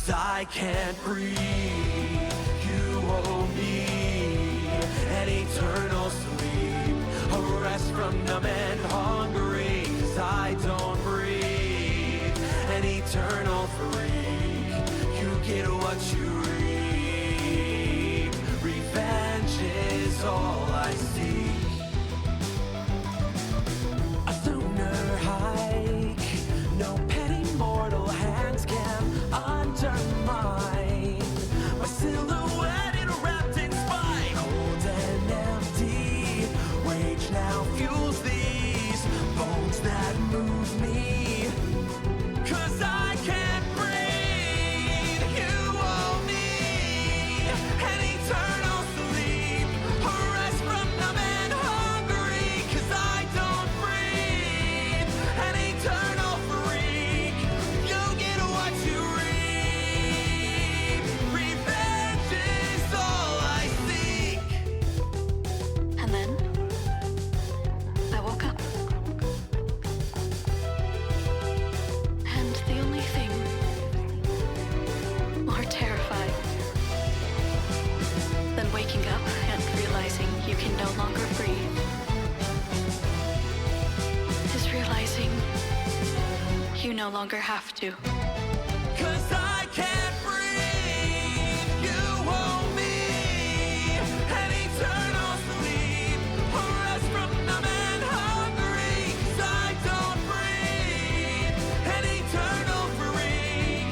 'cause I can't breathe. You owe me an eternal sleep, a rest from numb and hungry, 'cause I don't breathe. An eternal freak, you get what you reap. Revenge is all I seek. A lunar hike, no petty mortal hands can undermine my silhouette wrapped in spine. Cold and empty, rage now fuels these bones that move me. 'Cause I can't breathe, you owe me an eternal sleep, a rest from numb and hungry, 'cause I don't breathe. An eternal freak, you get what you reap. Revenge is all I seek. And then I woke up. And the only thing more terrifying than waking up and realizing you can no longer breathe is realizing you no longer have to. 'Cause I can't breathe, you owe me an eternal sleep, a rest from numb and hungry, 'cause I don't breathe. An eternal freak,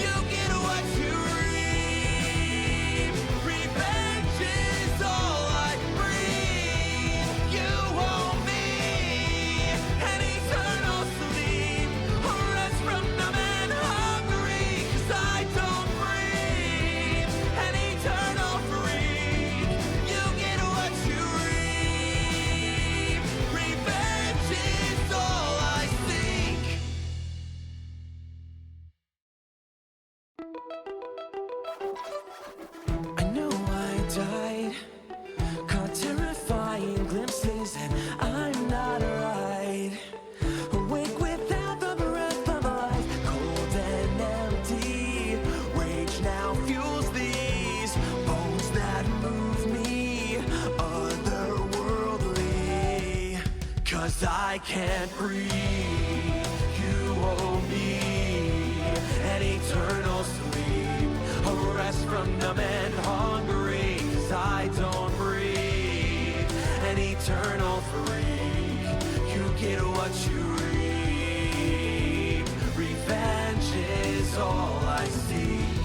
you get what you reap. Revenge is all I breathe. You owe me an eternal sleep, a rest from numb and hungry, 'cause I don't breathe. An eternal freak, you get what you reap. Revenge is all I seek. I know I died, caught terrifying glimpses, and I'm not right. Awake without the breath of life, cold and empty. Rage now fuels these bones that move me, otherworldly. 'Cause I can't breathe, you owe me an eternal sleep, a rest from numb and hungry, 'cause I don't breathe. An eternal freak, you get what you reap. Revenge is all I seek.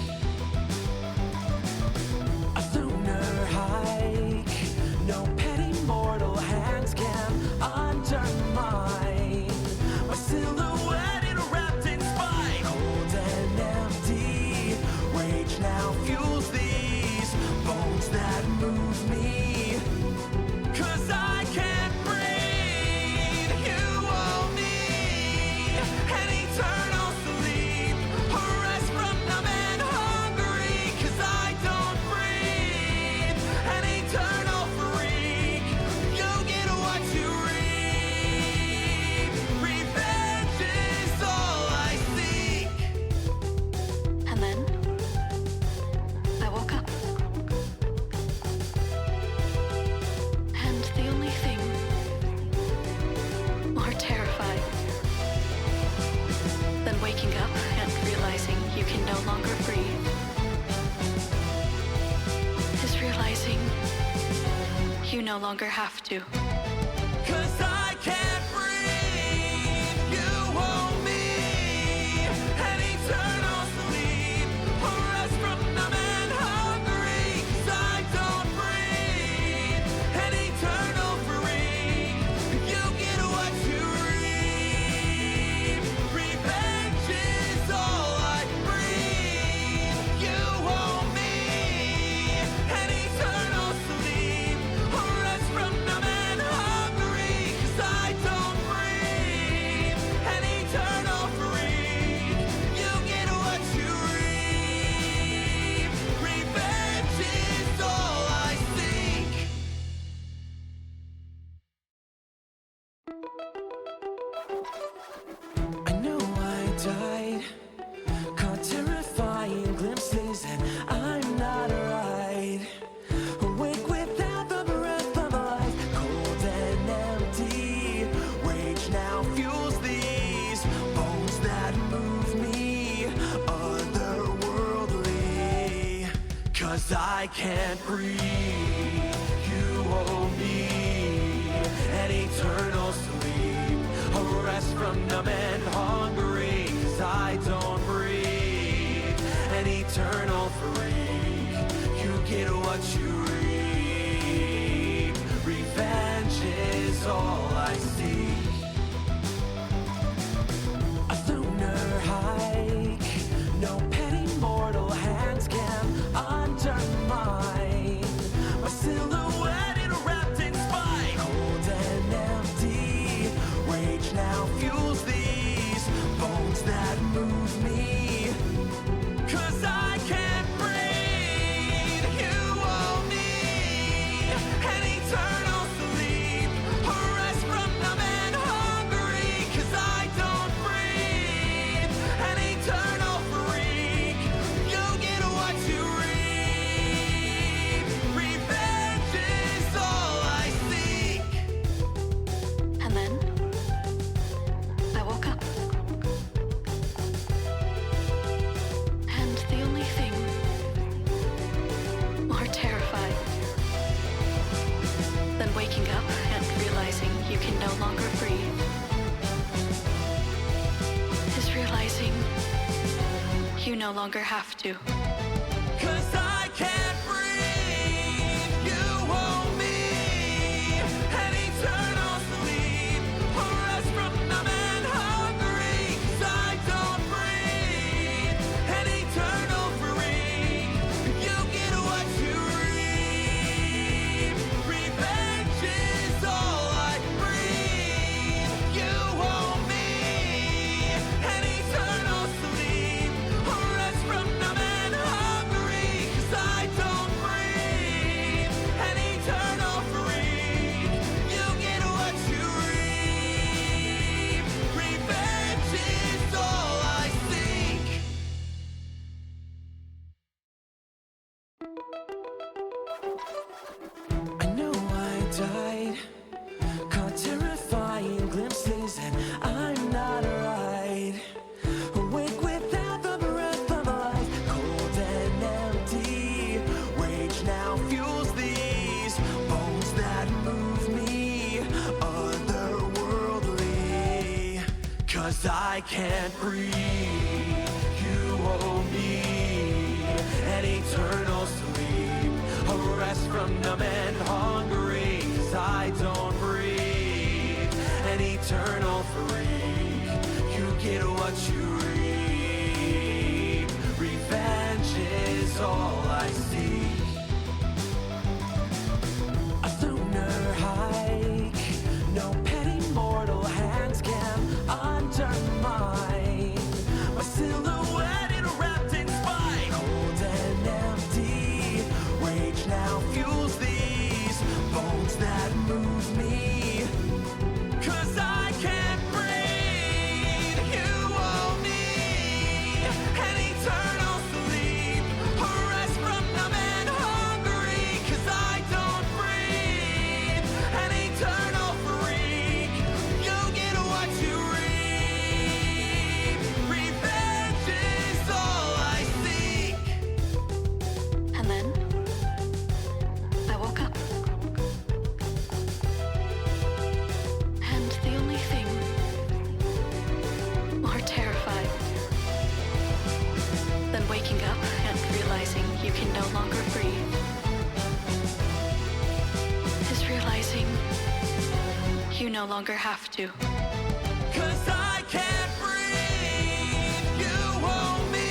A lunar hike, no petty mortal hands can undermine my silhouette wrapped in spine. Cold and empty, rage now fuels these bones that move me. 'Cause I can't breathe, you owe me an eternal sleep, a rest from numb and hungry, 'cause I don't breathe. An eternal freak, you get what you reap. Revenge is all I seek. And then I woke up. And the only thing more terrifying than waking up and realizing you can no longer breathe is realizing you no longer have to. 'Cause I can't breathe, you owe me an eternal sleep, a rest from numb and hungry, 'cause I don't breathe. An eternal freak, you get what you reap. Revenge is all I breathe. You owe me an eternal sleep, a rest from numb and hungry, 'cause I don't breathe. An eternal freak, you get what you reap. Revenge is all I seek. I know I died, caught terrifying 'cause I can't breathe. You owe me an eternal sleep, a rest from numb and hungry, 'cause I don't breathe. An eternal freak, you get what you reap. Revenge is all I seek. A lunar hike, no petty mortal hands can undermine my silhouette wrapped in spite. Cold and empty, rage now fuels these bones that move me. 'Cause I can't breathe, you owe me an eternal sleep, a rest from numb and hungry, 'cause I don't breathe. An eternal freak, you get what you reap. Revenge is all I seek. And then I woke up. And the only thing more terrifying than waking up and realizing you can no longer breathe is realizing you no longer have to. 'Cause I can't breathe, you owe me an eternal sleep, a rest from numb and hungry, 'cause I don't breathe. An eternal freak, you get what you reap. Revenge is all I breathe. You owe me an eternal sleep, a rest from numb and hungry, 'cause I don't breathe. An eternal freak, you get what you reap. Revenge is all I seek. I know I died, caught terrifying glimpses, and I'm not right. Awake without the breath of life, cold and empty. Rage now fuels these bones that move me, otherworldly. 'Cause I can't breathe, you owe me an eternal sleep, a rest from numb and hungry, 'cause I don't breathe. An eternal freak, you get what you reap. Revenge is all I seek. A lunar hike, no petty mortal hands can undermine my silhouette wrapped in spite. Cold and empty, rage now fuels these bones that move me. 'Cause I can't breathe, you owe me an eternal sleep, a rest from numb and hungry, 'cause I don't breathe. An eternal freak, you get what you reap. Revenge is all I seek. And then I woke up. And the only thing more terrifying than waking up and realizing you can no longer breathe is realizing you no longer have to. 'Cause I can't breathe, you owe me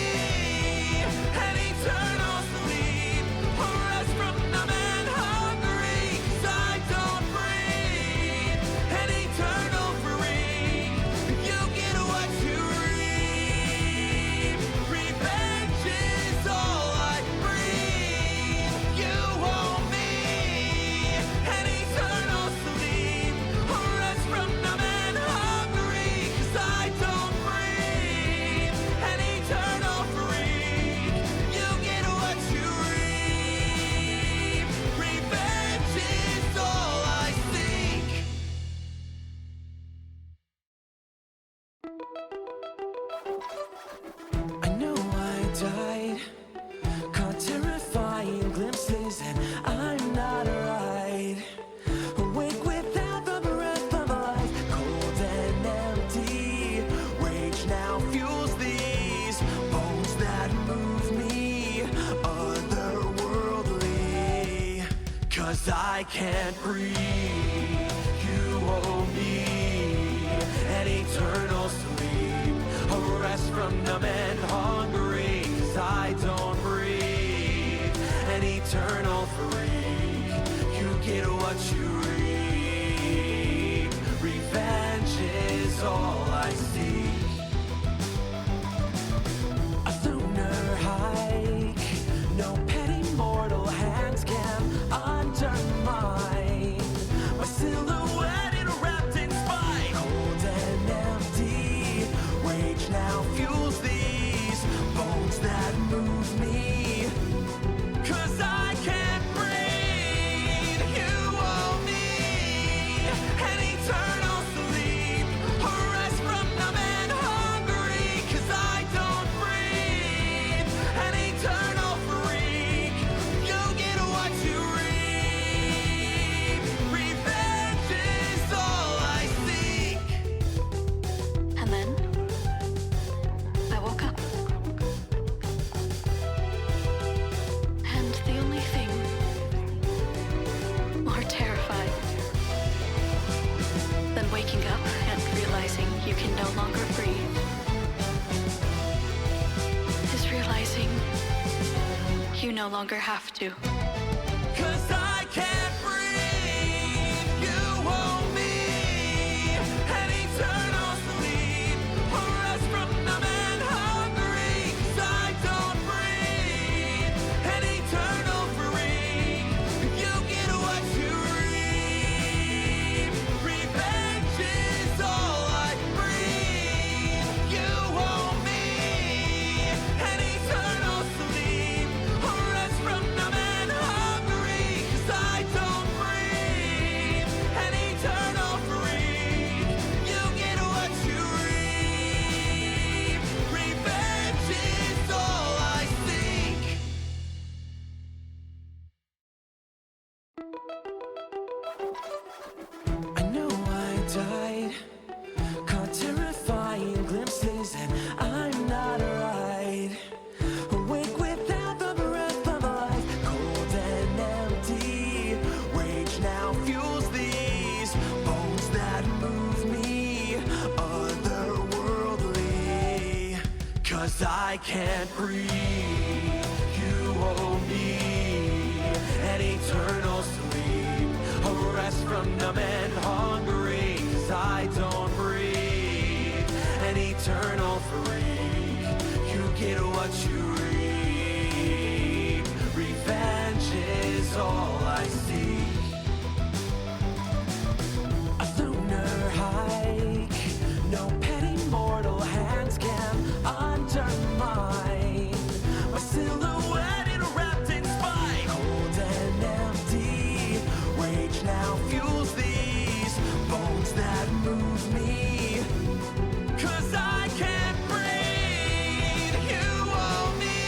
an eternal sleep, a rest from numb and hungry, 'cause I don't breathe. An eternal freak, you get what you reap. Revenge is all I breathe. You owe me an eternal sleep, a rest from numb and hungry, 'cause I don't breathe. An eternal freak, you get what you reap. Revenge is all I seek. I know I died, caught terrifying 'cause I can't breathe. You owe me an eternal sleep, a rest from numb and hungry, 'cause I don't breathe. An eternal freak, you get what you reap. Revenge is all I seek. A lunar hike, no petty mortal hands can undermine my silhouette wrapped in spite. Cold and empty, rage now fuels these bones that move me. 'Cause I can't breathe. You owe me an eternal sleep, a rest from numb and hungry, 'cause I don't breathe. An eternal freak, you get what you reap. Revenge is all I seek. And then I woke up. And the only thing more terrified than waking up and realizing you can no longer breathe is realizing you no longer have to. 'Cause I can't breathe. You owe me an eternal sleep, a rest from numb and hungry, 'cause I don't breathe. An eternal freak, you get what you reap. Revenge is all I breathe. You owe me an eternal sleep, a rest from numb and hungry, 'cause I don't breathe. An eternal freak, you get what you reap. Revenge is all I seek. I know I died, caught terrifying glimpses, and I'm not right. Awake without the breath of life, cold and empty. Rage now fuels these bones that move me, otherworldly. 'Cause I can't breathe. You owe me an eternal sleep, a rest from numb and hungry, 'cause I don't breathe. An eternal freak, you get what you reap. Revenge is all I seek. A lunar hike, no petty mortal hands can undermine my silhouette wrapped in spite. Cold and empty, rage now fuels these bones that move me. 'Cause I can't breathe. You owe me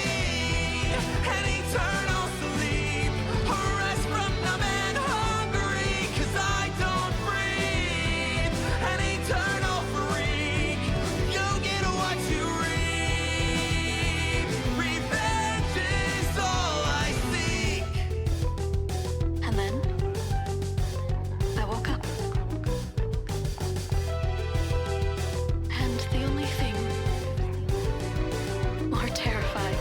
an eternal sleep, a rest from numb and hungry, 'cause I don't breathe. An eternal freak, you get what you reap. Revenge is all I seek. And then I woke up. And the only thing more terrified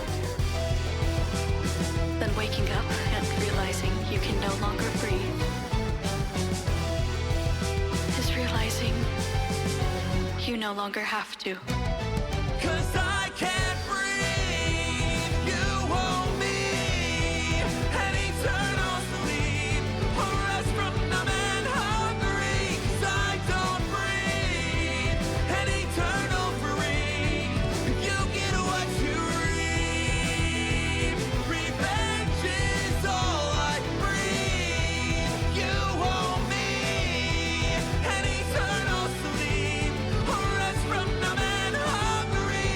than waking up and realizing you can no longer breathe is realizing you no longer have to. 'Cause I can't breathe. You owe me an eternal sleep, a rest from numb and hungry, 'cause I don't breathe. An eternal freak, you get what you reap. Revenge is all I breathe. You owe me an eternal sleep, a rest from numb and hungry,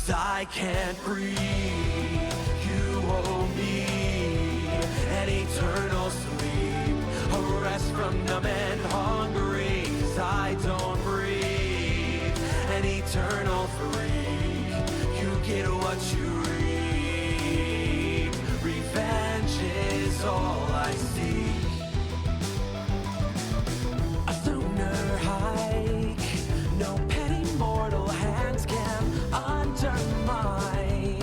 'cause I can't breathe. You owe me an eternal sleep, a rest from numb and hungry, 'cause I don't breathe. An eternal freak, you get what you reap. Revenge is all I seek. A lunar hike, no petty mortal hands can undermine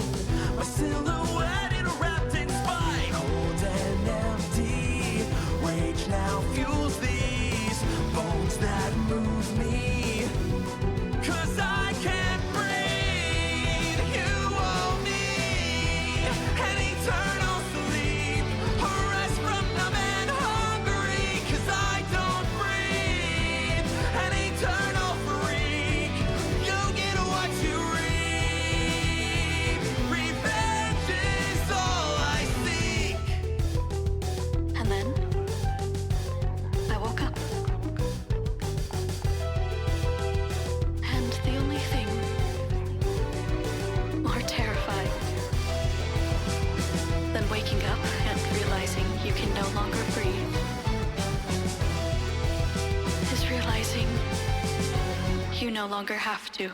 my silhouette wrapped in spine. Cold and empty, rage now fuels these bones that move me. 'Cause I can't breathe, you owe me an eternal sleep, a rest from numb and hungry, 'cause I don't breathe. An eternal freak, you get what you reap. Revenge is all I seek. And then I woke up. And the only thing more terrifying than waking up and realizing you can no longer breathe is realizing you no longer have to.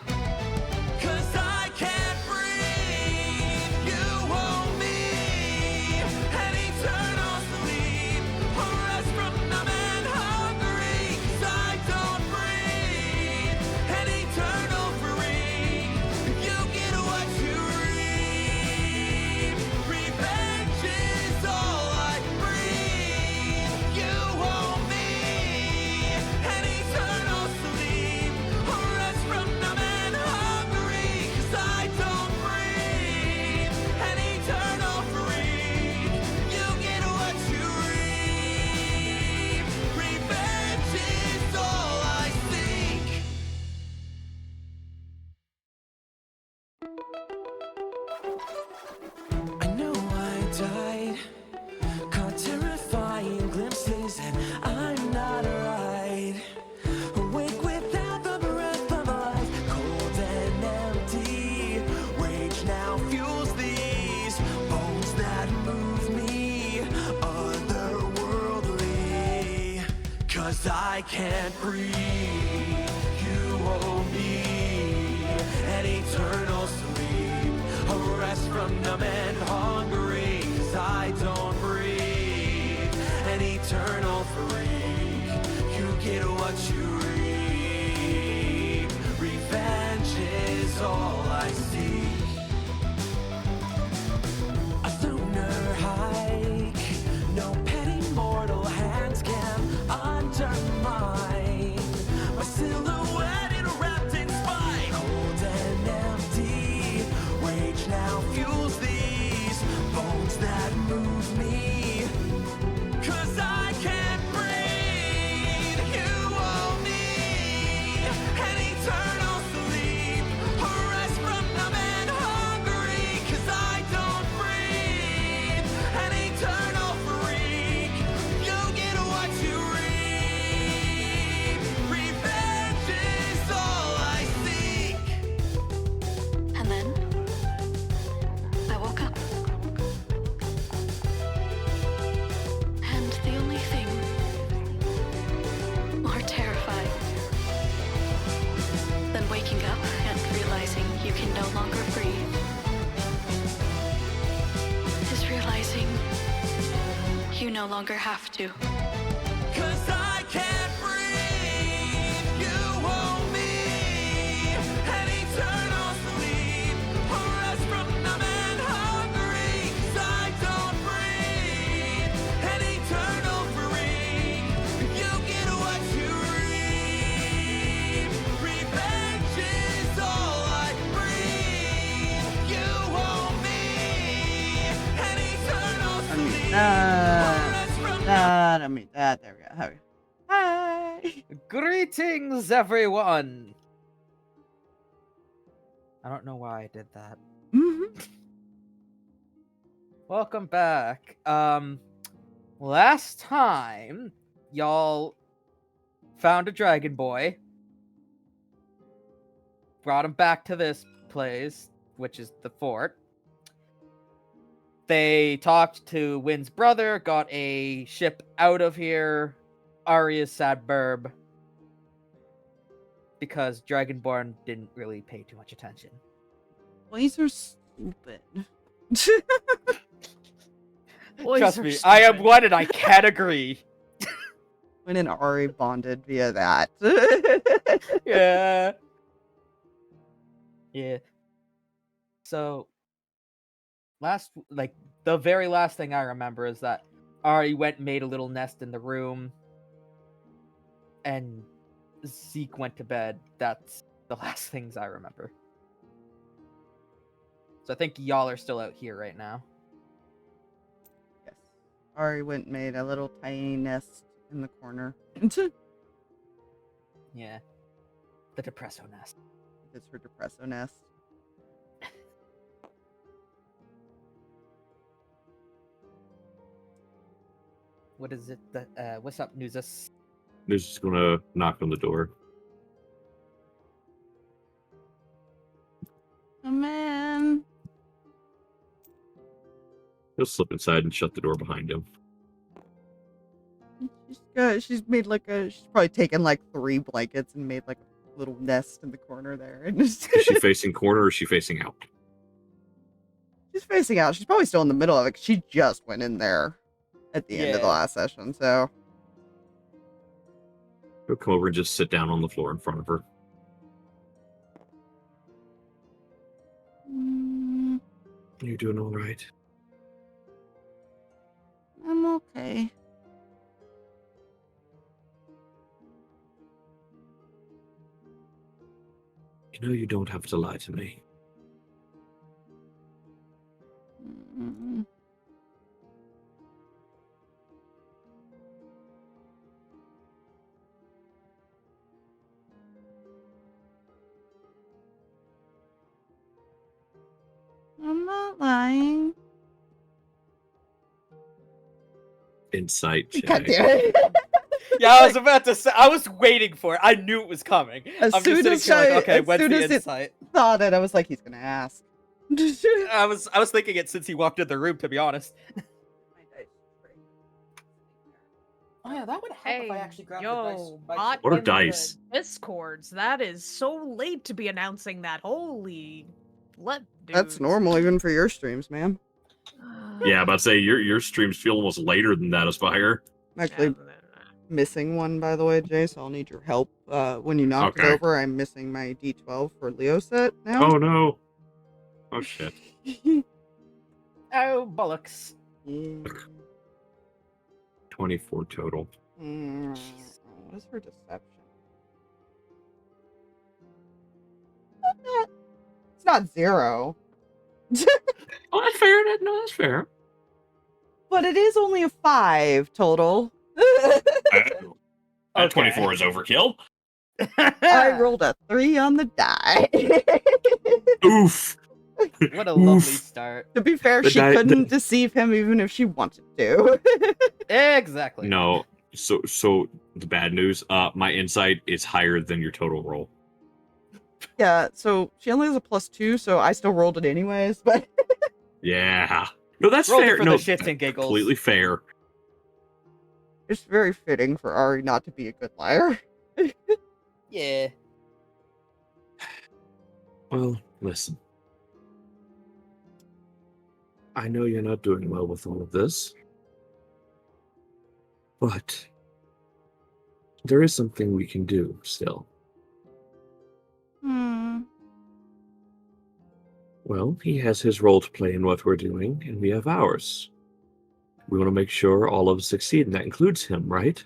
'Cause I can't breathe, you owe me an eternal sleep, a rest from numb and hungry, 'cause I don't breathe. An eternal freak, you get what you reap. Revenge is all I breathe. You owe me an eternal sleep, a rest from numb and hungry, 'cause I don't breathe. An eternal freak, you get what you reap. Revenge is all I seek. I know I died, caught terrifying glimpses, and I'm not right. Awake without the breath of life, cold and empty. Rage now fuels these bones that move me, otherworldly. 'Cause I can't breathe, you owe me an eternal sleep, a rest from numb and hungry, 'cause I don't breathe. An eternal freak, you get what you reap. Revenge is all I seek. A lunar hike, no petty mortal hands can undermine my silhouette wrapped in spine. Cold and empty, rage now fuels these bones that move me. 'Cause I can't breathe, you owe me an eternal sleep, a rest from numb and hungry, 'cause I don't breathe. An eternal freak, you get what you reap. Revenge is all I seek. And then I woke up. And the only thing more terrifying than waking up and realizing you can no longer breathe is realizing you no longer have to. 'Cause I can't breathe, you owe me an eternal sleep, a rest from numb and hungry, 'cause I don't breathe. An eternal freak, you get what you reap. Revenge is all I breathe. You owe me an eternal sleep, a rest from There we go. Hi. Greetings, everyone! I don't know why I did that. Welcome back. Last time, y'all found a dragon boy, brought him back to this place, which is the fort. They talked to Wynn's brother, got a ship out of here. Arya's sad burb. Because Dragonborn didn't really pay too much attention. Boys are stupid. Boys Trust are me, I am stupid. one and I can't agree. When and Ari bonded via that. Yeah. Yeah. So, the very last thing I remember is that Ari went and made a little nest in the room, and Zeke went to bed. That's the last things I remember. So I think y'all are still out here right now. Yes. Ari went and made a little tiny nest in the corner. Yeah. The Depresso nest. It's her depresso nest. What is it? What's up, Nuzus? Nuzus is gonna knock on the door. Come in. He'll slip inside and shut the door behind him. She's good. She's made she's probably taken like 3 blankets and made like a little nest in the corner there. And Is she facing corner or is she facing out? she's facing out. She's probably still in the middle of it. 'Cause she just went in there at the end of the Yeah. last session. So He'll come over and just sit down on the floor in front of her. You doing all right? I'm okay. You know you don't have to lie to me. Mm. I'm not lying. Insight God check. damn it. Yeah, I was about to say. I was waiting for it. I knew it was coming. As I'm soon just as sitting here I- like, okay, as when's soon the as it- insight? Thought it. I was like, he's gonna ask. I was thinking it since he walked in the room, to be honest. Oh yeah, that would help if I actually grabbed the dice. yo, by bot What are in the dice? Discords. That is so late to be announcing that. Holy, That's normal even for your streams, ma'am. Yeah, but I'd say your streams feel almost later than that, Aspire. I'm actually missing one, by the way, Jay, so I'll need your help. When you knocked it Okay. over, I'm missing my D12 for Leo set now. Oh no. Oh shit. Oh bollocks! Yeah. 24 total. What is her deception? It's not 0. Oh, that's fair. No, that's fair. But it is only a 5 total. That 24 is overkill. I rolled a 3 on the die. Oof. What a lovely Oof. start. To be fair, The she die- couldn't deceive him even if she wanted to. Exactly. No. So the bad news, my insight is higher than your total roll. Yeah, so she only has a +2, so I still rolled it anyways, but Yeah. No, that's Rolled it fair. for No, the shits and giggles. completely fair. it's very fitting for Ari not to be a good liar. Yeah. Well, listen. I know you're not doing well with all of this. But there is something we can do still. Well, he has his role to play in what we're doing, and we have ours. We want to make sure all of us succeed, and that includes him, right?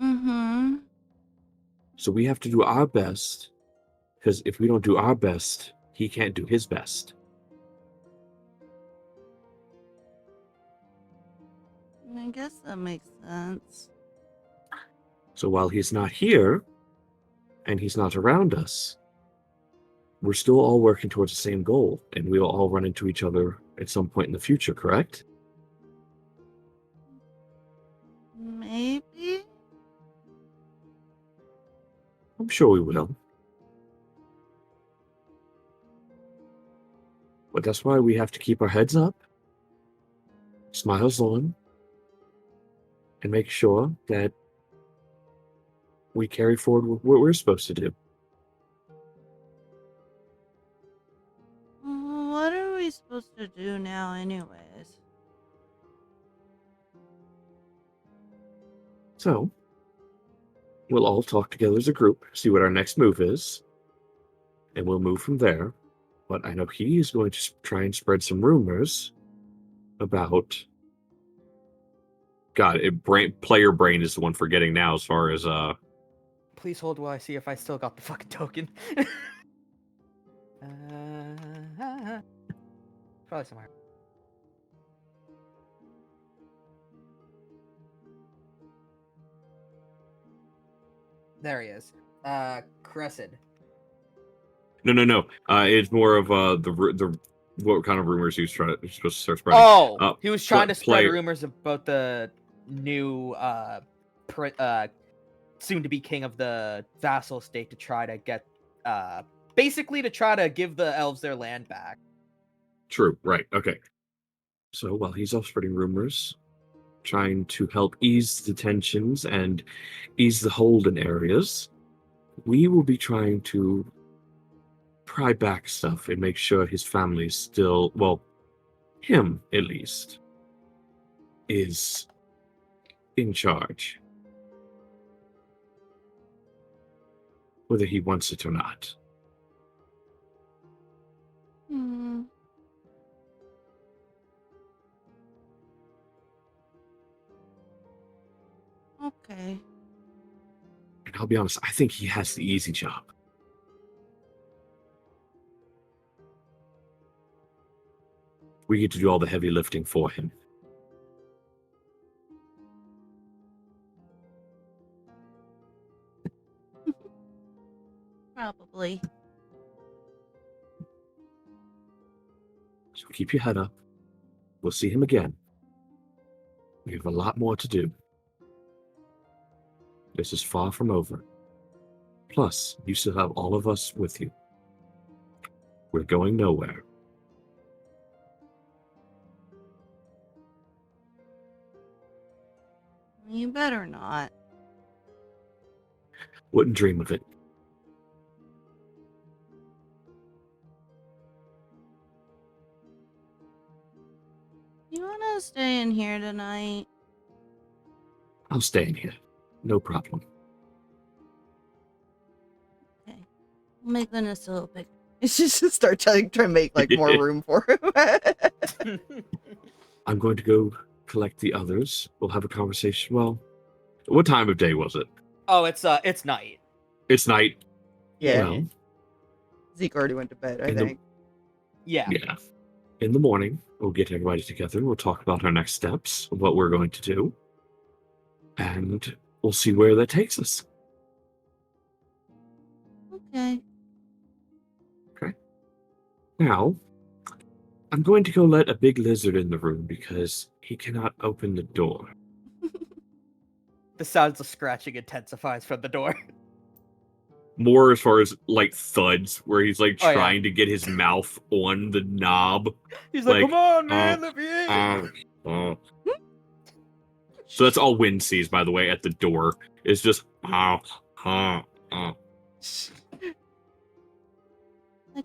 Mm-hmm. So we have to do our best, because if we don't do our best, he can't do his best. I guess that makes sense. So while he's not here, and he's not around us, we're still all working towards the same goal, and we'll all run into each other at some point in the future, correct? Maybe? I'm sure we will. But that's why we have to keep our heads up, smiles on, and make sure that we carry forward with what we're supposed to do. What are we supposed to do now, anyways? So, we'll all talk together as a group, see what our next move is, and we'll move from there. But I know he is going to try and spread some rumors about. God, player brain is the one forgetting now as far as Please hold while I see if I still got the fucking token. Probably somewhere. There he is. Crescent. No. It's more of the what kind of rumors he was supposed to start spreading. Oh, he was trying to spread player- rumors about the new soon to be king of the vassal state to try to get basically to try to give the elves their land back. True, right, okay. So while he's off spreading rumors, trying to help ease the tensions and ease the hold in areas, we will be trying to pry back stuff and make sure his family's still, well, him at least, is in charge. Whether he wants it or not. Okay. And I'll be honest, I think he has the easy job. We get to do all the heavy lifting for him. Probably. So keep your head up. We'll see him again. We have a lot more to do. This is far from over. Plus, you still have all of us with you. We're going nowhere. You better not. Wouldn't dream of it. You wanna stay in here tonight? I'll stay in here. No problem. Okay. We'll make the nest a little bigger. It's just to start trying to make like more room for him. I'm going to go collect the others. We'll have a conversation. Well, what time of day was it? Oh, it's night. It's night. Yeah. Well, Zeke already went to bed, I In the- think. Yeah. yeah. In the morning, we'll get everybody together. We'll talk about our next steps, what we're going to do, and we'll see where that takes us. Okay. Now, I'm going to go let a big lizard in the room because he cannot open the door. The sounds of scratching intensifies from the door. More as far as like thuds, where he's like Oh, yeah. trying to get his mouth on the knob. He's like, Like, "Come on, man, let me in." So that's all Wind sees, by the way, at the door. Is just Like,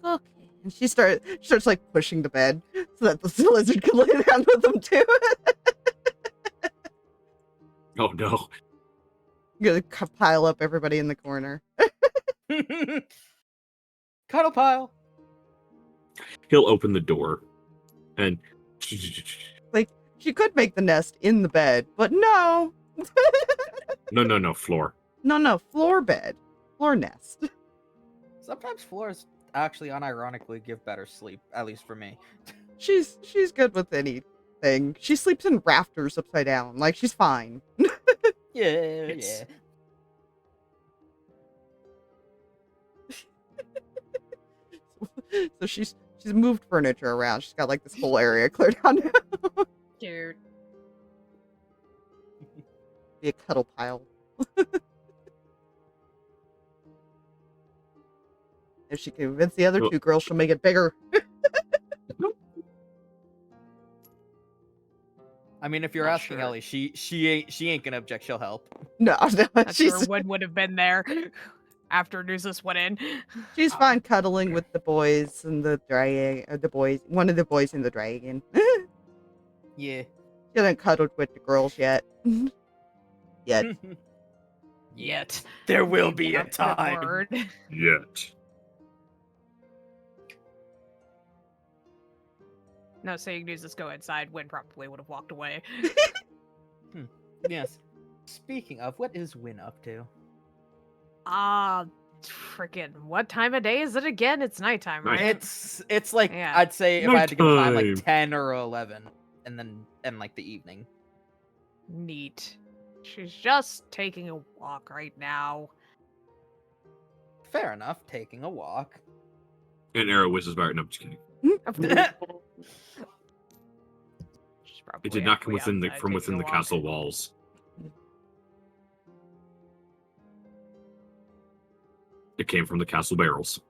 okay. And she starts like pushing the bed so that the lizard can lay down with them too. oh no. Gonna pile up everybody in the corner. Cuddle pile. He'll open the door and Like, she could make the nest in the bed, but no. no, floor. No, floor bed. Floor nest. Sometimes floors actually unironically give better sleep, at least for me. She's good with anything. She sleeps in rafters upside down. Like, she's fine. Yeah, Yes. So she's moved furniture around. She's got like this whole area cleared out now. Dude. Be a cuddle pile. If she can convince the other Well- two girls, she'll make it bigger. I mean, if you're Not asking sure. Ellie, she ain't gonna object. She'll help. No, Not sure she's Win would have been there after Nuzus went in. she's fine cuddling with the boys and the dragon. One of the boys in the dragon. Yeah. She hasn't cuddled with the girls yet. Yet. Yet. There will be a Good time. word. Yet. No, saying Nuzus go inside, Win probably would have walked away. Yes. Speaking of, what is Win up to? Freaking, what time of day is it again? It's nighttime, right? It's like Yeah. I'd say if I had to give a time, Nighttime. like 10 or 11, and like the evening. Neat. She's just taking a walk right now. Fair enough. Taking a walk. An arrow whizzes by. No, I'm just kidding. She's It probably did not come actually within the outside from within taking the a walk. castle walls. It came from the castle barrels.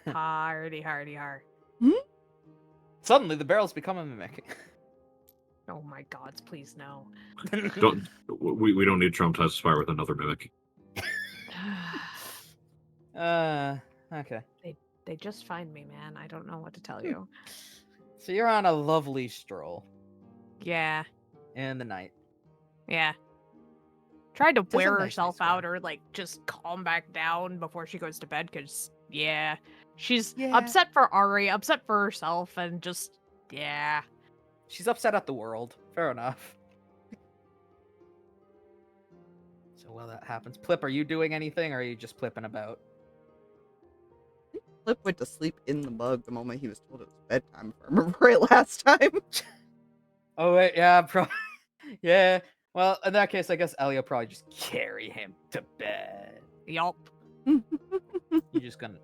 Hardy, hardy, har. Suddenly, the barrel's become a mimic. Oh my gods, please no. Don't we don't need to traumatize Spire with another mimic. Okay. They just find me, man. I don't know what to tell you. So you're on a lovely stroll Yeah, in the night. yeah. Tried to a wear nice herself night out stroll. or like just calm back down before she goes to bed because yeah, she's Yeah. upset for Ari, upset for herself, and just yeah. She's upset at the world. Fair enough. So while that happens, Plip, are you doing anything, or are you just plipping about? Flip went to sleep in the mug the moment he was told it was bedtime, if I remember right last time. Oh wait, yeah, yeah. Well, in that case, I guess Ellie will probably just carry him to bed. Yup. You're just gonna.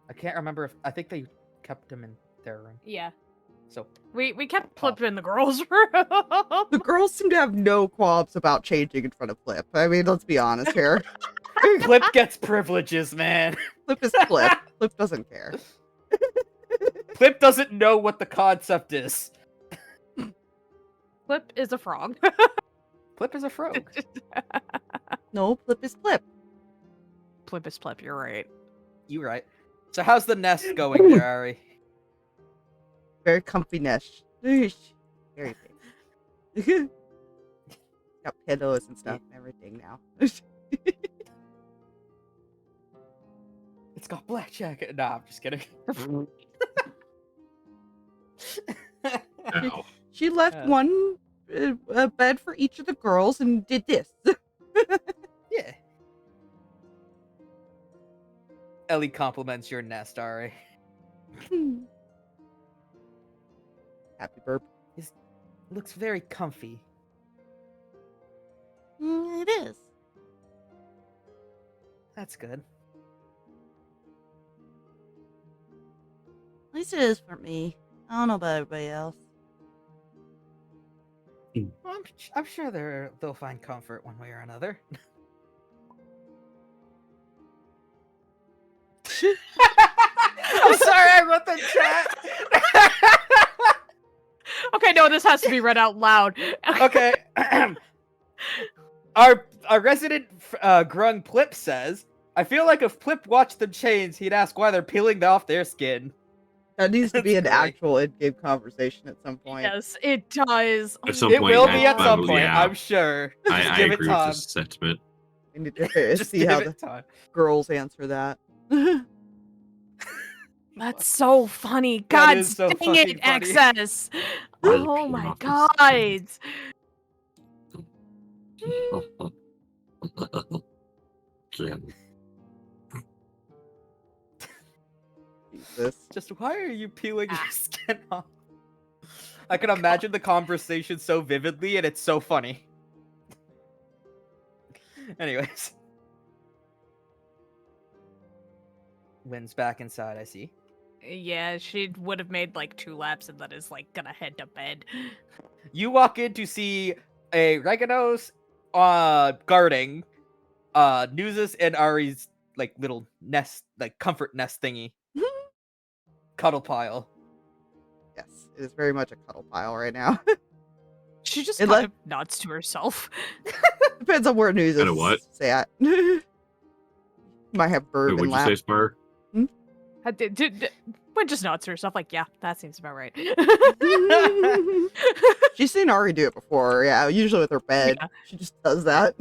I can't remember if I think they kept him in their room. Yeah. So We kept Plip in the girls' room. The girls seem to have no qualms about changing in front of Flip. I mean, let's be honest here. Plip gets privileges, man. Flip is Flip. Flip doesn't care. Plip doesn't know what the concept is. Plip is a frog. Plip is a frog. No, Flip is Flip. Plip is Plip, you're right. You right. So how's the nest going there, Ari? Very comfy nest. Very big. Got pillows and stuff and everything now. It's got blackjack. Nah, I'm just kidding. Ow. She left one bed for each of the girls and did this. Yeah. Ellie compliments your nest, Ari. Happy burp. Looks very comfy. It is. That's good. At least it is for me. I don't know about everybody else. Well, I'm sure they'll find comfort one way or another. I'm sorry, I wrote the chat. Okay, no, this has to be read out loud. Okay. Our resident grung Plip says, I feel like if Plip watched them change, he'd ask why they're peeling off their skin. That needs to be an That's great. actual in-game conversation at some point. Yes, it does. At some It point, will be I at some will- point, yeah. I'm sure. Just I give it agree with time. this sentiment. I need to Just see give how it the time. girls answer that. That's so funny. That God is so dang fucking it, funny. Excess. Really Oh peeling my off god. Again. Jesus. Just why are you peeling your skin off? I can imagine the conversation so vividly, and it's so funny. Anyways. Wynn's back inside, I see. Yeah, she would have made like 2 laps and then is like gonna head to bed. You walk in to see a Reganos guarding Nuzus and Ari's like little nest, like comfort nest thingy. Cuddle pile. Yes. is very much a cuddle pile right now. She just Unless- kind of nods to herself. Depends on where news is. Kinda what? At. Might have Wait, bourbon what'd you lap. say, Spire? When just nods to herself, like, yeah, that seems about right. She's seen Ari do it before. Yeah, usually with her bed. Yeah. She just does that.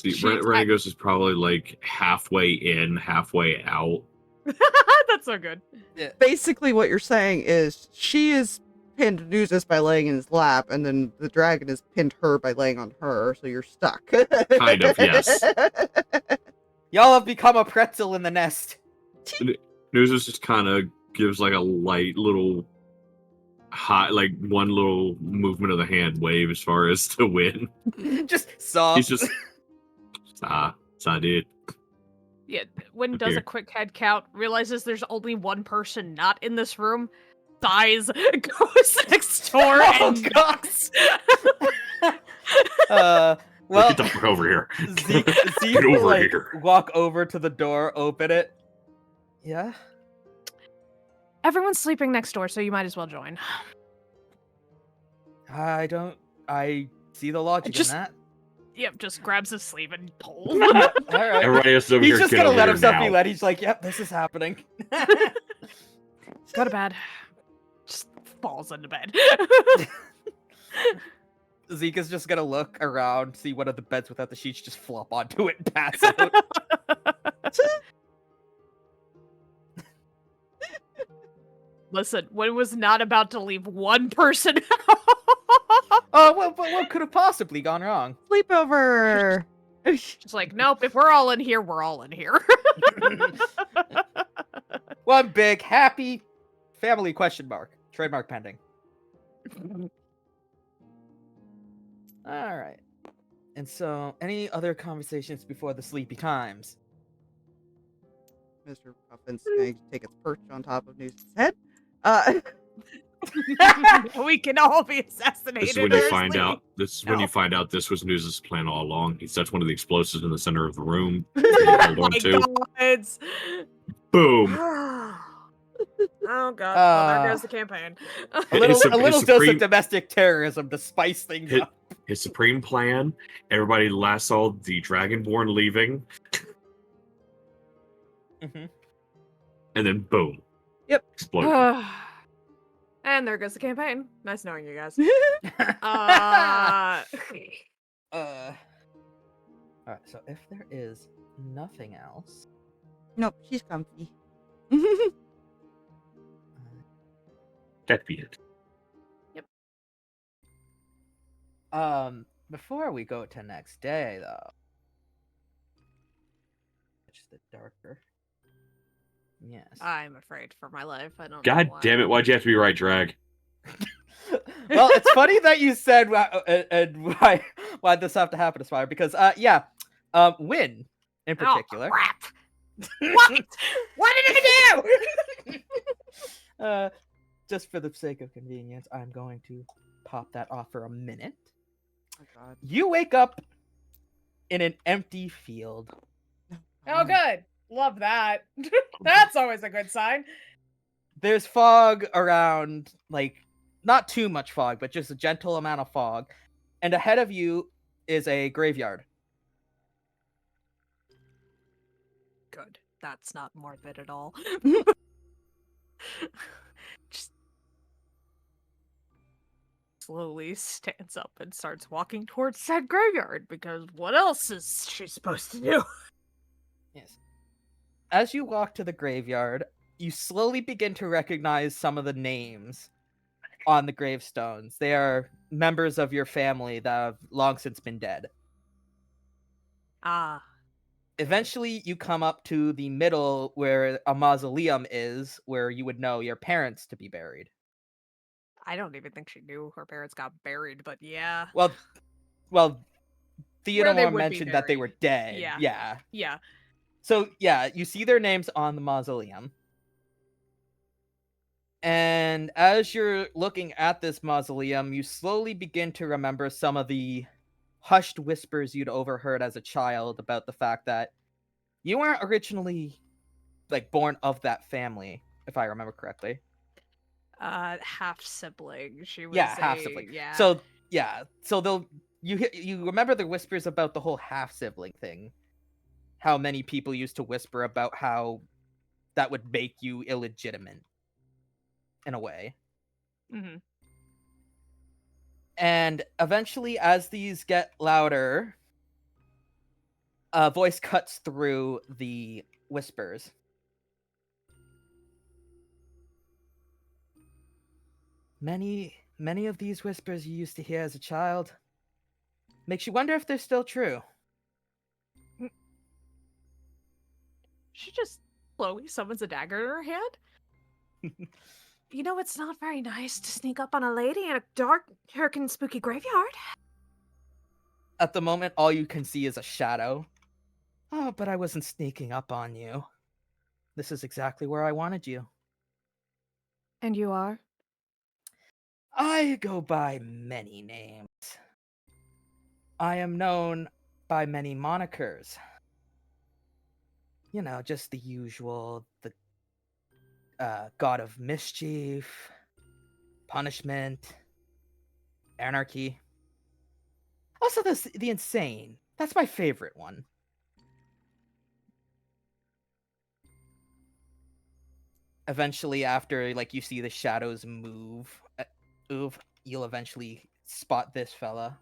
See, She- Renegos is probably like halfway in, halfway out. That's so good. Basically, what you're saying is she is pinned Nuzus by laying in his lap, and then the dragon has pinned her by laying on her, so you're stuck. Kind of, yes. Y'all have become a pretzel in the nest. Nuzus just kind of gives like a light little high, like one little movement of the hand wave as far as to win. Just soft. He's just dude. Yeah, Wynn does Here. a quick head count, realizes there's only one person not in this room, sighs, goes next door, Oh, and knocks. Well, Get the fuck over here. Zeke Get will, over like, here. walk over to the door, open it. Yeah. Everyone's sleeping next door, so you might as well join. I see the logic Just- in that. Yep, just grabs his sleeve and pulls. All right. Everybody else over He's here. just get gonna over let here himself now. be led. He's like, yep, this is happening. Go to bed. Just falls into bed. Zeke is just gonna look around, see one of the beds without the sheets, just flop onto it and pass out. Listen, Wynn was not about to leave one person out. Oh, what could have possibly gone wrong? Sleepover. Just like, nope, if we're all in here, we're all in here. One big happy family question mark. Trademark pending. All right. And so, any other conversations before the sleepy times? Mr. Puffin's going to take its perch on top of Nuz's head. We can all be assassinated. This is when you or find asleep. out. This is when No. you find out this was Nuz's plan all along. He sets one of the explosives in the center of the room. that he held Oh on my to. god. Boom. Oh god. Well, there Ah. goes the campaign. A little, His a little supreme- dose of domestic terrorism to spice things His- up. His supreme plan. Everybody lassoed the Dragonborn leaving, Mhm. and then boom. Yep. Explosion. And there goes the campaign. Nice knowing you guys. All right. So if there is nothing else, Nope, she's comfy. That'd be it. before we go to next day, though, which is the darker. Yes. I'm afraid for my life. I don't know God why. damn it! Why'd you have to be right, Drag? Well, it's funny that you said and why this have to happen, Aspire, because Win in particular. Oh, crap. What? What did I do? Just for the sake of convenience, I'm going to pop that off for a minute. Oh, God. You wake up in an empty field. Oh, good. Love that. That's always a good sign. There's fog around, like, not too much fog, but just a gentle amount of fog. And ahead of you is a graveyard. Good. That's not morbid at all. Just slowly stands up and starts walking towards said graveyard because what else is she supposed to do? Yes. As you walk to the graveyard, you slowly begin to recognize some of the names on the gravestones. They are members of your family that have long since been dead. Ah, Eventually, you come up to the middle where a mausoleum is, where you would know your parents to be buried. I don't even think she knew her parents got buried, but yeah. Well, Where they Theodore would be mentioned that they were buried. dead. Yeah. Yeah. Yeah. So, yeah, you see their names on the mausoleum. And as you're looking at this mausoleum, you slowly begin to remember some of the hushed whispers you'd overheard as a child about the fact that you weren't originally, like, born of that family, if I remember correctly. half sibling. She was Yeah, half sibling. Yeah. So yeah, so you remember the whispers about the whole half sibling thing? How many people used to whisper about how that would make you illegitimate in a way. Mhm. And eventually, as these get louder, a voice cuts through the whispers. Many of these whispers you used to hear as a child makes you wonder if they're still true. She just slowly summons a dagger in her hand. You know, it's not very nice to sneak up on a lady in a dark, and spooky graveyard. At the moment, all you can see is a shadow. Oh, but I wasn't sneaking up on you. This is exactly where I wanted you. And you are? I go by many names. I am known by many monikers. You know, just the usual, the god of mischief, punishment, anarchy. Also, the insane. That's my favorite one. Eventually, after like you see the shadows move, you'll eventually spot this fella.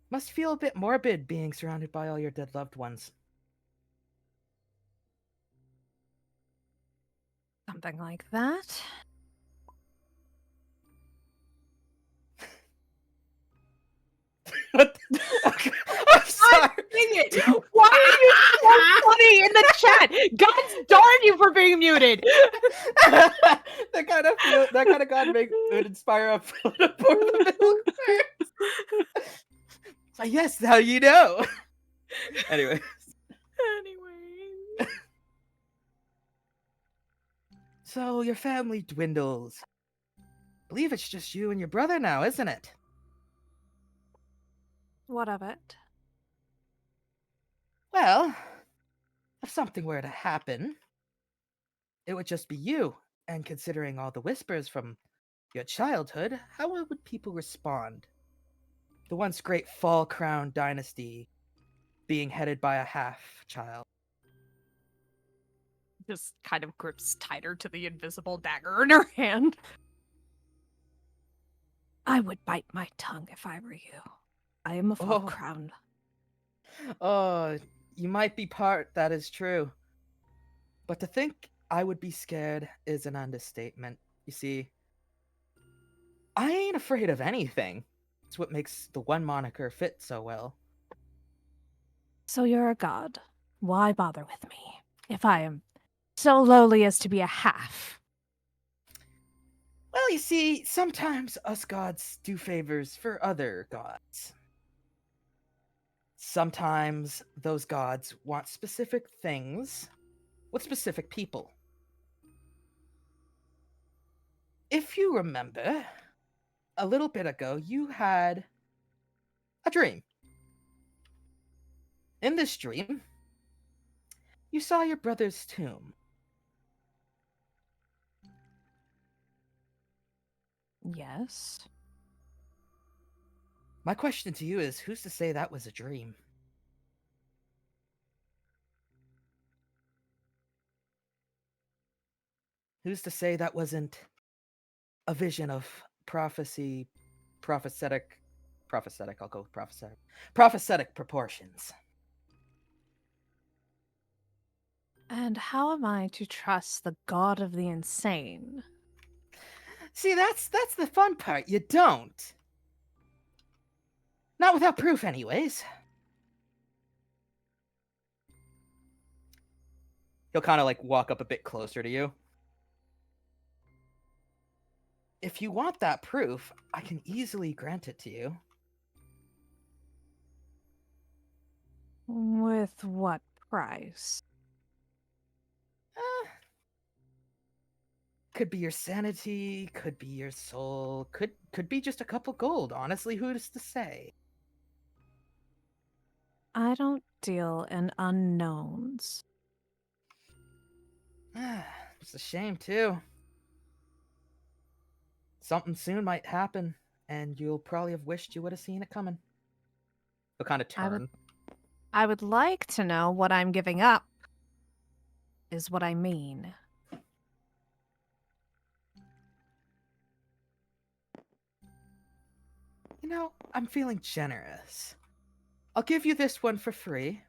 Must feel a bit morbid being surrounded by all your dead loved ones. Something like that. What? I'm sorry. It. Why are you so funny in the chat? God darn you for being muted. that kind of god would inspire a for the middle. So yes, how you know. Anyway. So your family dwindles. Believe it's just you and your brother now, isn't it? What of it? Well, if something were to happen, it would just be you. And considering all the whispers from your childhood, how would people respond? The once great Fall Crown dynasty being headed by a half-child. Just kind of grips tighter to the invisible dagger in her hand. I would bite my tongue if I were you. I am a Fall Crown. Oh, you might be part, that is true. But to think I would be scared is an understatement. You see, I ain't afraid of anything. It's what makes the one moniker fit so well. So you're a god. Why bother with me if I am so lowly as to be a half? Well, you see, sometimes us gods do favors for other gods. Sometimes those gods want specific things with specific people. If you remember, a little bit ago, you had a dream. In this dream, you saw your brother's tomb. Yes. My question to you is, who's to say that was a dream? Who's to say that wasn't a vision of prophetic, I'll go with prophetic proportions? And how am I to trust the god of the insane? See, that's the fun part. You don't. Not without proof, anyways. He'll kind of like walk up a bit closer to you. If you want that proof, I can easily grant it to you. With what price? Could be your sanity, could be your soul, could be just a couple gold. Honestly, who's to say? I don't deal in unknowns. It's a shame, too. Something soon might happen, and you'll probably have wished you would have seen it coming. They'll kind of turn. I would like to know what I'm giving up, is what I mean. You know, I'm feeling generous. I'll give you this one for free.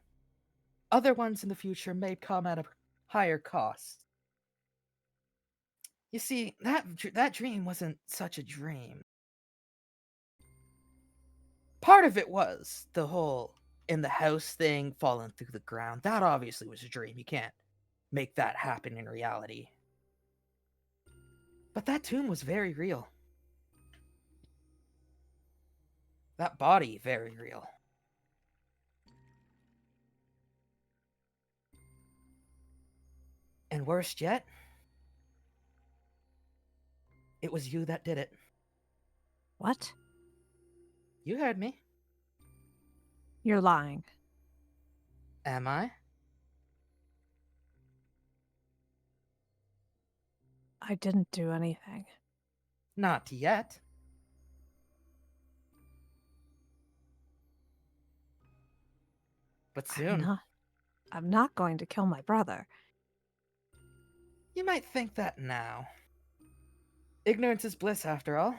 Other ones in the future may come at a higher cost. You see, that dream wasn't such a dream. Part of it was the whole in the house thing falling through the ground. That obviously was a dream. You can't make that happen in reality. But that tomb was very real. That body, very real. And worst yet, it was you that did it. What? You heard me. You're lying. Am I? I didn't do anything. Not yet. But soon. I'm not going to kill my brother. You might think that now. Ignorance is bliss, after all.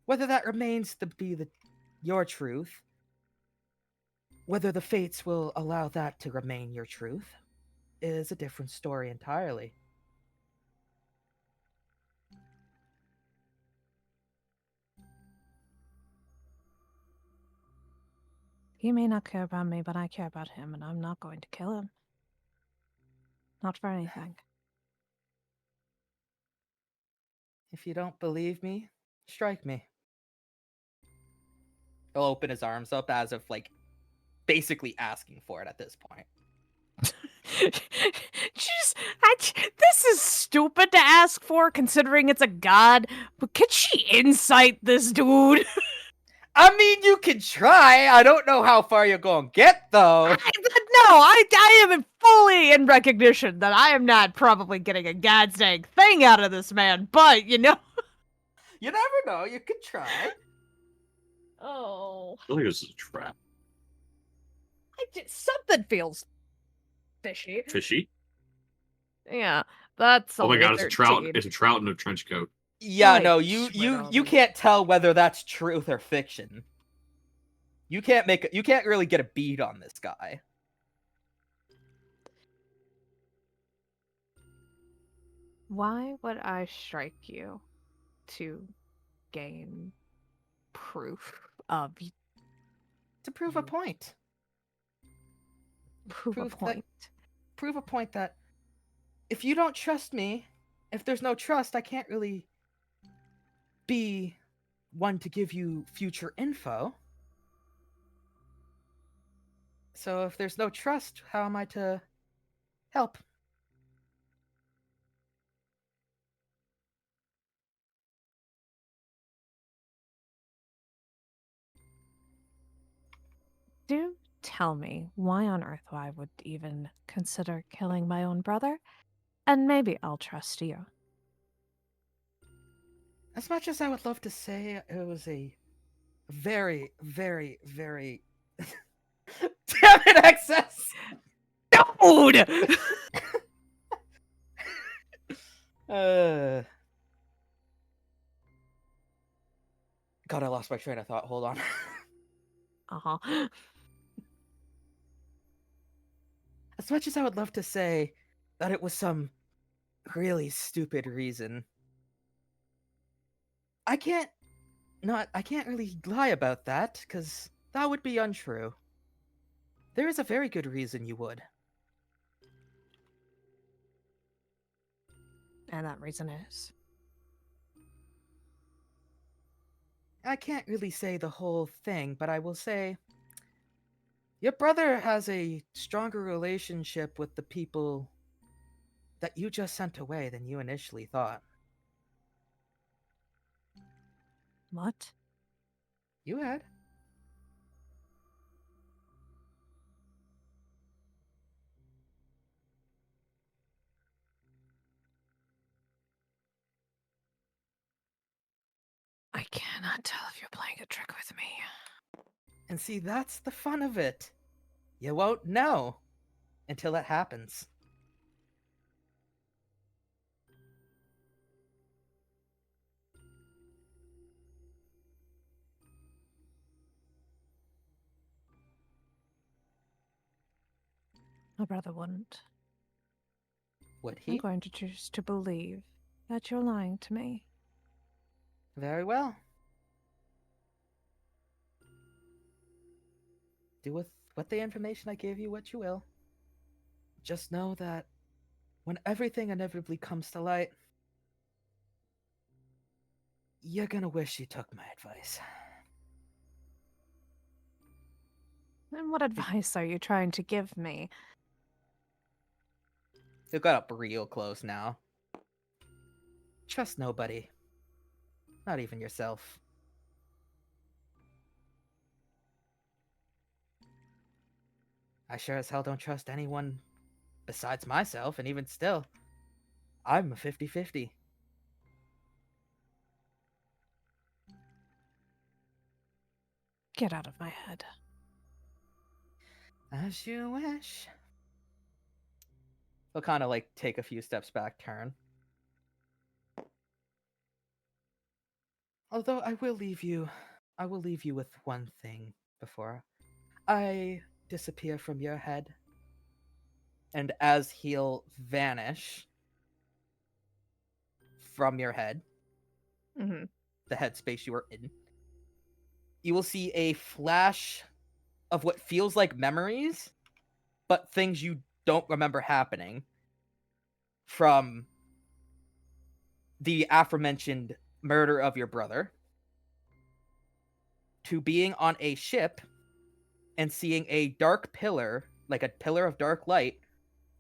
Whether that remains to be your truth, whether the fates will allow that to remain your truth, is a different story entirely. He may not care about me, but I care about him, and I'm not going to kill him. Not for anything. If you don't believe me, strike me. He'll open his arms up as if, like, basically asking for it at this point. This is stupid to ask for, considering it's a god. But can she insight this dude? I mean, you can try. I don't know how far you're going to get, though. I am fully in recognition that I am not probably getting a god's dang thing out of this man. But you know, You never know. You could try. oh, I think this is a trap. something feels fishy. Fishy? Yeah, that's. Oh my god, it's 13. a trout in a trench coat. Yeah, Right, no, you Schmidt. can't tell whether that's truth or fiction. You can't really get a bead on this guy. Why would I strike you to gain proof of To prove a point. prove a Proof that- point? Prove a point that if you don't trust me, if there's no trust, I can't really be one to give you future info. So if there's no trust, how am I to help? Do tell me why on earth I would even consider killing my own brother, and maybe I'll trust you. As much as I would love to say it was a very, very, very... Damn it, Excess! Dude! God, I lost my train of thought. Hold on. Uh-huh. As much as I would love to say that it was some really stupid reason, I can't really lie about that, because that would be untrue. There is a very good reason you would. And that reason is? I can't really say the whole thing, but I will say your brother has a stronger relationship with the people that you just sent away than you initially thought. What? You had. cannot tell if you're playing a trick with me. And see, that's the fun of it. You won't know until it happens. My brother wouldn't. Would I'm he? going to choose to believe that you're lying to me. Very well. Do with the information I gave you what you will. Just know that when everything inevitably comes to light, you're gonna wish you took my advice. And what advice are you trying to give me? You got up real close now. Trust nobody. Not even yourself. I sure as hell don't trust anyone besides myself, and even still, I'm a 50-50. Get out of my head. As you wish. He'll kind of like take a few steps back, turn. Although I will leave you with one thing before I disappear from your head. And as he'll vanish from your head, Mm-hmm. the headspace you were in, you will see a flash of what feels like memories, but things you don't remember happening from the aforementioned murder of your brother to being on a ship and seeing a dark pillar, like a pillar of dark light,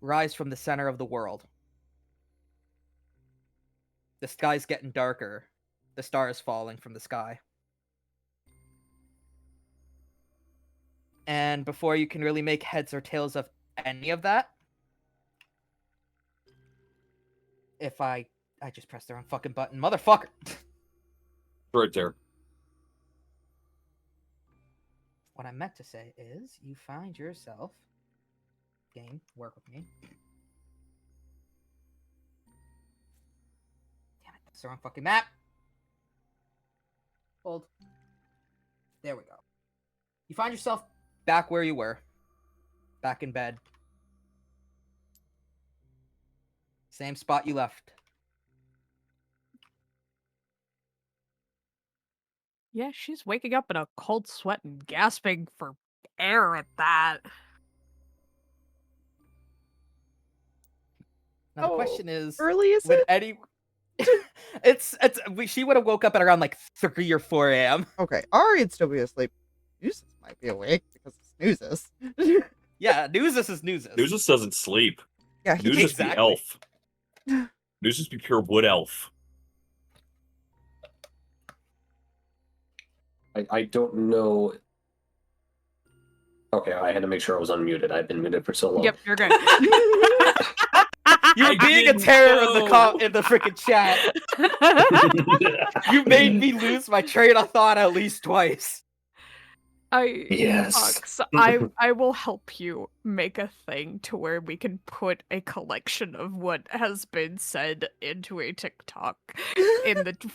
rise from the center of the world. The sky's getting darker. The stars falling from the sky. And before you can really make heads or tails of any of that, if I just pressed the wrong fucking button, motherfucker. Right there. What I meant to say is, you find yourself. Game, work with me. Damn it, that's the wrong fucking map. Hold. There we go. You find yourself back where you were. Back in bed. Same spot you left. Yeah, she's waking up in a cold sweat and gasping for air at that. Now the question is, early is would it? any she would have woke up at around like 3 or 4 a.m. Okay, Ari'd still be asleep. Nuzus might be awake because it's Nuzus. Yeah, Nuzus is Nuzus. Nuzus doesn't sleep. Yeah, he Nuzus Exactly. be elf. Nuzus be pure wood elf. I don't know. Okay, I had to make sure I was unmuted. I've been muted for so long. Yep, you're good. You're being a terror in the freaking chat. You made me lose my train of thought at least twice. Yes. So I will help you make a thing to where we can put a collection of what has been said into a TikTok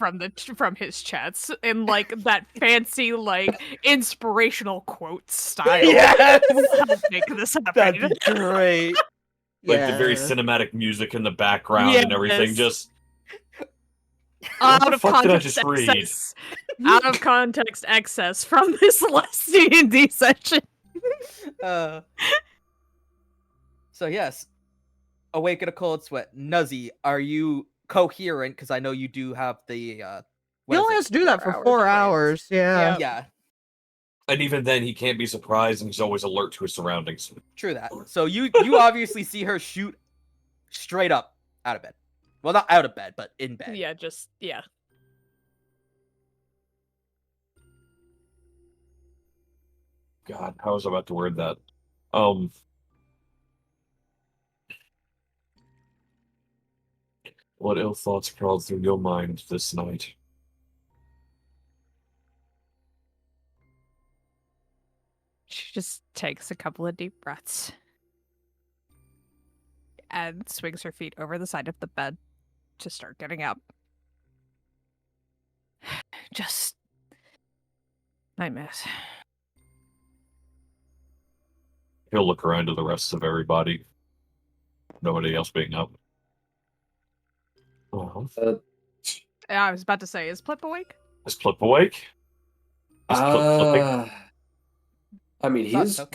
from his chats in like that fancy like inspirational quote style. Yes! We'll help make this happen. That'd be great. Like the very Yeah. cinematic music in the background and everything. Yes. Just Out the of fuck did I context just read? excess. Out of context excess from this last D&D session. So yes, awake in a cold sweat. Nuzzy, are you coherent? Because I know you do have the. He what is only it? has to do that for 4 4 hours. hours. Yeah. Yeah, and even then he can't be surprised and he's always alert to his surroundings. true that. So you obviously see her shoot straight up out of bed. Well, not out of bed, but in bed. Yeah, just yeah. God, how was I about to word that? What ill thoughts crawled through your mind this night? just takes a couple of deep breaths and swings her feet over the side of the bed to start getting up. Just nightmares. He'll look around to the rest of everybody. Nobody else being up. Oh. I was about to say, is Plip awake? Is Plip awake? Is Plip flipping? I mean, Thought he's. so.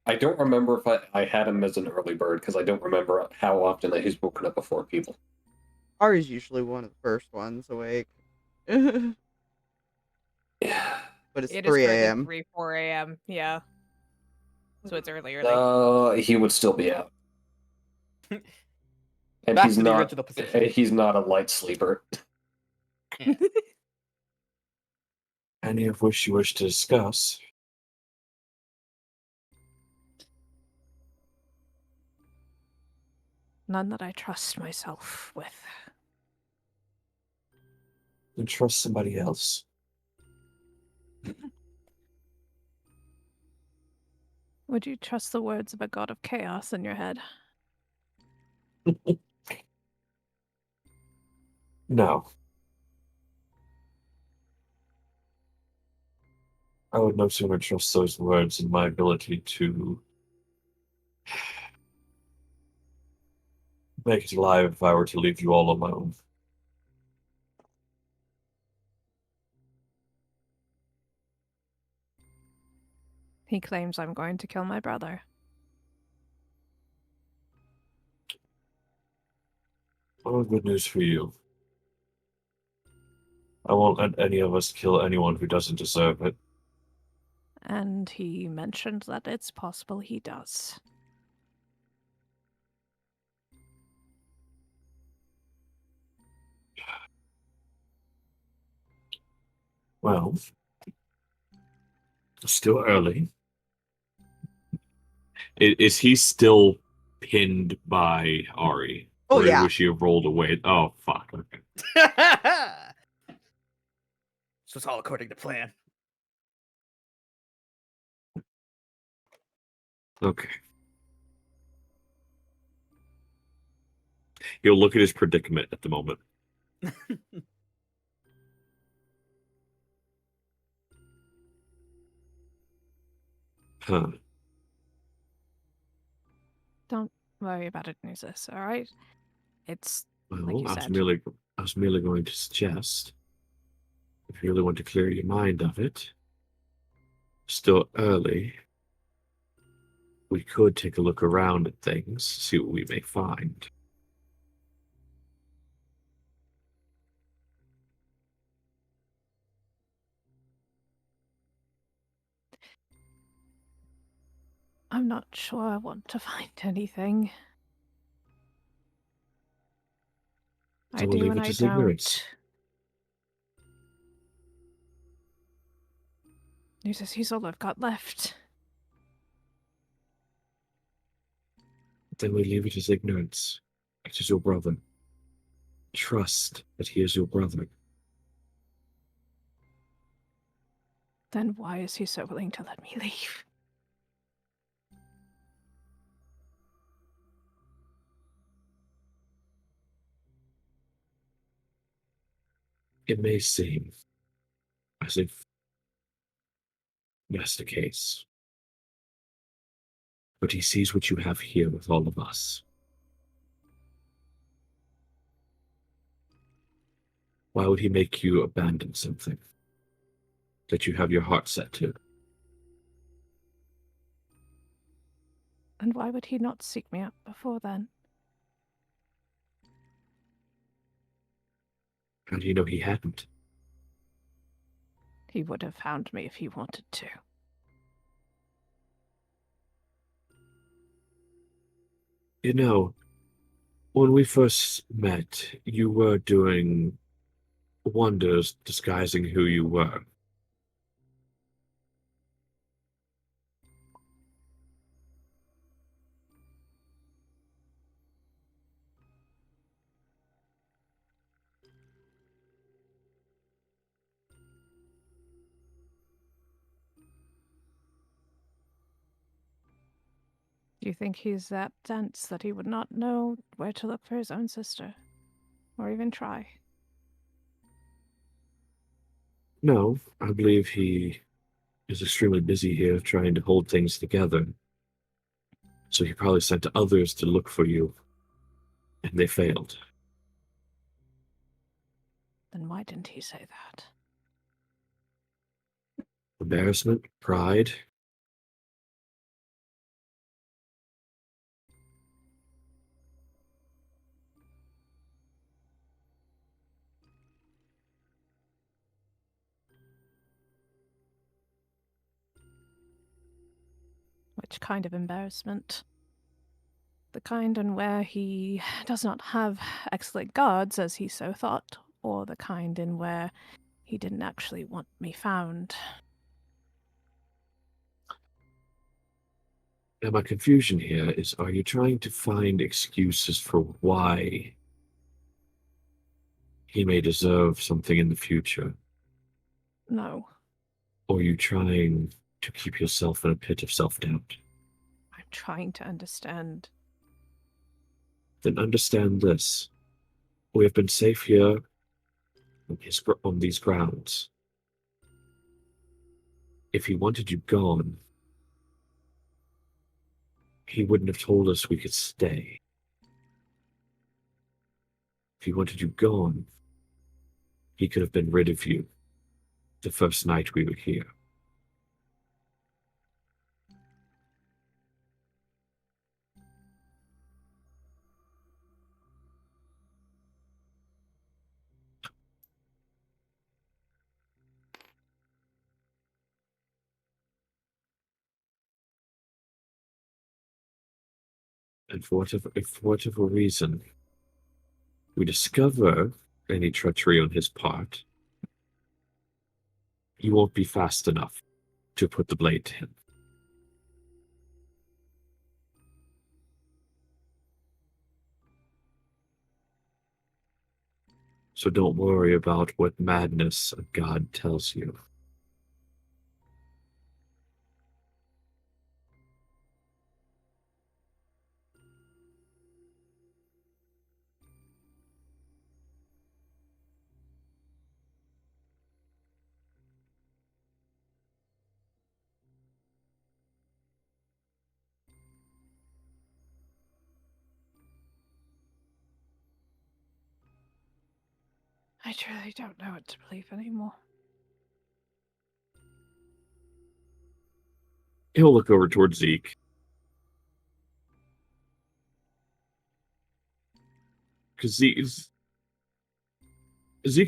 I don't remember if I had him as an early bird because I don't remember how often that he's woken up before people. Ari's usually one of the first ones awake. But Yeah. it's It 3 is currently a.m. 3, 4 a.m. Yeah. So it's early. He would still be out. And Back he's to the not. original position. He's not a light sleeper. Any of which you wish to discuss? None that I trust myself with. Then trust somebody else. Would you trust the words of a god of chaos in your head? No. I would no sooner trust those words in my ability to make it alive if I were to leave you all alone. He claims I'm going to kill my brother. Oh, good news for you. I won't let any of us kill anyone who doesn't deserve it. And he mentioned that it's possible he does. Well, it's still early. Is he still pinned by Ari? Oh, or yeah. would she have rolled away? Oh, fuck. Okay. So it's all according to plan. Okay. He'll look at his predicament at the moment. Huh. Don't worry about it, Nuzus, alright? It's like Well, you I said. was merely going to suggest, if you really want to clear your mind of it, still early, we could take a look around at things, see what we may find. I'm not sure I want to find anything. So I we'll do leave and it I to ignorance. don't. Nuzus, he's all I've got left. Then we leave it as ignorance. It is your brother. Trust that he is your brother. Then why is he so willing to let me leave? It may seem as if that's the case. But he sees what you have here with all of us. Why would he make you abandon something that you have your heart set to? And why would he not seek me out before then? How do you know he hadn't? He would have found me if he wanted to. You know, when we first met, you were doing wonders disguising who you were. Do you think he's that dense that he would not know where to look for his own sister? Or even try? No, I believe he is extremely busy here trying to hold things together. So he probably sent others to look for you, and they failed. Then why didn't he say that? Embarrassment? Pride? Which kind of embarrassment? The kind in where he does not have excellent guards as he so thought, or the kind in where he didn't actually want me found? Now, my confusion here is, are you trying to find excuses for why he may deserve something in the future? No, Or are you trying to keep yourself in a pit of self-doubt? I'm trying to understand. Then understand this. We have been safe here on these grounds. If he wanted you gone, he wouldn't have told us we could stay. If he wanted you gone, he could have been rid of you the first night we were here. And for whatever reason we discover any treachery on his part, you won't be fast enough to put the blade to him. So don't worry about what madness a god tells you. I truly don't know what to believe anymore. He'll look over towards Zeke. Because Zeke's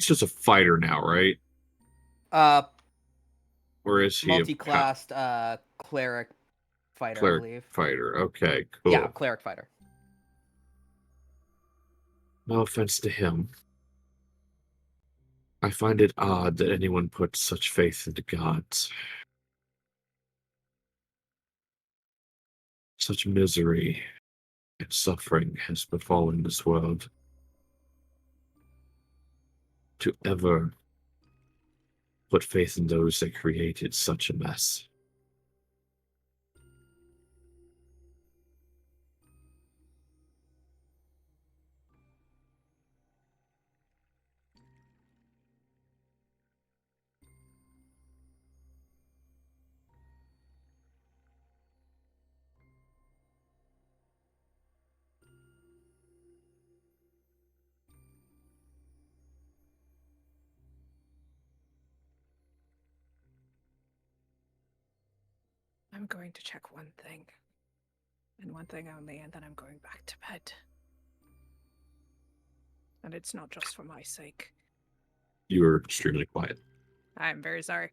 just a fighter now, right? Or is he Multi-classed cleric fighter, I cleric believe. fighter? Okay, cool. Yeah, cleric fighter. No offense to him. I find it odd that anyone puts such faith into gods. Such misery and suffering has befallen this world. To ever put faith in those that created such a mess. I'm going to check one thing, and one thing only, and then I'm going back to bed. And it's not just for my sake. You were extremely quiet. I'm very sorry.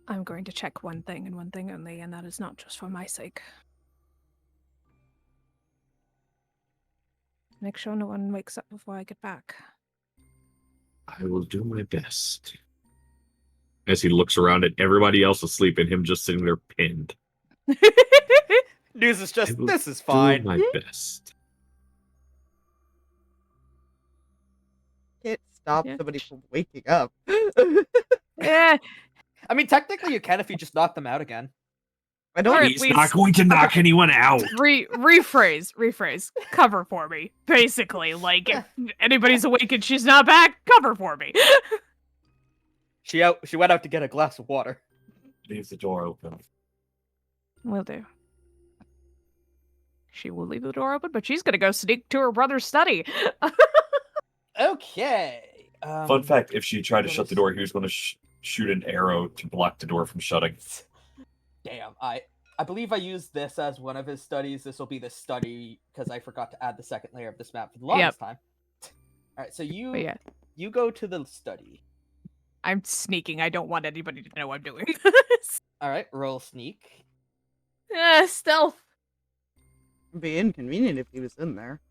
I'm going to check one thing and one thing only, and that is not just for my sake. Make sure no one wakes up before I get back. I will do my best. As he looks around at everybody else asleep and him just sitting there pinned. News is I just, will this is do fine. my best. Can't stop Yeah. somebody from waking up. Yeah. I mean, technically you can if you just knock them out again. I don't. Alright, He's please. not going to knock anyone out. Rephrase. Cover for me. Basically, like if anybody's awake and she's not back, cover for me. She went out to get a glass of water. Leaves the door open. Will do. She will leave the door open, but she's gonna go sneak to her brother's study. Okay. Fun fact, if she tried to let shut me the door, he was going to shoot an arrow to block the door from shutting. Damn, I believe I used this as one of his studies. This will be the study because I forgot to add the second layer of this map for the longest time. All right, so you go to the study. I'm sneaking. I don't want anybody to know I'm doing this. All right, roll sneak. Stealth. It'd be inconvenient if he was in there.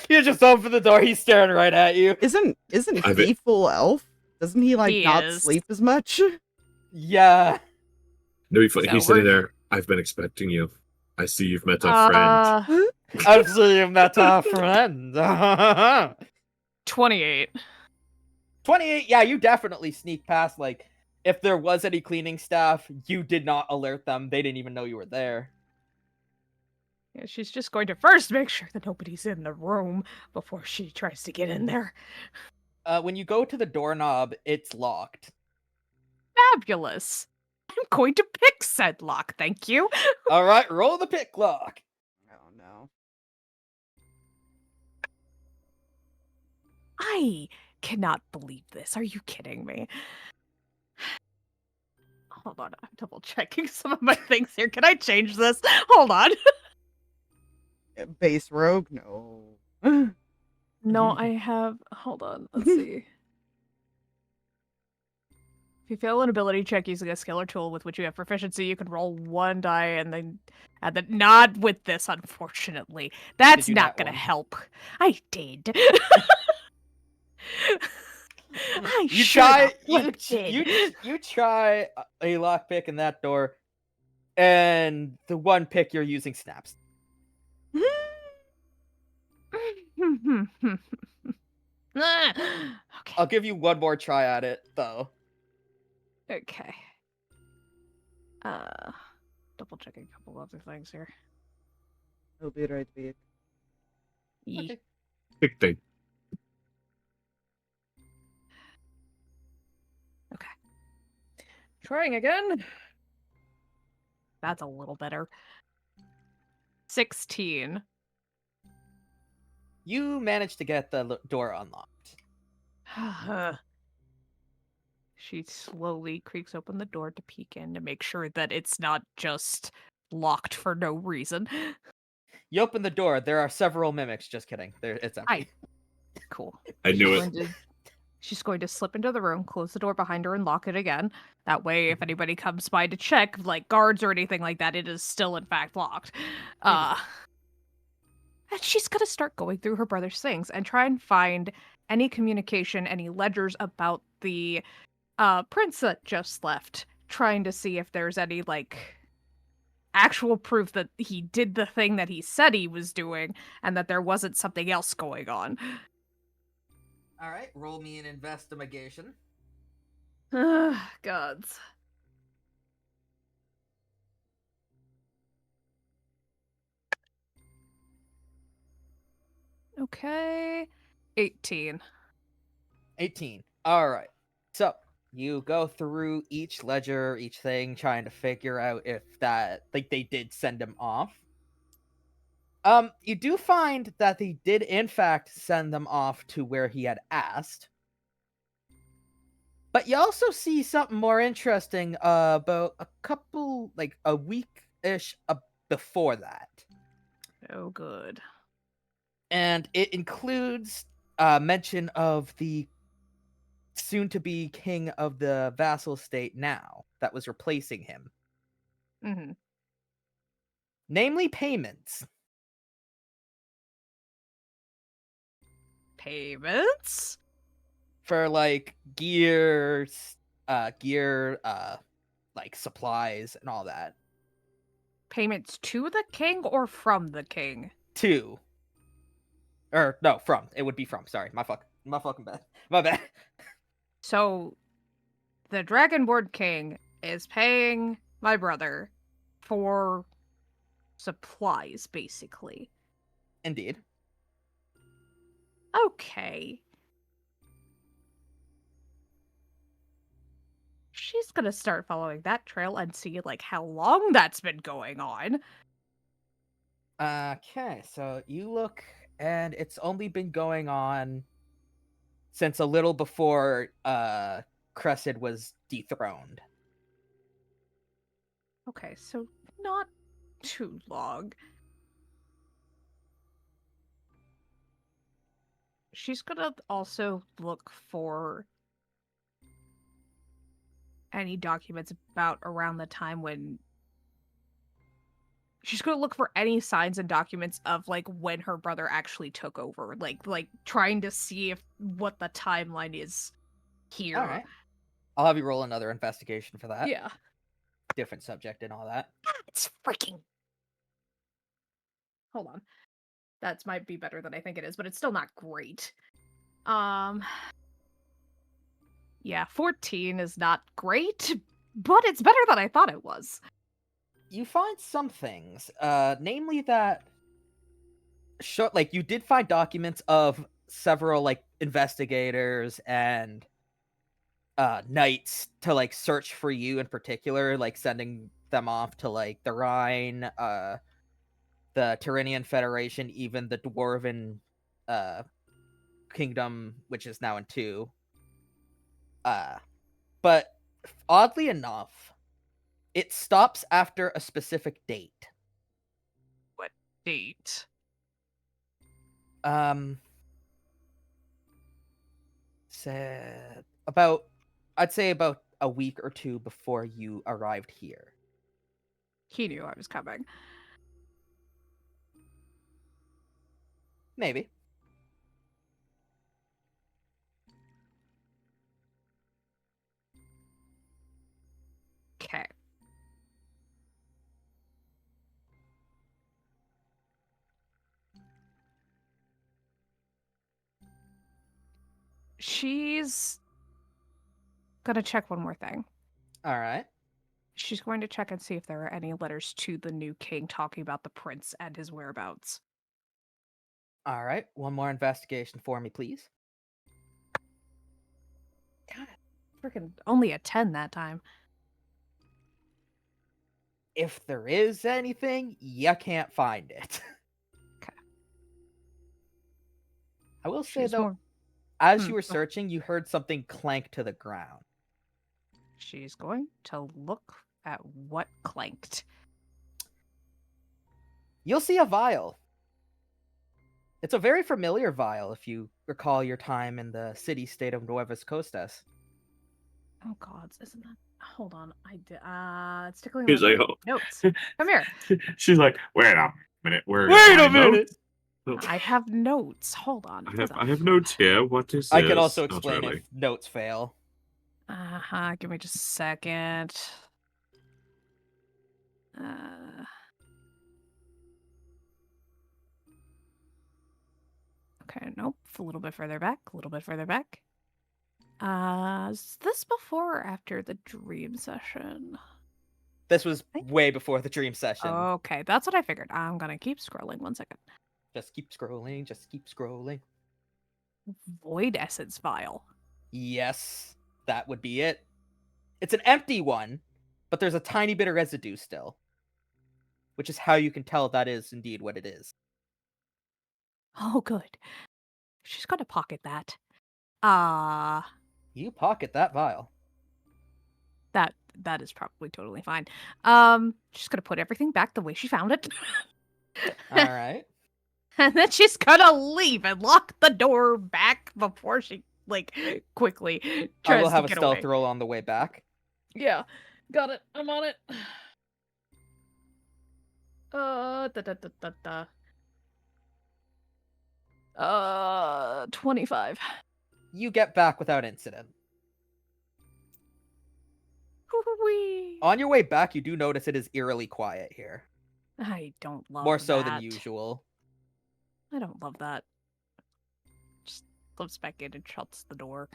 You just open the door. He's staring right at you. Isn't I've he full elf? Doesn't he like He not is. sleep as much? Yeah. No, So he's sitting we're- there. I've been expecting you. I see you've met a friend. I've seen met a friend. 28. 28. Yeah, you definitely sneak past. Like, if there was any cleaning staff, you did not alert them. They didn't even know you were there. Yeah, she's just going to first make sure that nobody's in the room before she tries to get in there. When you go to the doorknob, it's locked. Fabulous. I'm going to pick said lock, thank you. All right, roll the pick lock. Oh no. I cannot believe this. Are you kidding me? Hold on, I'm double checking some of my things here. Can I change this? Hold on. Base rogue? No. No, I have. Hold on. Let's see. If you fail an ability check using a skill or tool with which you have proficiency, you can roll one die and then add the. Not with this, unfortunately. That's you not nat gonna one? help. I did. I You should try. have flipped it. You try a lockpick in that door, and the one pick you're using snaps. Okay. I'll give you one more try at it, though. Okay. Double checking a couple other things here. He'll be right back. Yee. Big thing. Okay. Trying again. That's a little better. 16. You managed to get the door unlocked. She slowly creaks open the door to peek in to make sure that it's not just locked for no reason. You open the door. There are several mimics. Just kidding. It's empty. Cool. I knew She's it. going to- She's going to slip into the room, close the door behind her, and lock it again. That way, if anybody comes by to check, like guards or anything like that, it is still in fact locked. And she's gonna start going through her brother's things and try and find any communication, any ledgers about the prince that just left, trying to see if there's any like actual proof that he did the thing that he said he was doing and that there wasn't something else going on. All right, roll me an investigation. Gods. Okay. 18. 18. All right. So you go through each ledger, each thing, trying to figure out if that they did send him off. You do find that they did in fact send them off to where he had asked. But you also see something more interesting about a week-ish before that. Oh, good. And it includes mention of the soon-to-be king of the vassal state now that was replacing him. Mm-hmm. Namely payments. Payments? For like gear, like supplies and all that. Payments to the king or from the king? From. It would be from. Sorry, my fucking bad. My bad. So, the Dragonborn king is paying my brother for supplies, basically. Indeed. Okay. She's gonna start following that trail and see, like, how long that's been going on. Okay, so you look, and it's only been going on since a little before Cressid was dethroned. Okay, so not too long. She's gonna also look for any documents about around the time when she's gonna look for any signs and documents of like when her brother actually took over, like trying to see if what the timeline is here. All right. I'll have you roll another investigation for that. Yeah. Different subject and all that. It's freaking. Hold on. That might be better than I think it is, but it's still not great. Yeah, 14 is not great, but it's better than I thought it was. You find some things, namely that like you did find documents of several like investigators and knights to like search for you in particular, like sending them off to like the Rhine, the Tyrrhenian Federation, even the Dwarven kingdom, which is now in 2. But oddly enough, it stops after a specific date. What date? Said I'd say about a week or 2 before you arrived here. He knew I was coming. Maybe. Okay. She's gonna check one more thing. All right. She's going to check and see if there are any letters to the new king talking about the prince and his whereabouts. All right. One more investigation for me, please. God, freaking only a 10 that time. If there is anything, you can't find it. Okay. I will say She's though, more. as you were searching, you heard something clank to the ground. She's going to look at what clanked. You'll see a vial. It's a very familiar vial if you recall your time in the city-state of Nuevas Costas. Oh gods, isn't that? Hold on, I did. It's tickling He's my like, notes. Come here. She's like, wait a minute. Wait a minute! I have notes. Hold on. I have notes here. What is this? I can also Not explain really. if notes fail. Give me just a second. Okay, nope. A little bit further back. A little bit further back. Is this before or after the dream session? This was way before the dream session. Okay, that's what I figured. I'm gonna keep scrolling. 1 second. Just keep scrolling. Just keep scrolling. Void essence vial. Yes, that would be it. It's an empty one, but there's a tiny bit of residue still, which is how you can tell that is indeed what it is. Oh, good. She's gonna pocket that. You pocket that vial. That is probably totally fine. She's gonna put everything back the way she found it. All right. And then she's gonna leave and lock the door back before she like quickly tries I will have to a get stealth away. roll on the way back. Yeah, got it. I'm on it. Da da da da da. 25. You get back without incident. Whee. On your way back, you do notice it is eerily quiet here. I don't love More so that. than usual. I don't love that. Just flips back in and shuts the door.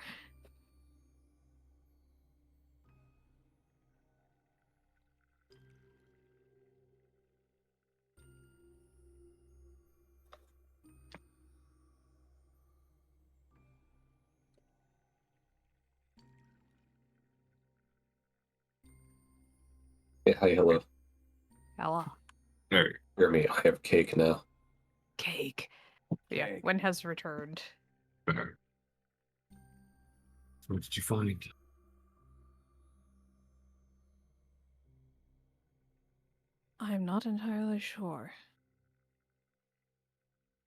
Hi, hello. Hello. There. Hear me, I have cake now. Cake. Yeah, Wynn has returned. There. What did you find? I'm not entirely sure.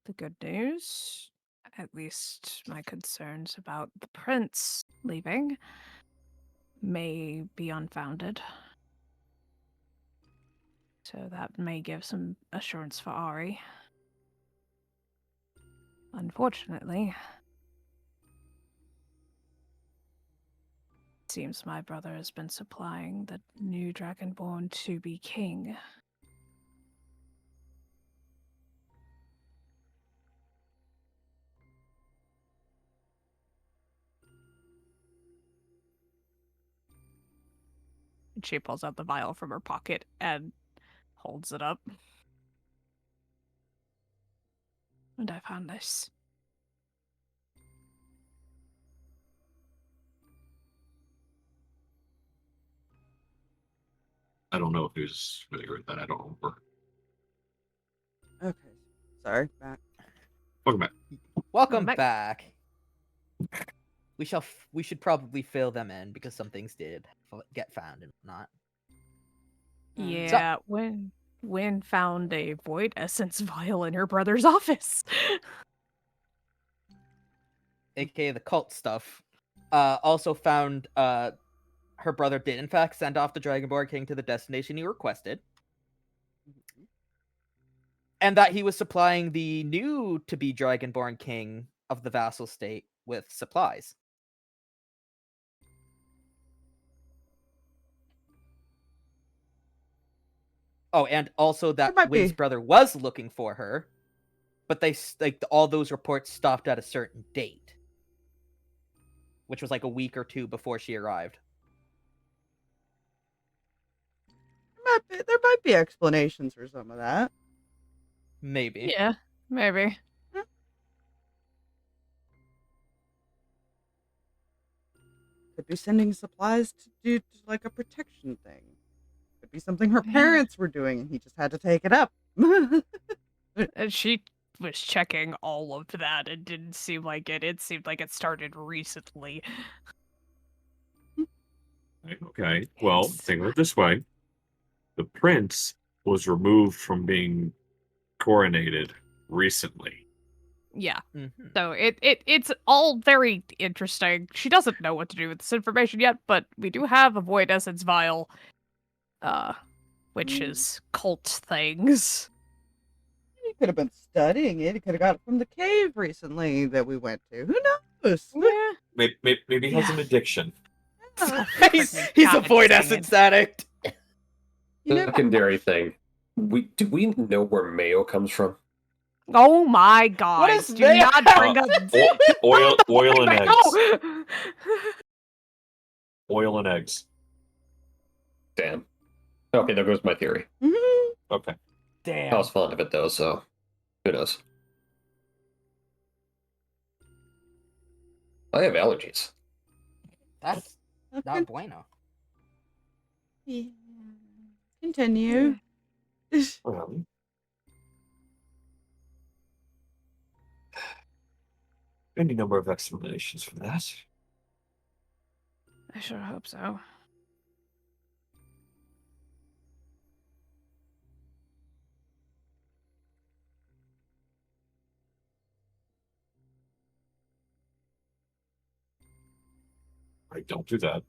The good news, at least my concerns about the prince leaving, may be unfounded. So that may give some assurance for Ari. Unfortunately, it seems my brother has been supplying the new Dragonborn to be king. And she pulls out the vial from her pocket and holds it up. And I found this. I don't know if who's familiar with that. I don't remember. Okay. Sorry, back. Welcome back. Welcome Back. back. We should probably fill them in because some things did get found and whatnot. Yeah, Wynn found a void essence vial in her brother's office. AKA the cult stuff. Also found her brother did in fact send off the Dragonborn King to the destination he requested. And that he was supplying the new to be Dragonborn King of the vassal state with supplies. Oh, and also that might Wynn's be. brother was looking for her, but they all those reports stopped at a certain date, which was like a week or two before she arrived. There might be explanations for some of that. Maybe. Yeah, maybe. Could be sending supplies to do like a protection thing. Could be something her Yeah. parents were doing and he just had to take it up. And she was checking all of that. It didn't seem like it. It seemed like it started recently. Okay. Well, It's- think of it this way. The prince was removed from being coronated recently. Yeah. Mhm. So it's all very interesting. She doesn't know what to do with this information yet, but we do have a void essence vial, which is cult things. He could have been studying it. He could have got it from the cave recently that we went to. Who knows? Yeah. Maybe he has Yeah. an addiction. he's Freaking a void dang essence it. addict. You know, Secondary thing. Do we know where mayo comes from? Oh my god. What is do mayo? not bring up Oil and eggs. mayo! Oil and eggs. Damn. Okay, there goes my theory. mhm. Okay. Damn. I was fond of it though, so who knows? I have allergies. That's Okay. not bueno. Yeah. Continue. Any number of explanations for that. I sure hope so. I don't do that.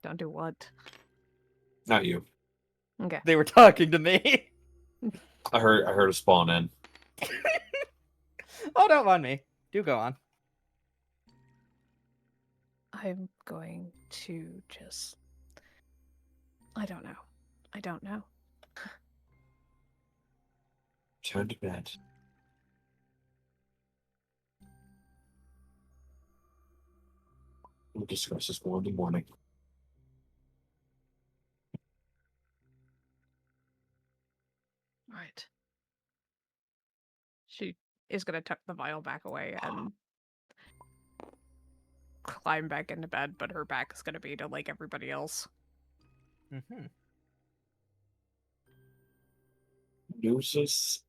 Don't do what? Not you. Okay. They were talking to me. I heard a spawn in. Oh, don't mind me. Do go on. I'm going to just... I don't know. I don't know. Turn to bed. We'll discuss this more in the morning. Right. She is going to tuck the vial back away and climb back into bed, but her back is gonna be to like everybody else. Mm-hmm. Nuzus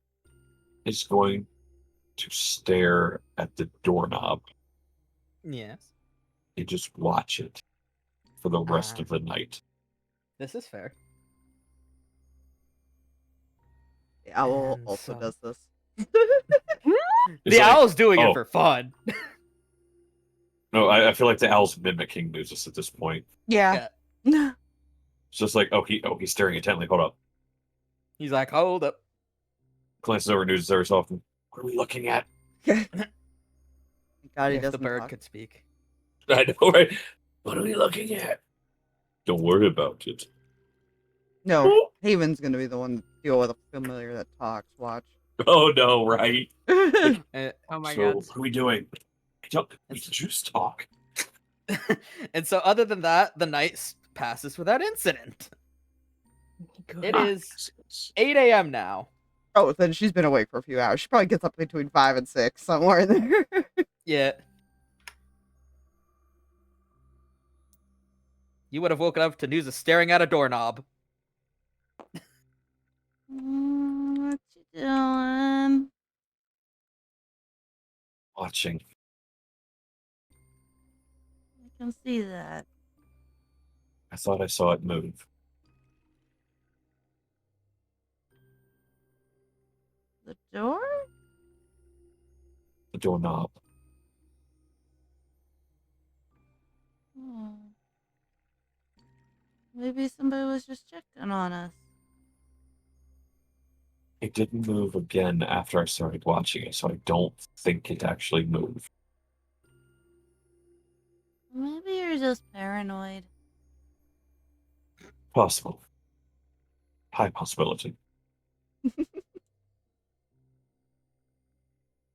is going to stare at the doorknob Yes. and just watch it for the rest of the night. This is fair. The owl And also so- does this. It's The like, owl's doing oh, it for fun. No, I feel like the owl's mimicking Nuzus at this point. Yeah. It's just like, he's staring intently. Hold up. He's like, hold up. Glances over Nuzus every so often. What are we looking at? God, he If the doesn't bird talk. could speak. I know, right? What are we looking at? Don't worry about it. No, Haven's gonna be the one to deal with a familiar that talks. Watch. Oh no, right? Oh my So, god. what are we doing? We just talk. And so, other than that, the night passes without incident. It is 8 a.m. now. Oh, then she's been awake for a few hours. She probably gets up between 5 and 6, somewhere in there. Yeah. You would have woken up to Nuzus staring at a doorknob. What you doing? Watching. I can see that. I thought I saw it move. The door? The doorknob. Hmm. Maybe somebody was just checking on us. It didn't move again after I started watching it, so I don't think it actually moved. Maybe you're just paranoid. Possible. High possibility. You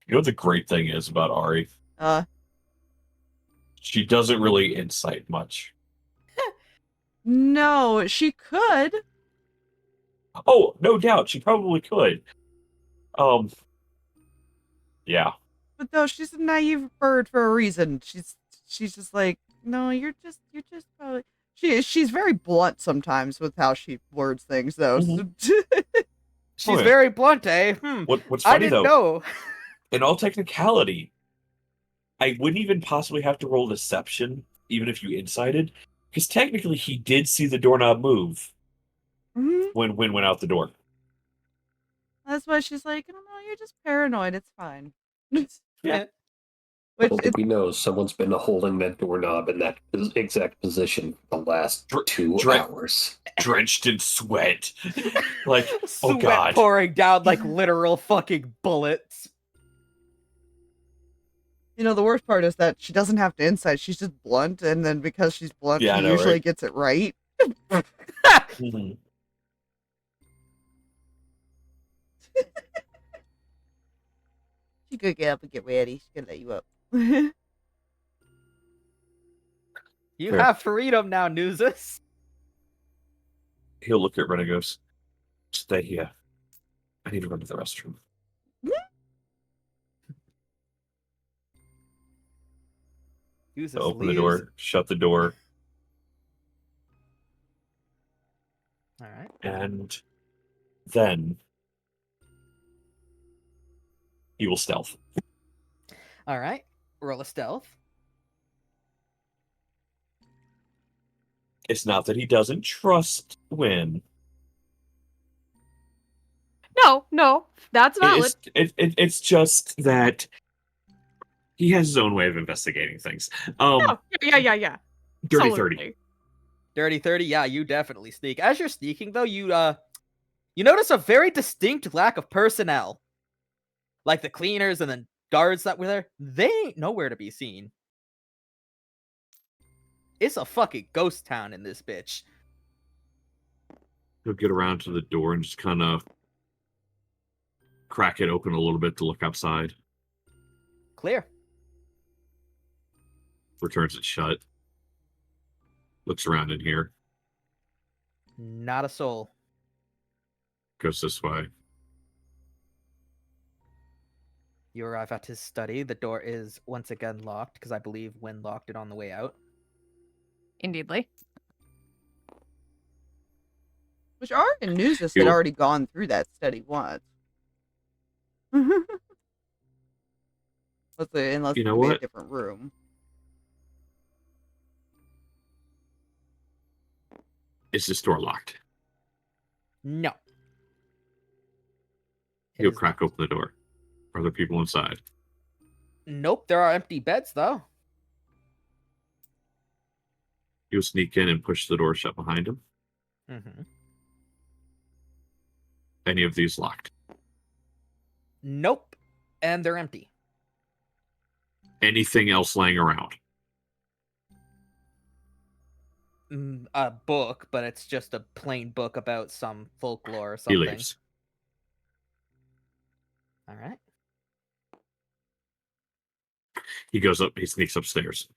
know what the great thing is about Ari? She doesn't really incite much. No, she could. Oh, no doubt, she probably could. Yeah. But no, she's a naive bird for a reason. She's just like, no, you're just probably. She's very blunt sometimes with how she words things, though. She's yeah. very blunt, eh? What's I funny, didn't though, know. in all technicality, I wouldn't even possibly have to roll deception, even if you incited, because technically he did see the doorknob move when Win went out the door. That's why she's like, no, you're just paranoid. It's fine. Yeah. Which Little did we know someone's been holding that doorknob in that exact position the last 2 hours. Drenched in sweat. Like, Sweat oh god. pouring down like literal fucking bullets. You know, the worst part is that she doesn't have to insight. She's just blunt, and then because she's blunt, Yeah, I she know, usually right? gets it right. Mhm. She could get up and get ready. She can let you up. You Fair. have freedom now, Nuzus. He'll look at Ren and goes, stay here. I need to run to the restroom. Nuzus Open the leaves. door, shut the door, All right. and then he will stealth. All right. Roll a stealth. It's not that he doesn't trust Win. No, that's valid. It's just that he has his own way of investigating things. No, yeah. Dirty Absolutely. 30. Dirty 30. Yeah, you definitely sneak. As you're sneaking, though, you notice a very distinct lack of personnel. Like the cleaners and the guards that were there, they ain't nowhere to be seen. It's a fucking ghost town in this bitch. He'll get around to the door and just kind of crack it open a little bit to look outside. Clear. Returns it shut. Looks around in here. Not a soul. Goes this way. You arrive at his study. The door is once again locked because I believe Wynn locked it on the way out. Indeedly. Which Ari and Nuzus had You'll- already gone through that study once. Unless You it know could be a what? different room. Is this door locked? No. It He'll is crack not. open the door. Are there people inside? Nope, there are empty beds though. He'll sneak in and push the door shut behind him. Mm-hmm. Any of these locked? Nope, and they're empty. Anything else laying around? A book, but it's just a plain book about some folklore or He something. leaves. All right. He goes up. He sneaks upstairs.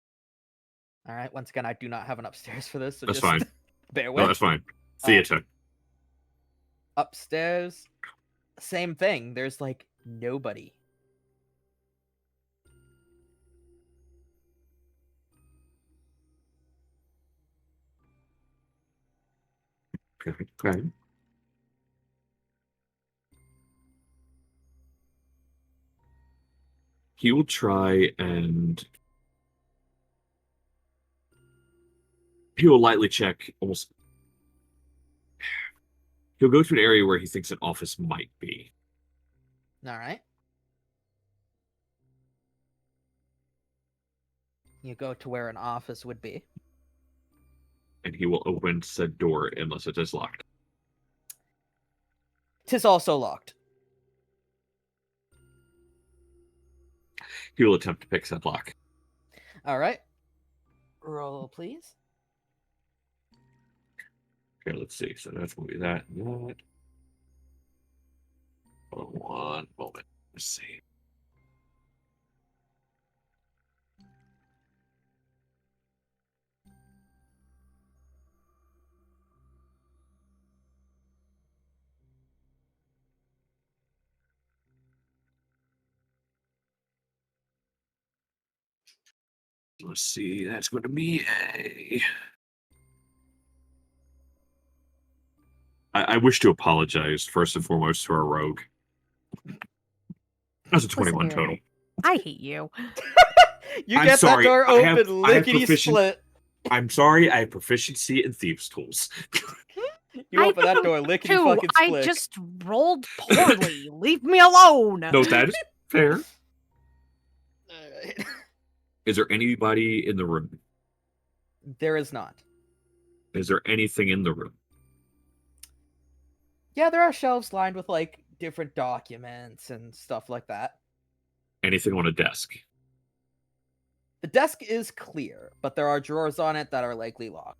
All right. Once again, I do not have an upstairs for this, so That's just fine. bear with. No, that's fine. Theater. Upstairs, same thing. There's like nobody. Okay. He will try and he will lightly check almost. He'll go to an area where he thinks an office might be. All right. You go to where an office would be. And he will open said door unless it is locked. 'Tis also locked. He will attempt to pick said lock. All right. Roll, please. Okay, let's see. So that's going to be that and that. Hold on one moment. Let's see. Let's see. That's going to be a. I wish to apologize first and foremost to our rogue. That's a 21 Listen total. here. I hate you. You I'm get sorry, that door I have- open, I have lickety proficient- split. I'm sorry, I have proficiency in thieves' tools. You I open that do door, lickety Too. fucking I split. just rolled poorly. Leave me alone. No, that is fair. Alright. Is there anybody in the room? There is not. Is there anything in the room? Yeah, there are shelves lined with like different documents and stuff like that. Anything on a desk? The desk is clear, but there are drawers on it that are likely locked.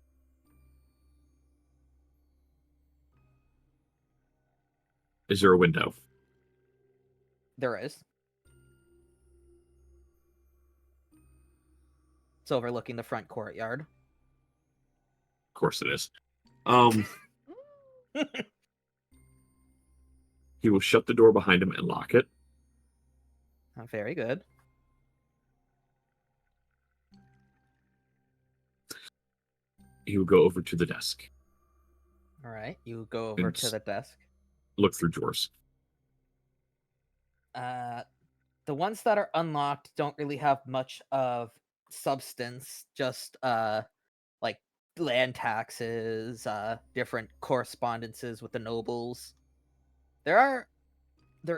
Is there a window? There is. It's overlooking the front courtyard. Of course it is. He will shut the door behind him and lock it. Oh, very good. He will go over to the desk. All right, you go over to It's- the desk. Look through drawers. The ones that are unlocked don't really have much of substance, just like land taxes, different correspondences with the nobles. There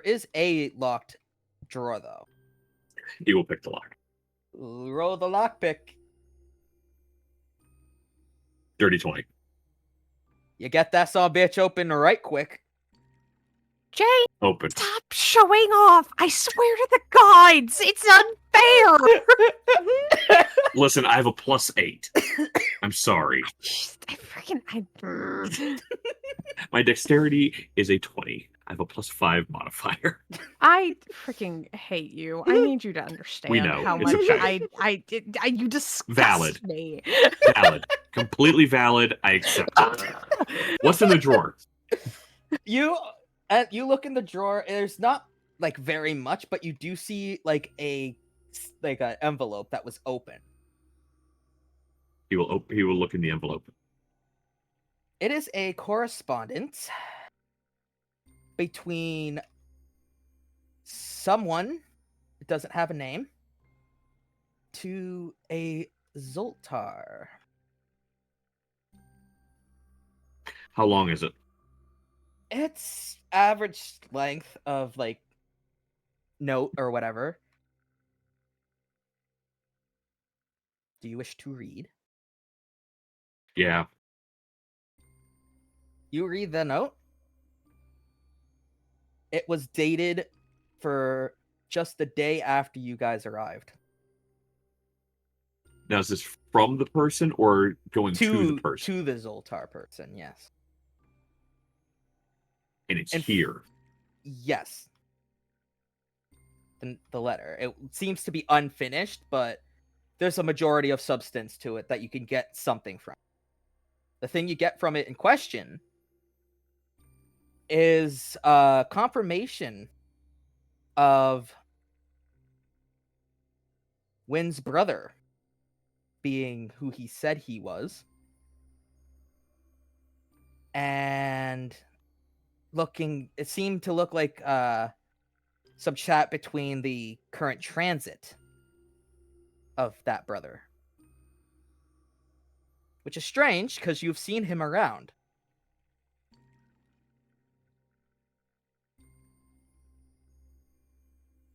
is a locked drawer though. He will pick the lock. Roll the lockpick. Dirty 20. You get that son of a bitch open right quick. Jay, Open. stop showing off. I swear to the gods, it's unfair. Listen, I have a +8. I'm sorry. I freaking My dexterity is a 20. I have a +5 modifier. I freaking hate you. I need you to understand know, how it's much okay. you disgust Valid. me. Valid. Completely valid. I accept it. What's in the drawer? You look in the drawer. There's not like very much, but you do see like an envelope that was open. He will look in the envelope. It is a correspondence between someone, it doesn't have a name, to a Zoltar. How long is it? It's average length of like note or whatever. Do you wish to read? Yeah. You read the note. It was dated for just the day after you guys arrived. Now, is this from the person or going to the person? To the Zoltar person, yes. And it's here. Yes. The letter. It seems to be unfinished, but there's a majority of substance to it that you can get something from. The thing you get from it in question is confirmation of Wynn's brother being who he said he was. And it seemed to look like some chat between the current transit of that brother. Which is strange, because you've seen him around.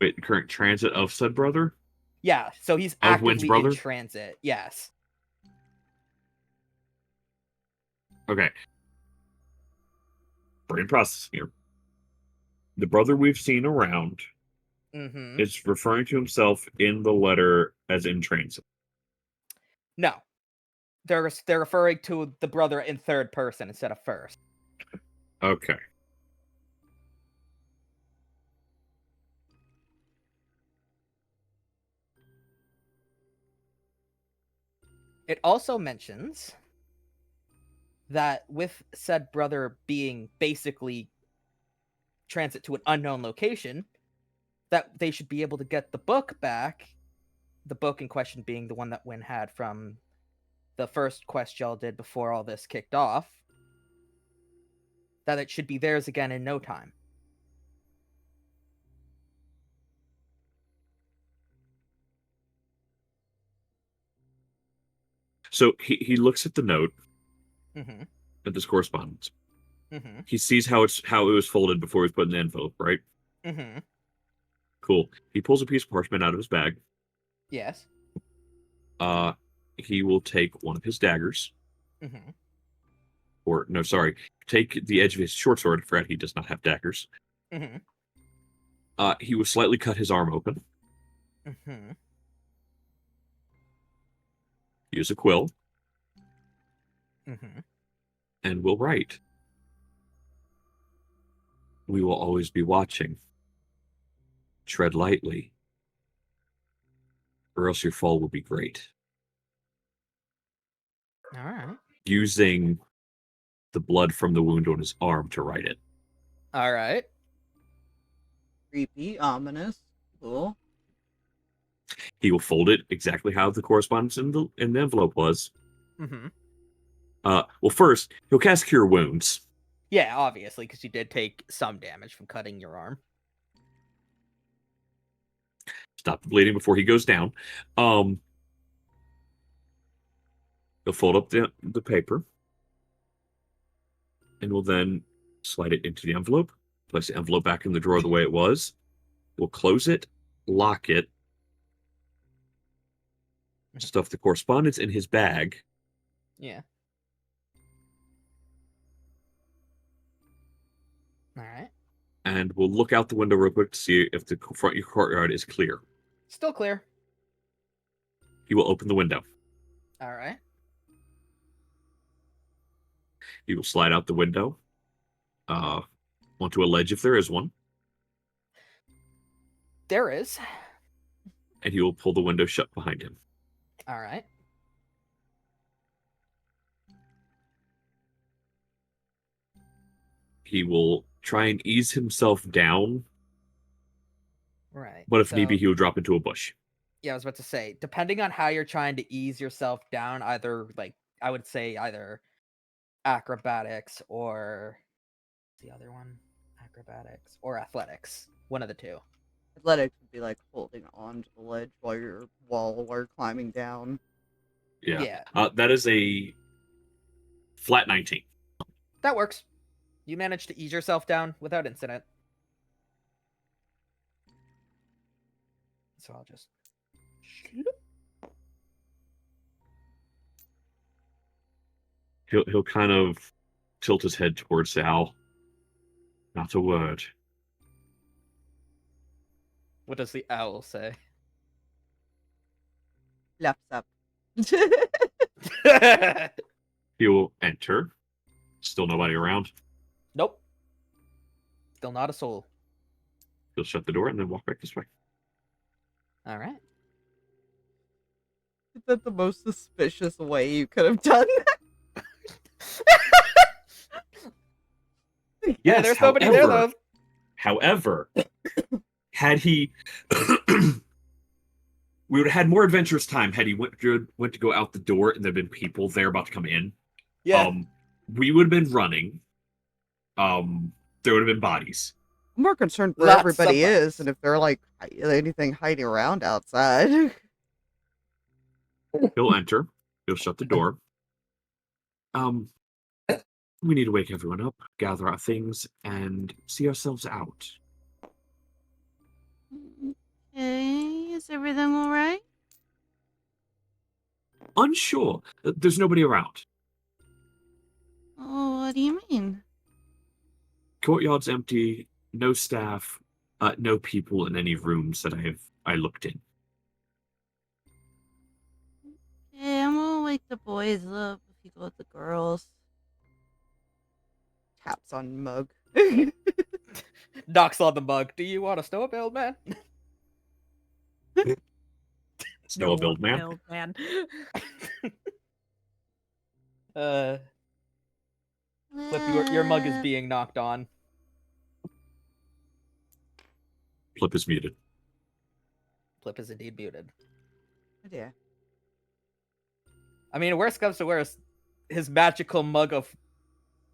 Wait, the current transit of said brother? Yeah, so he's Of Wynn's actively brother? in transit, yes. Okay. Brain processing here. The brother we've seen around is referring to himself in the letter as in transit. No. They're referring to the brother in third person instead of first. Okay. It also mentions that with said brother being basically transit to an unknown location, that they should be able to get the book back. The book in question being the one that Wynn had from the first quest y'all did before all this kicked off. That it should be theirs again in no time. So he looks at the note, Mm-hmm. at this correspondence. Mm-hmm. He sees how it was folded before it was put in the envelope, right? Mm-hmm. Cool. He pulls a piece of parchment out of his bag. Yes. He will take one of his daggers. Mm-hmm. Or, no, sorry. Take the edge of his short sword. I forgot he does not have daggers. Mm-hmm. He will slightly cut his arm open. Mm-hmm. Use a quill. Mm-hmm. And will write. We will always be watching. Tread lightly, or else your fall will be great. All right. Using the blood from the wound on his arm to write it. All right. Creepy, ominous, cool. He will fold it exactly how the correspondence in the envelope was. Mm-hmm. Well, first, he'll cast Cure Wounds. Yeah, obviously, because you did take some damage from cutting your arm. Stop the bleeding before he goes down. He'll fold up the paper. And will then slide it into the envelope. Place the envelope back in the drawer the way it was. We'll close it, lock it, stuff the correspondence in his bag. Yeah. All right. And we'll look out the window real quick to see if the front of your courtyard is clear. Still clear. He will open the window. All right. He will slide out the window onto a ledge if there is one. There is. And he will pull the window shut behind him. All right. He will try and ease himself down Right. But if so, need be, he would drop into a bush. Yeah, I was about to say, depending on how you're trying to ease yourself down, either I would say either acrobatics or the other one, acrobatics or athletics, one of the two. Athletics would be like holding on to the ledge while we're climbing down. Yeah. That is a flat 19. That works. You managed to ease yourself down without incident. So I'll just... He'll kind of tilt his head towards Sal. Not a word. What does the owl say? Flaps up. He'll enter. Still nobody around. Nope. Still not a soul. He'll shut the door and then walk back this way. All right. Is that the most suspicious way you could have done that? Yeah, there's nobody there though. However, had he, we would have had more adventurous time had he went to go out the door and there'd been people there about to come in. Yeah. We would have been running. There would have been bodies. I'm more concerned where Lots everybody of is and if they're like anything hiding around outside. He'll enter. He'll shut the door. We need to wake everyone up, gather our things, and see ourselves out. Okay, is everything all right? Unsure. There's nobody around. Oh, what do you mean? Courtyard's empty. No staff. No people in any rooms that I looked in. Yeah, I'm gonna wake the boys up if you go with the girls. Taps on mug. Knocks on the mug. Do you want a snowmobile, man? Snow build man. Build man. Plip, your mug is being knocked on. Plip is muted. Plip is indeed muted. Oh dear. I mean, worst comes to worst, his magical mug of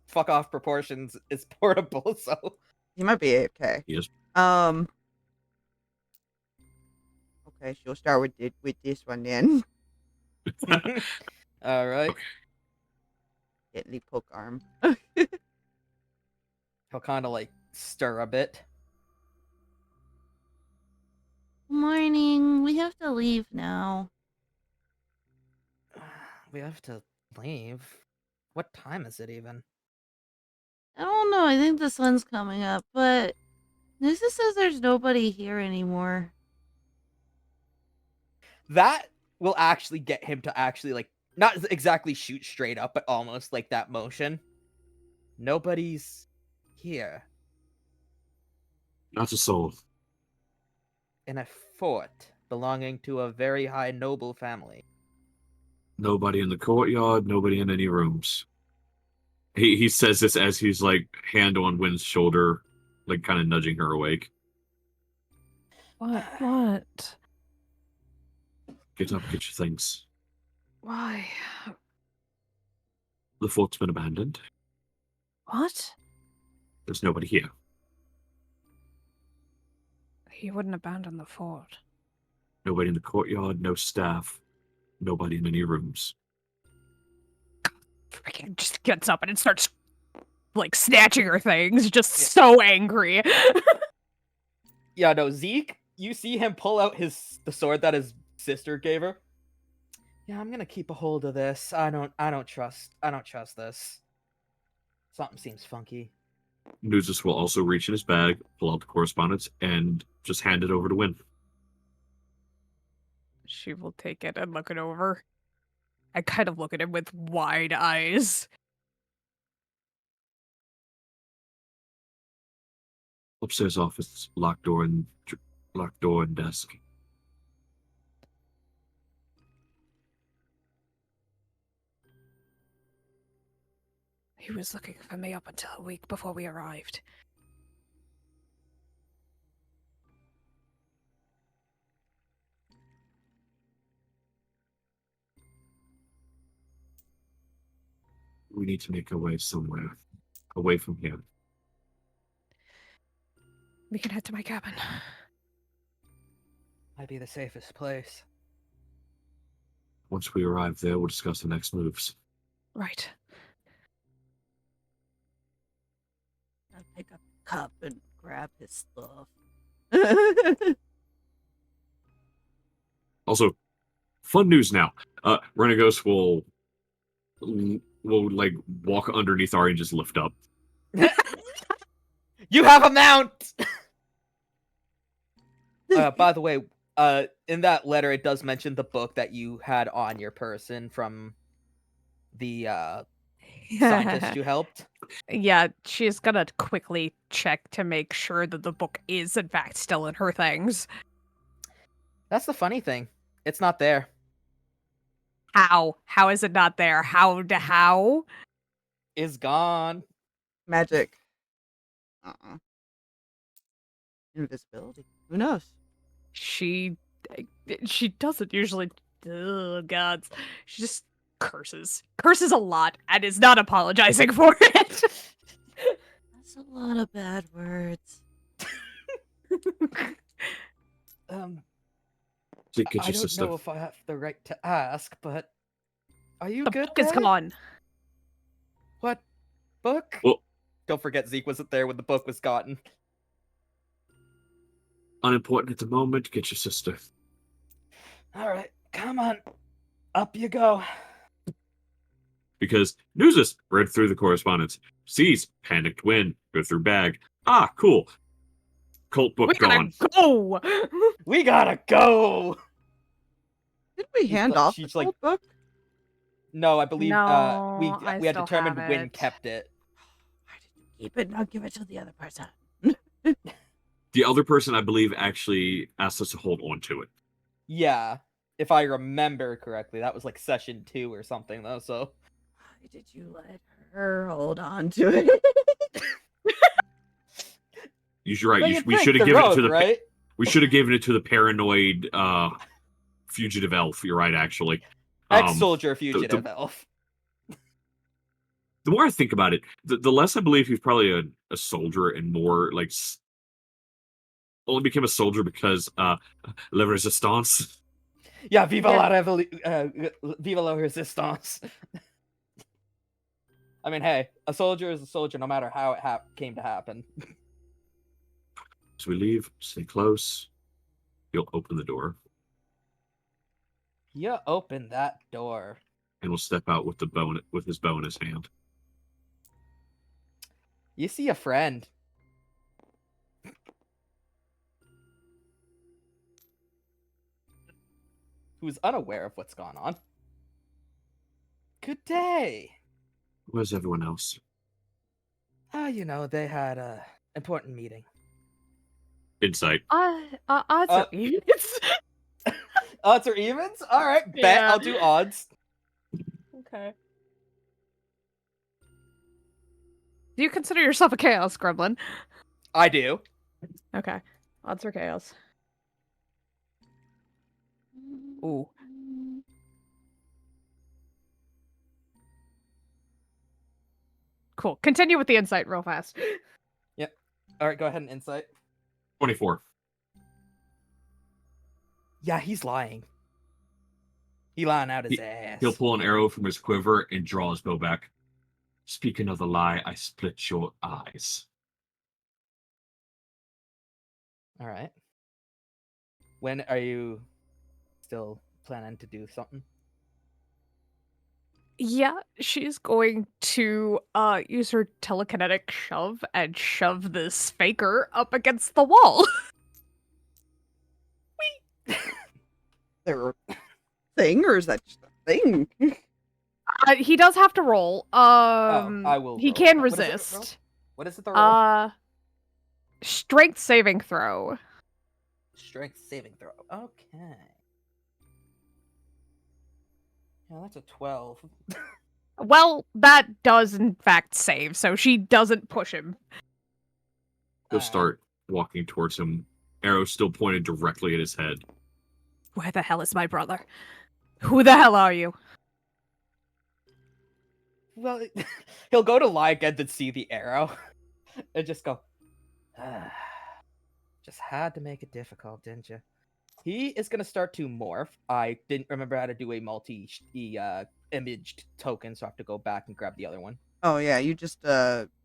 fuck off proportions is portable, so He might be AFK. He is. Okay, she'll start with this one then. all right. Okay. Gently poke arm. He'll kind of like stir a bit. Morning. We have to leave now. We have to leave. What time is it even? I don't know. I think the sun's coming up, but Nuzus says there's nobody here anymore. That will actually get him to actually like not exactly shoot straight up, but almost like that motion. Nobody's here. Not a soul. In a fort belonging to a very high noble family. Nobody in the courtyard. Nobody in any rooms. He says this as he's like hand on Wynn's shoulder, like kind of nudging her awake. What? Get up, get your things. Why? The fort's been abandoned. What? There's nobody here. He wouldn't abandon the fort. Nobody in the courtyard, no staff, nobody in any rooms. Freaking just gets up and it starts like snatching her things, just so angry. Yeah, no, Zeke, you see him pull out the sword that his sister gave her. Yeah, I'm gonna keep a hold of this. I don't trust this. Something seems funky. Nuzus will also reach in his bag, pull out the correspondence, and just hand it over to Wynn. She will take it and look it over. I kind of look at him with wide eyes. Upstairs office, locked door and desk. He was looking for me up until a week before we arrived. We need to make our way somewhere. Away from here. We can head to my cabin. Might be the safest place. Once we arrive there, we'll discuss the next moves. Right. I'll pick up the cup and grab his stuff. Also, fun news now. Renegos will like walk underneath Ari and just lift up. You have a mount! By the way, in that letter, it does mention the book that you had on your person from the scientist you helped. Yeah, she's gonna quickly check to make sure that the book is, in fact, still in her things. That's the funny thing. It's not there. How? How is it not there? How? It's gone. Magic. Invisibility. Who knows? She doesn't usually. Oh, gods. She just curses. Curses a lot and is not apologizing for it. That's a lot of bad words. Get I your don't sister. know if I have the right to ask, but are you The good? book is there? gone. What book? Well, Don't forget Zeke wasn't there when the book was gotten. unimportant at the moment. Get your sister. All right, come on, up you go. Because Nuzus read through the correspondence. Sees panicked win. Go through bag. Ah, cool. Cult book We gotta gone. go. We gotta go. Did we hand off the she's like- old book? No, I believe No, we I had still determined have Win it. kept it. Why did you keep it? I'll give it to the other person. The other person, I believe, actually asked us to hold on to it. Yeah, if I remember correctly, that was like session 2 or something though. So Why did you let her hold on to it? You're right. Well, We you'd think should have the given it rogue, to the right. we should have given it to the paranoid fugitive elf. You're right, actually. Ex-soldier fugitive elf. The more I think about it, the less I believe he's probably a soldier and more like only became a soldier because la resistance. Yeah, viva viva la resistance. I mean, hey, a soldier is a soldier, no matter how it came to happen. As we leave, stay close. You'll open the door, You open that door. and we'll step out with his bow in his hand. You see a friend. Who's unaware of what's gone on. Good day. Where's everyone else? You know, they had a important meeting. Insight. Odds are evens. Odds or evens? All right, bet Yeah. I'll do odds. Okay. Do you consider yourself a chaos gremlin? I do. Okay. Odds or chaos? Ooh. Cool. Continue with the insight real fast. All right, go ahead and insight. 24. Yeah, he's lying. He lying out his ass. He'll pull an arrow from his quiver and draw his bow back. Speaking of the lie, I split your eyes. All right. When are you still planning to do something? Yeah, she's going to use her telekinetic shove and shove this faker up against the wall. There a thing, or is that just a thing? He does have to roll. I will. He roll. can What is it, resist. What is it? The roll? Strength saving throw. Strength saving throw. Okay. Yeah, that's a 12. Well, that does in fact save, so she doesn't push him. He'll start walking towards him, arrow still pointed directly at his head. Where the hell is my brother? Who the hell are you? well, he'll go to lie again to see the arrow, and just go. Just had to make it difficult, didn't you? He is gonna start to morph. I didn't remember how to do a imaged token, so I have to go back and grab the other one. Oh yeah, you just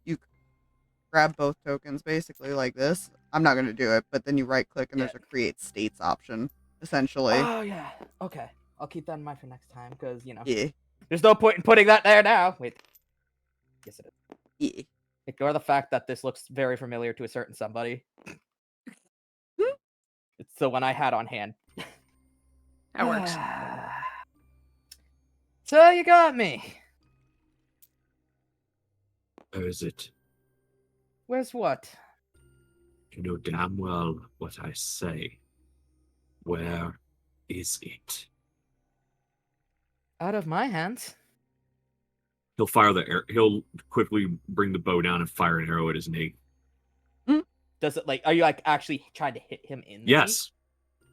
you grab both tokens basically like this. I'm not gonna do it, but then you right click and there's a create states option, essentially. Oh yeah. Okay. I'll keep that in mind for next time, because Yeah. there's no point in putting that there now. Wait. Yes, it is. Yeah. Ignore the fact that this looks very familiar to a certain somebody. It's the one I had on hand. That works. So you got me. Where is it? Where's what? You know damn well what I say. Where is it? Out of my hands. He'll fire the arrow. He'll quickly bring the bow down and fire an arrow at his knee. Does it are you actually trying to hit him in the knee? Yes.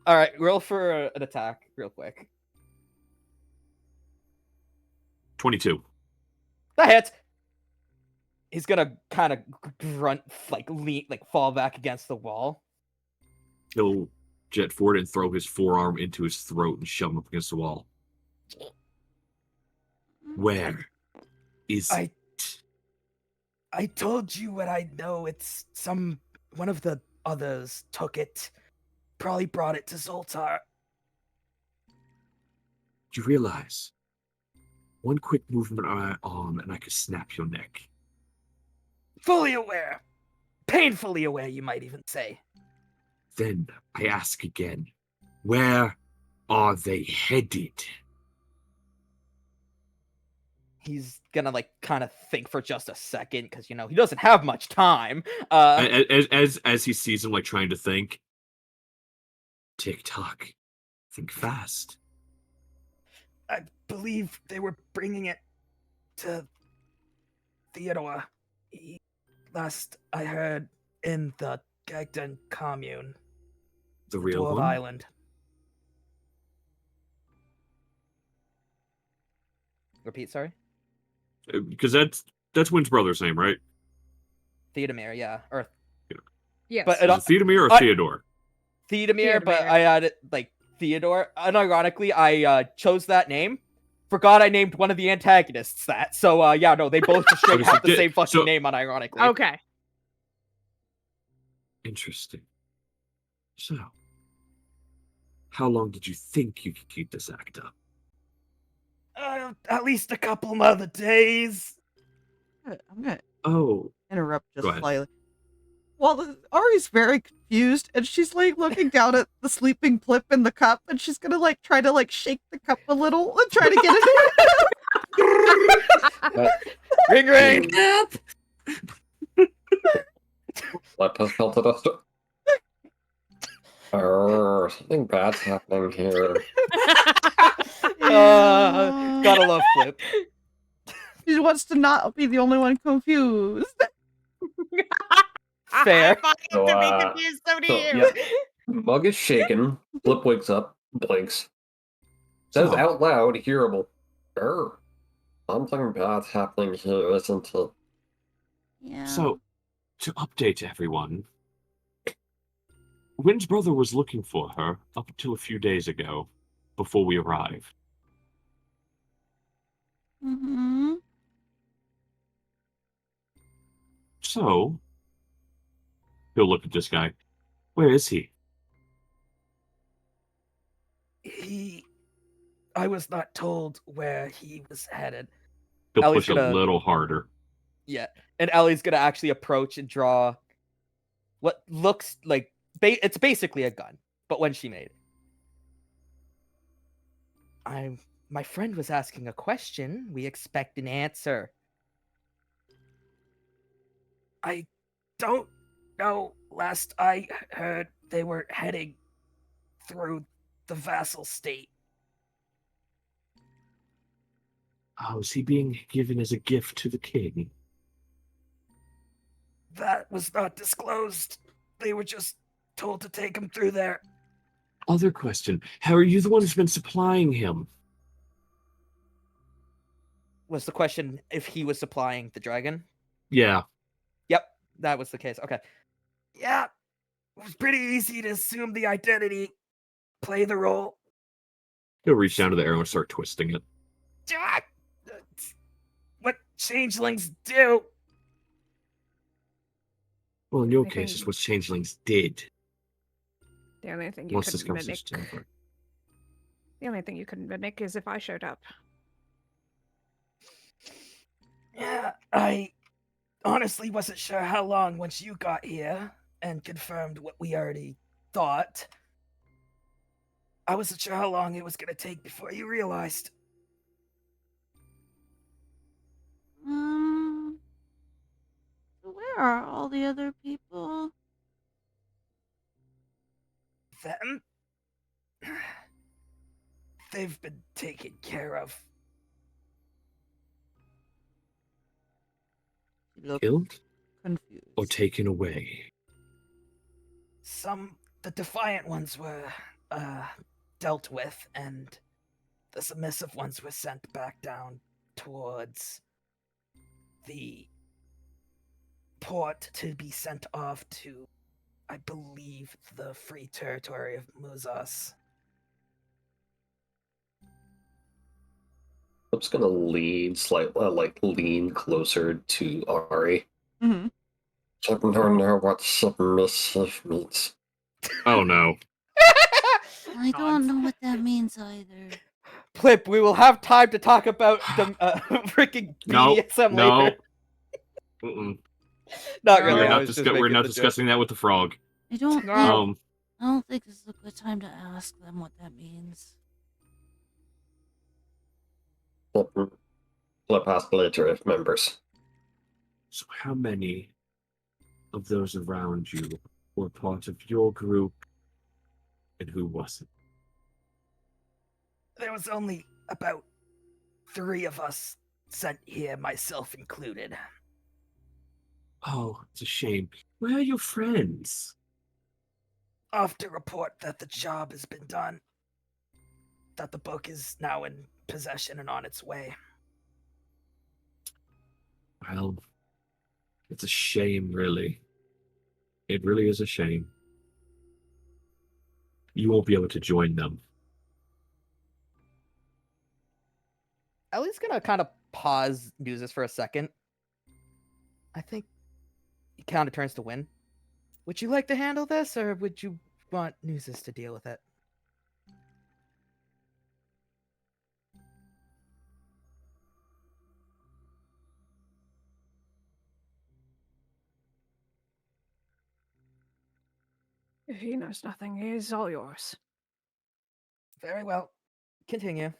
All right, roll for an attack real quick. 22. That hits. He's gonna kind of grunt, lean, fall back against the wall. He'll jet forward and throw his forearm into his throat and shove him up against the wall. Where is I told you what I know. It's one of the others took it. Probably brought it to Zoltar. Do you realize? One quick movement of my arm and I could snap your neck. Fully aware. Painfully aware, you might even say. Then I ask again, where are they headed? He's gonna kind of think for just a second, because he doesn't have much time. As he sees him trying to think. Tick tock. Think fast. I believe they were bringing it to Theodore. Last I heard, in the Gagden commune. The real Dwarf one? Island. Repeat, sorry? Because that's Wynn's brother's name, right? Theodomir, yeah. Or Yes. But Is it Theodomir or Theodore? Theodomir, but Theodomir. I added Theodore. Unironically, I chose that name. Forgot I named one of the antagonists that. So yeah, no, they both just straight Okay, so have the did- same fucking so- name unironically. Okay. Interesting. So, how long did you think you could keep this act up? At least a couple other days. I'm gonna Oh, interrupt just Go ahead. slightly. Well, Ari's very confused, and she's looking down at the sleeping Plip in the cup, and she's gonna try to shake the cup a little and try to get it. Ring ring. Let us help it us. Something bad's happening here. Gotta love Flip. She wants to not be the only one confused. Fair. I So, find it to be confused, so do so, you. yeah. Mug is shaken. Flip wakes up, blinks. Says So- out loud, hearable. Something bad's happening here, isn't it? Yeah. so to update everyone, Wynn's brother was looking for her up until a few days ago, before we arrived. Mm-hmm. So, he'll look at this guy. Where is he? I was not told where he was headed. He'll Ellie's push a gonna- little harder. Yeah, and Ellie's gonna actually approach and draw what looks like it's basically a gun, but when she made it. My friend was asking a question. We expect an answer. I don't know. Last I heard, they were heading through the vassal state. Oh, is he being given as a gift to the king? That was not disclosed. They were just told to take him through there. Other question. How are you the one who's been supplying him? Was the question if he was supplying the dragon? Yeah. Yep, that was the case. Okay. Yeah, it was pretty easy to assume the identity, play the role. He'll reach down to the arrow and start twisting it. Ah, that's what changelings do. Well, in your I case, think- it's what changelings did. The only thing you Once this could mimic. conversation's over. The only thing you could mimic is if I showed up. Yeah, I honestly wasn't sure how long once you got here and confirmed what we already thought. I wasn't sure how long it was going to take before you realized. So where are all the other people? Them? They've been taken care of. You look Killed confused. or taken away? The defiant ones were dealt with, and the submissive ones were sent back down towards the port to be sent off to, I believe, the free territory of Nuzus. I'm just gonna lean slightly, lean closer to Ari. Mm-hmm. I don't know what submissive means. Oh no. I don't know what that means either. Plip, we will have time to talk about the freaking No. BDSM No. later. Mm-mm. Not No, really. We're I not, was just we're making not the joke. discussing that with the frog. I don't No. I don't think this is a good time to ask them what that means. Flip past later if members. So how many of those around you were part of your group and who wasn't? There was only about 3 of us sent here, myself included. Oh, it's a shame. Where are your friends? Off to report that the job has been done. That the book is now in possession and on its way. Well, it's a shame, really. It really is a shame. You won't be able to join them. Ellie's gonna kind of pause Nuzus for a second. I think he kind of turns to Win. Would you like to handle this, or would you want Nuzus to deal with it? If he knows nothing, he is all yours. Very well. Continue.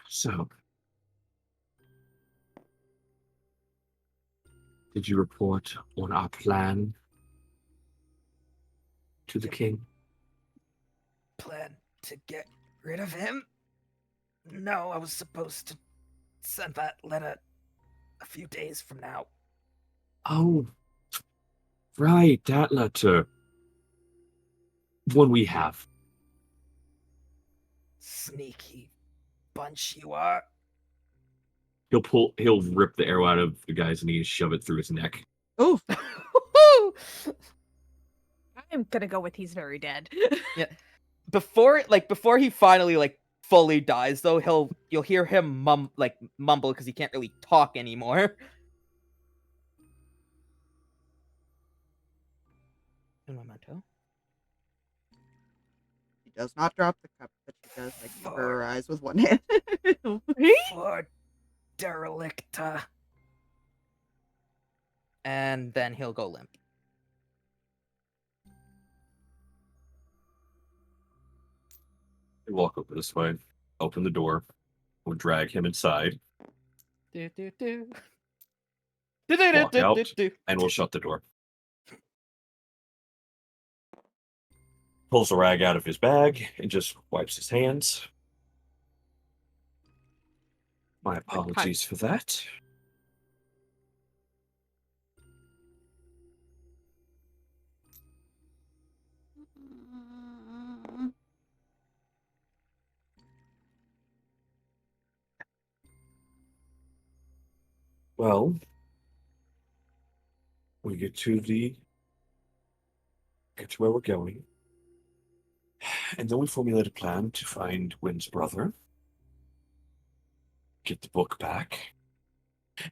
So, did you report on our plan to the king? Plan to get rid of him? No, I was supposed to send that letter a few days from now. Oh, right, that letter. One we have. Sneaky bunch you are. He'll rip the arrow out of the guy's knee and shove it through his neck. Oh, I'm gonna go with he's very dead. Yeah. Before he finally fully dies though, you'll hear him mumble because he can't really talk anymore. In Memento. she does not drop the cup, but she does cover her eyes with one hand. For derelicta. And then he'll go limp. We walk over this way, open the door, we'll drag him inside, Do, do, do. walk out, and we'll shut the door. Pulls a rag out of his bag and just wipes his hands. My apologies for that. Well, we get to where we're going. And then we formulate a plan to find Wynn's brother, get the book back,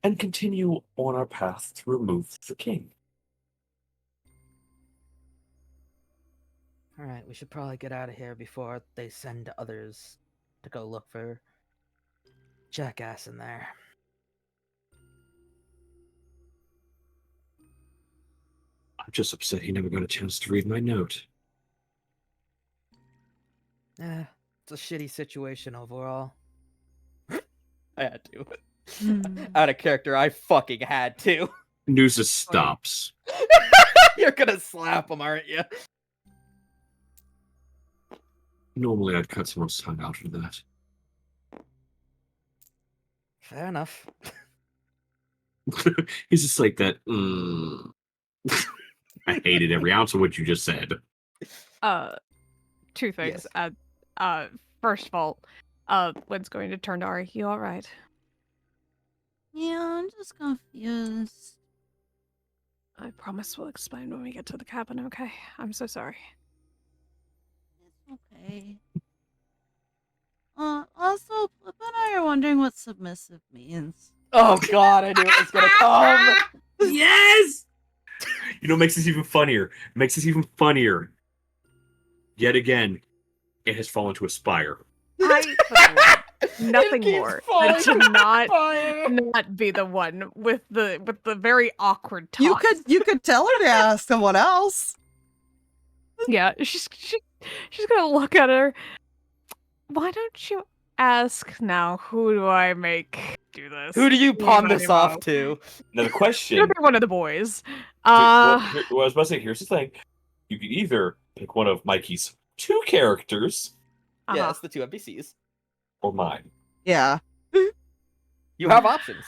and continue on our path to remove the king. Alright, we should probably get out of here before they send others to go look for Jackass in there. I'm just upset he never got a chance to read my note. It's a shitty situation overall. I had to. Out of character, I fucking had to. Nuzus stops. You're gonna slap him, aren't you? Normally I'd cut someone's tongue out for that. Fair enough. He's just like that. I hated every ounce of what you just said. Two things. Yes. First of all, Lynn's going to turn to Ari. You all right? Yeah, I'm just confused. I promise we'll explain when we get to the cabin, okay? I'm so sorry. It's okay. Also, Plip and I are wondering what submissive means. Oh god, I knew it was gonna come! Yes! You know what makes this even funnier? Yet again, it has fallen to aspire. Nothing It more keeps than to falling apart. not be the one with the very awkward talk. You could tell her to ask someone else. Yeah, she's gonna look at her. Why don't you ask now? Who do I make do this? Who do you pawn this Animo. off to? Now the question... You'll be one of the boys. Well, I was about to say, here's the thing. You can either pick one of Mikey's 2 characters, Yes, the 2 NPCs. or mine. Yeah. You have options.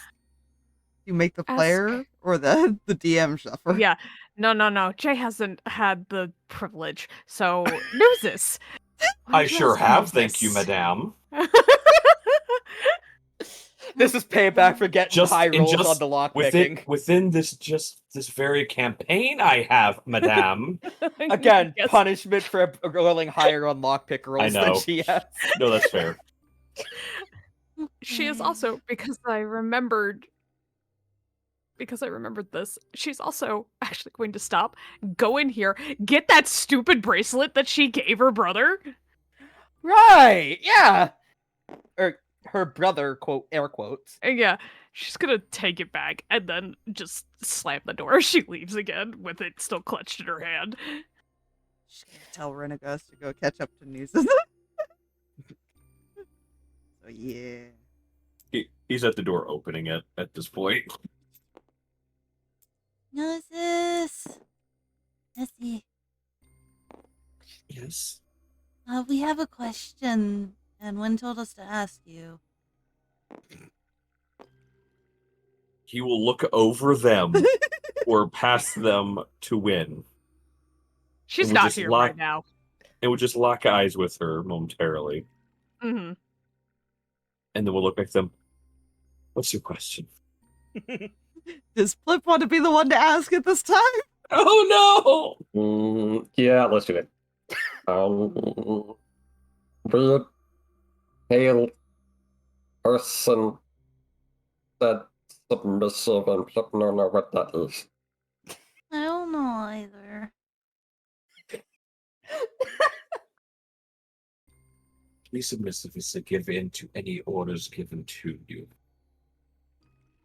You make the Ask- player or the DM suffer. Yeah. No. Jay hasn't had the privilege. So, Nuzus. I sure have, thank you, madame. This is payback for getting high rolls on the lockpicking. Within this very campaign I have, madame. Again, Yes. punishment for rolling higher on lockpick rolls know. than she has. No, that's fair. She is also, because I remembered this, she's also actually going to stop, go in here, get that stupid bracelet that she gave her brother. Right, yeah. Or her brother, quote, air quotes. And yeah, she's gonna take it back and then just slam the door. She leaves again with it still clutched in her hand. She's gonna tell Renegus to go catch up to Nuzus. So yeah. He's at the door opening it at this point. Nuzus. Nessie. Yes. We have a question, and Wynn told us to ask you. He will look over them or past them to win. She's And we'll not just here lock- right now. And we'll just lock eyes with her momentarily. Mm-hmm. And then we'll look at them. What's your question? Does Plip want to be the one to ask it this time? Oh Yeah, let's do it. Weird pale person that submissive and Plip don't know what that is. I don't know either. Be submissive is to give in to any orders given to you.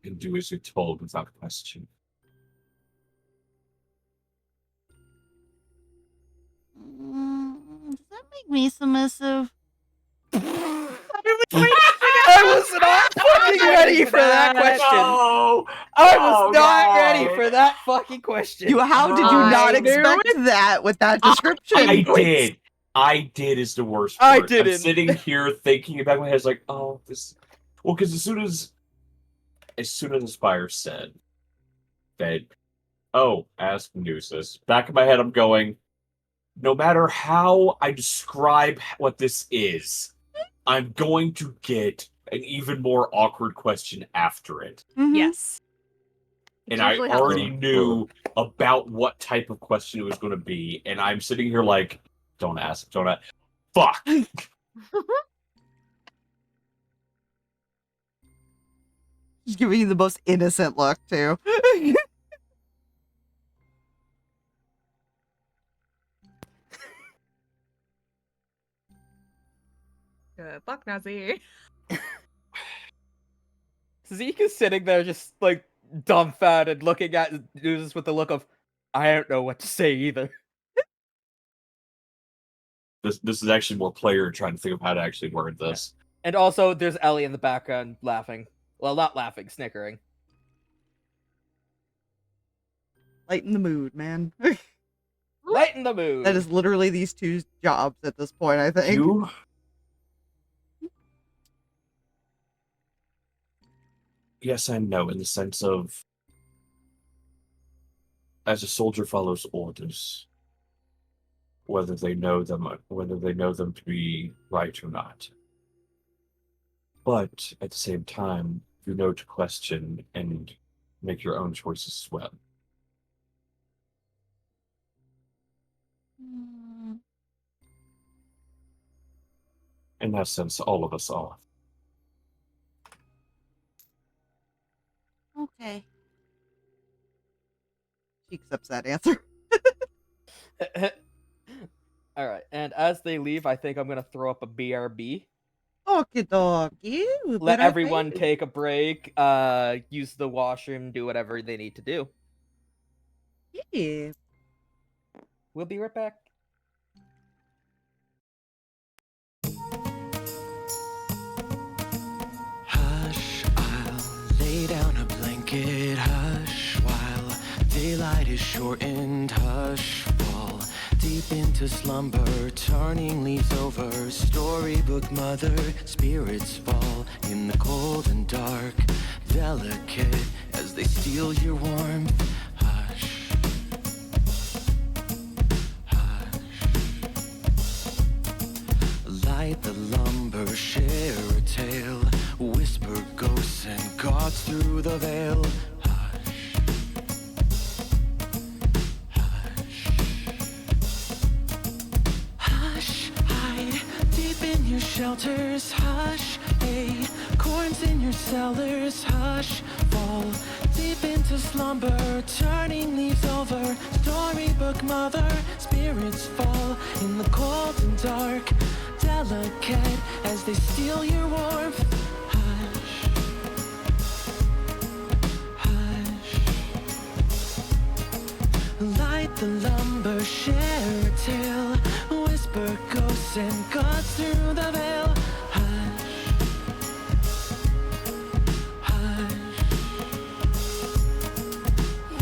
And do as you're told without question. Does that make me submissive? I was not fucking ready for that question. No! I was not no. ready for that fucking question. How did you I not knew expect that with that description? I did is the worst I part. didn't. I'm sitting here thinking back in my head, like, oh, this. Well, because as soon as Inspire said that, oh, ask Nuzus, back in my head, I'm going, no matter how I describe what this is, I'm going to get an even more awkward question after it. Mhm. Yes. and I usually how already this- knew about what type of question it was going to be, and I'm sitting here like, don't ask, don't ask. Fuck! She's giving you the most innocent look, too. Good luck, Nazi. Zeke is sitting there just like dumbfounded, looking at Nuzus with the look of, I don't know what to say either. This is actually more player trying to think of how to actually word this. And also, there's Ellie in the background laughing. Well, not laughing, snickering. Lighten the mood, man. Lighten the mood. That is literally these two jobs at this point, I think. You? Yes and no, in the sense of, as a soldier follows orders, whether they know them to be right or not. But at the same time, you know to question and make your own choices as well. In that sense, all of us are. Okay. She accepts that answer. Alright, and as they leave, I think I'm going to throw up a BRB. Okie dokie. Let everyone take a break, use the washroom, do whatever they need to do. Yeah. We'll be right back. Hush, I'll lay down a blanket. Hush, while daylight is shortened. Hush, fall deep into slumber, turning leaves over. Storybook mother, spirits fall in the cold and dark, delicate as they steal your warmth. Hush. Light the lumber, share a tale, whisper ghosts and gods through the veil. Hush, hush, hush, hide deep in your shelters. Hush, acorns in your cellars. Hush, fall deep into slumber, turning leaves over. Storybook mother, spirits fall in the cold and dark, delicate as they steal your warmth. Hush, hush. Light the lumber, share a tale, whisper ghosts and gods through the veil. Hush, hush.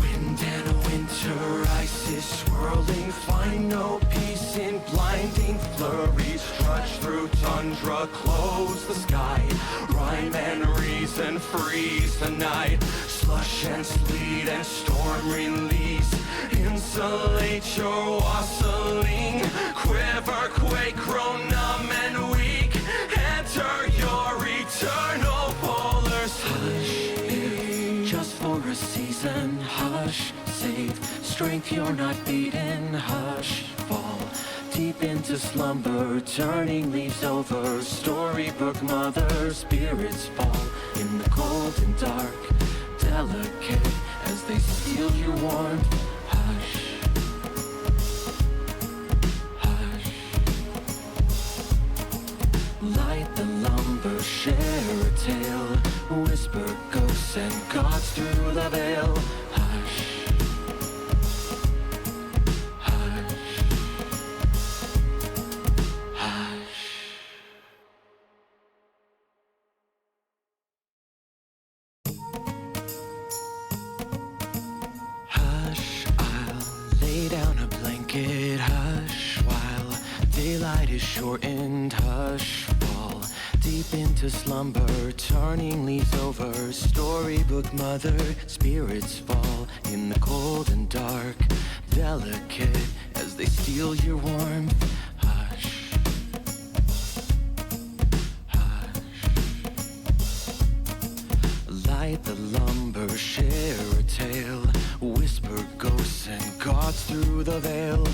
Wind and winter, ice is swirling. Find no peace in blinding flurries. Trudge through tundra, close the sky. Rhyme and reason, freeze the night. Slush and sleet and storm release. Insulate your wassailing. Quiver, quake, grow numb and weak. Enter your eternal polar sleep. Just for a season, hush, save strength you're not beaten. Hush, fall deep into slumber, turning leaves over. Storybook mother, spirits fall in the cold and dark, delicate as they steal your warmth. Hush, hush. Light the lumber, share a tale, whisper ghosts and gods through the veil. Hush, hush, hush. Hush, I'll lay down a blanket. Hush, while daylight is shortened. Hush, fall deep into slumber, turning leaves over. Storybook mother, spirits fall in the cold and dark, delicate as they steal your warmth. Hush, hush. Light the lumber, share a tale, cuts through the veil.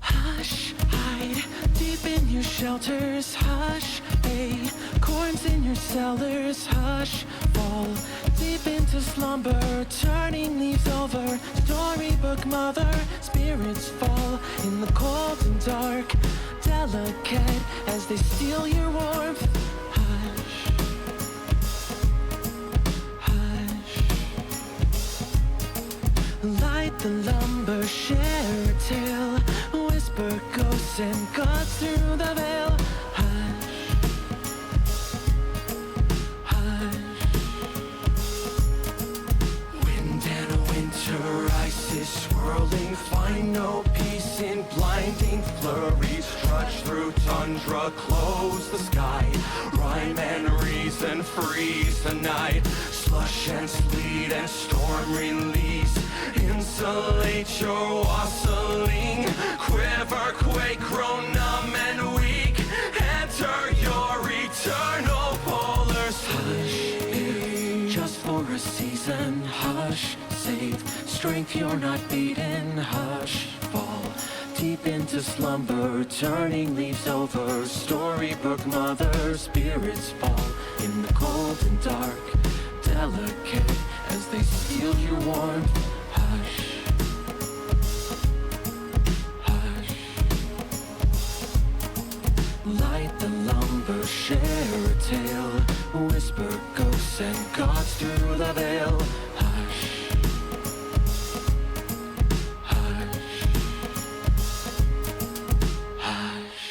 Hush, hide deep in your shelters. Hush, acorns in your cellars. Hush, fall deep into slumber, turning leaves over. Storybook mother, spirits fall in the cold and dark, delicate as they steal your warmth. Hush, hush. Light the lumber, share a tale, whisper ghosts and gods through the veil. Hush, hush. Wind and winter, ice is swirling. Find no peace in blinding flurries. Trudge through tundra, close the sky. Rhyme and reason freeze the night. Slush and sleet and storm release. Insulate your wassailing. Quiver, quake, grow numb and weak. Enter your eternal polar sleep. Just for a season, hush, save strength, you're not beaten. Hush, fall deep into slumber, turning leaves over. Storybook mother, spirits fall in the cold and dark, delicate as they steal your warmth. Hush, hush. Light the lumber, share a tale, whisper ghosts and gods through the veil. Hush, hush, hush.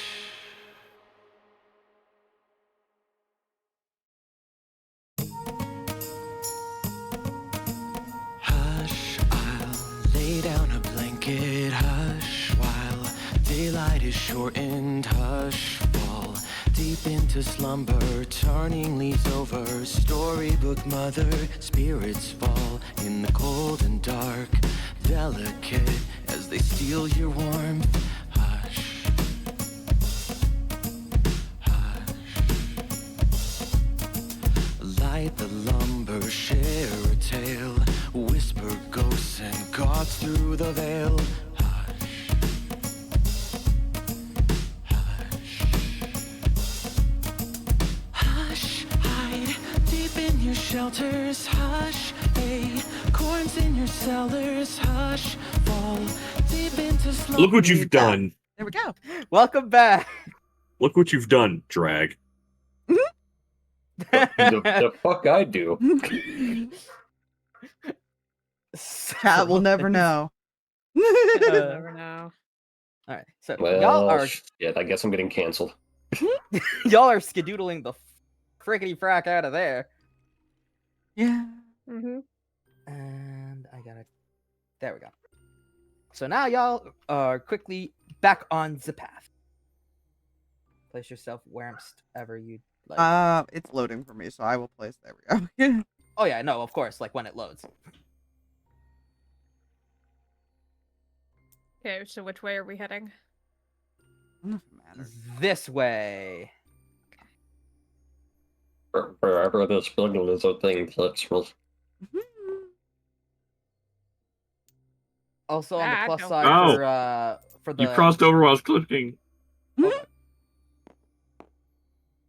Hush, I'll lay down a blanket. Hush, while daylight is shortened. Hush, fall deep into slumber, turning leaves over. Storybook mother, spirits fall in the cold and dark, delicate as they steal your warmth. Hush, hush. Light the lumber, share a tale, whisper ghosts and gods through the veil. Hush, hush. Hush, hide deep in your shelters. Hush, acorns in your cellars. Hush, fall deep into slumber. Look what you've done. There we go. Welcome back. Look what you've done, Drag. The fuck I do. Cat will never know. Never know. All right, so Well, y'all are shit, I guess I'm getting canceled. y'all are skedoodling the frickety frack out of there. Yeah. Mm-hmm. And I got it. There we go. So now y'all are quickly back on the path. Place yourself wherever you'd like. It's loading for me, so I will place. There we go. Oh yeah, no, of course, like when it loads. Okay, so which way are we heading? I don't know if it matters. This way. Wherever this building is, a thing flips was. Also on the Ah, plus no. side for the You crossed over while I was clicking.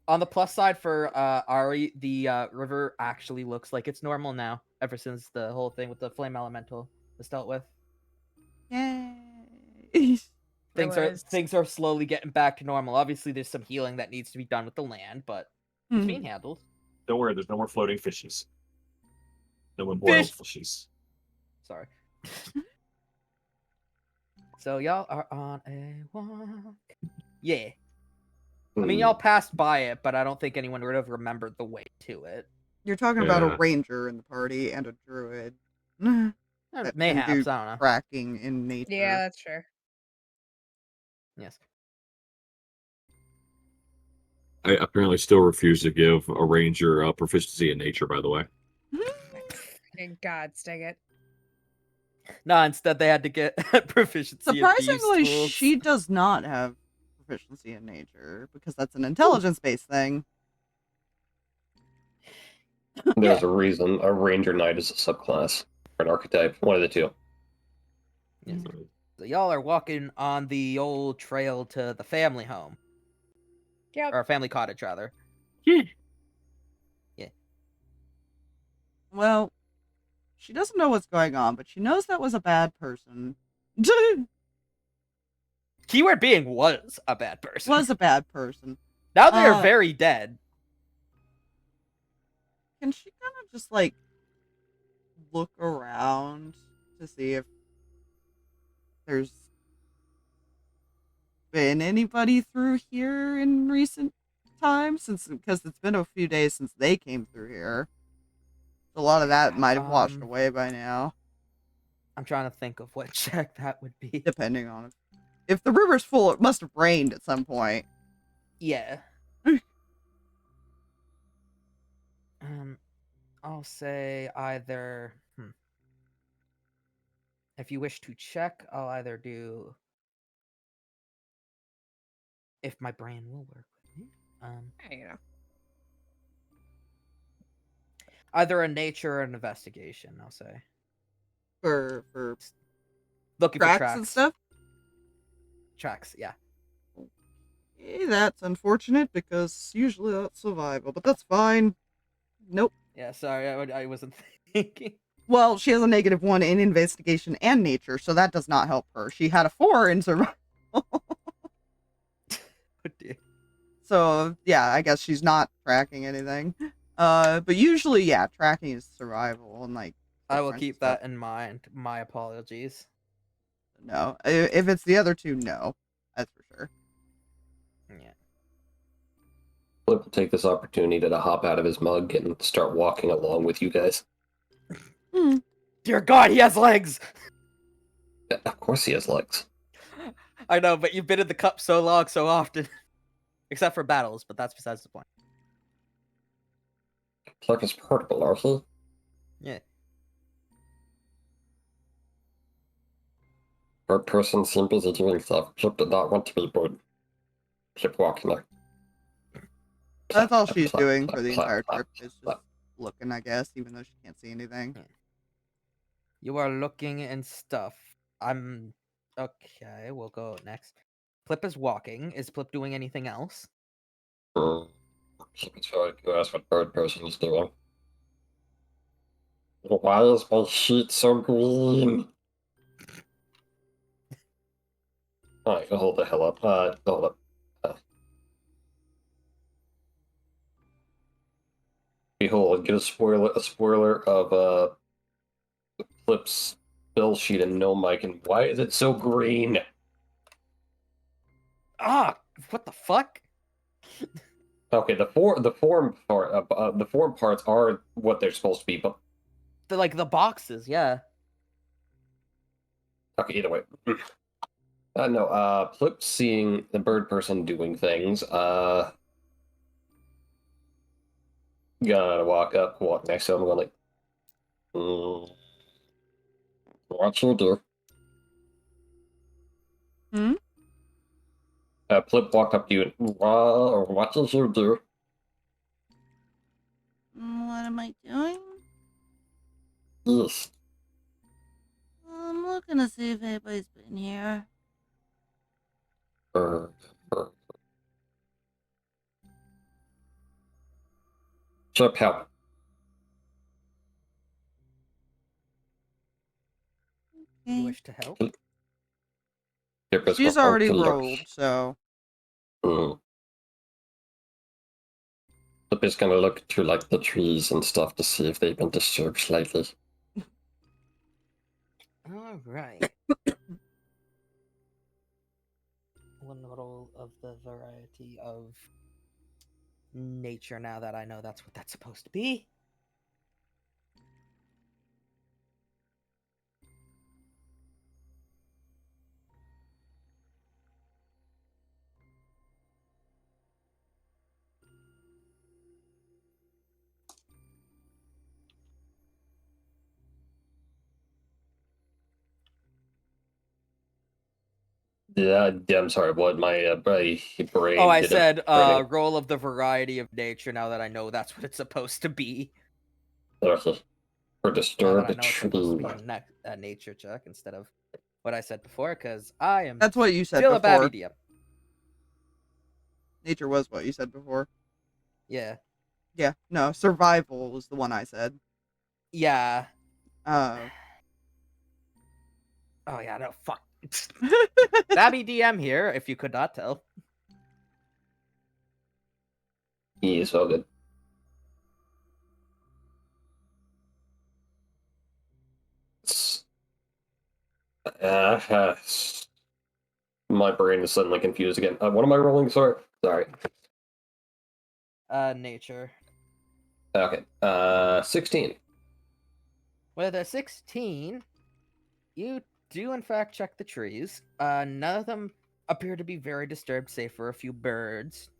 on the plus side for Ari, the river actually looks like it's normal now, ever since the whole thing with the flame elemental was dealt with. Yay. Things are slowly getting back to normal. Obviously, there's some healing that needs to be done with the land, but it's being handled. Don't worry, there's no more floating fishies. No more boiled fishies. Sorry. So y'all are on a walk. Yeah. I mean, y'all passed by it, but I don't think anyone would have remembered the way to it. You're talking about Yeah. a ranger in the party and a druid. That can Mayhaps, I do don't know. tracking in nature. Yeah, that's true. Yes. I apparently still refuse to give a ranger proficiency in nature, by the way. Thank God, dang it. No, instead they had to get proficiency in thieves' Surprisingly, tools. she does not have proficiency in nature because that's an intelligence-based thing. There's a reason a ranger knight is a subclass or an archetype. One of the two. Yes. So y'all are walking on the old trail to the family home. Yep. Or family cottage, rather. Yeah. Well, she doesn't know what's going on, but she knows that was a bad person. Keyword being was a bad person. Was a bad person. Now they are very dead. Can she kind of just, like, look around to see if there's been anybody through here in recent times? Because it's been a few days since they came through here. A lot of that might have washed away by now. I'm trying to think of what check that would be. Depending on it. If the river's full, it must have rained at some point. Yeah. I'll say either. If you wish to check, I'll either do. If my brain will work with me. You know. Either a nature or an investigation, I'll say. For Looking tracks for tracks and stuff? Tracks, yeah. That's unfortunate because usually that's survival, but that's fine. Nope. Yeah, sorry, I wasn't thinking. Well, she has a -1 in investigation and nature, so that does not help her. She had a 4 in survival. Oh dear. So, yeah, I guess she's not tracking anything. But usually, yeah, tracking is survival and, like... I will different keep stuff. that in mind. My apologies. No. If it's the other two, no. That's for sure. Yeah. Flip will take this opportunity to hop out of his mug and start walking along with you guys. Dear God, he has legs! Yeah, of course he has legs. I know, but you've been in the cup so long, so often. Except for battles, but that's besides the point. Flip is portable, are he? Yeah. Our person seemed busy doing stuff. Flip did not want to be bored. Flip walking there. That's all she's doing for the entire trip, is just looking, I guess, even though she can't see anything. You are looking and stuff. I'm... Okay, we'll go next. Plip is walking. Is Plip doing anything else? Flip is very curious what bird person is doing. Why is my sheet so green? Alright, hold the hell up. Hold up. Behold, get a spoiler of Flip's bill sheet and no mic, and why is it so green? Ah, what the fuck? Okay, the form parts are what they're supposed to be, but Like the boxes, yeah. okay, either way. No, Flip seeing the bird person doing things, gonna walk next to him, going like, what you do? Flip walked up to you and, what did you do? What am I doing? Yes. I'm looking to see if anybody's been here. Flip, help. You wish to help? She's already rolled, so... Flip is gonna look through like the trees and stuff to see if they've been disturbed slightly. All right. One roll of the variety of nature, now that I know that's what that's supposed to be. Yeah, I'm sorry, what my brain... Oh, I did said training. roll of the variety of nature, now that I know that's what it's supposed to be. For Now that I disturbed know it's supposed to tree. be a nature check instead of what I said before, because I am That's what you said still a bad before. medium. Nature was what you said before. Yeah. Yeah, no, survival was the one I said. Yeah. Uh, Oh yeah, no, fuck. Babby DM here, if you could not tell. He is so good. Uh, my brain is suddenly confused again. What am I rolling? Sorry. Nature. Okay. 16. With a 16, you do in fact check the trees. None of them appear to be very disturbed, save for a few birds.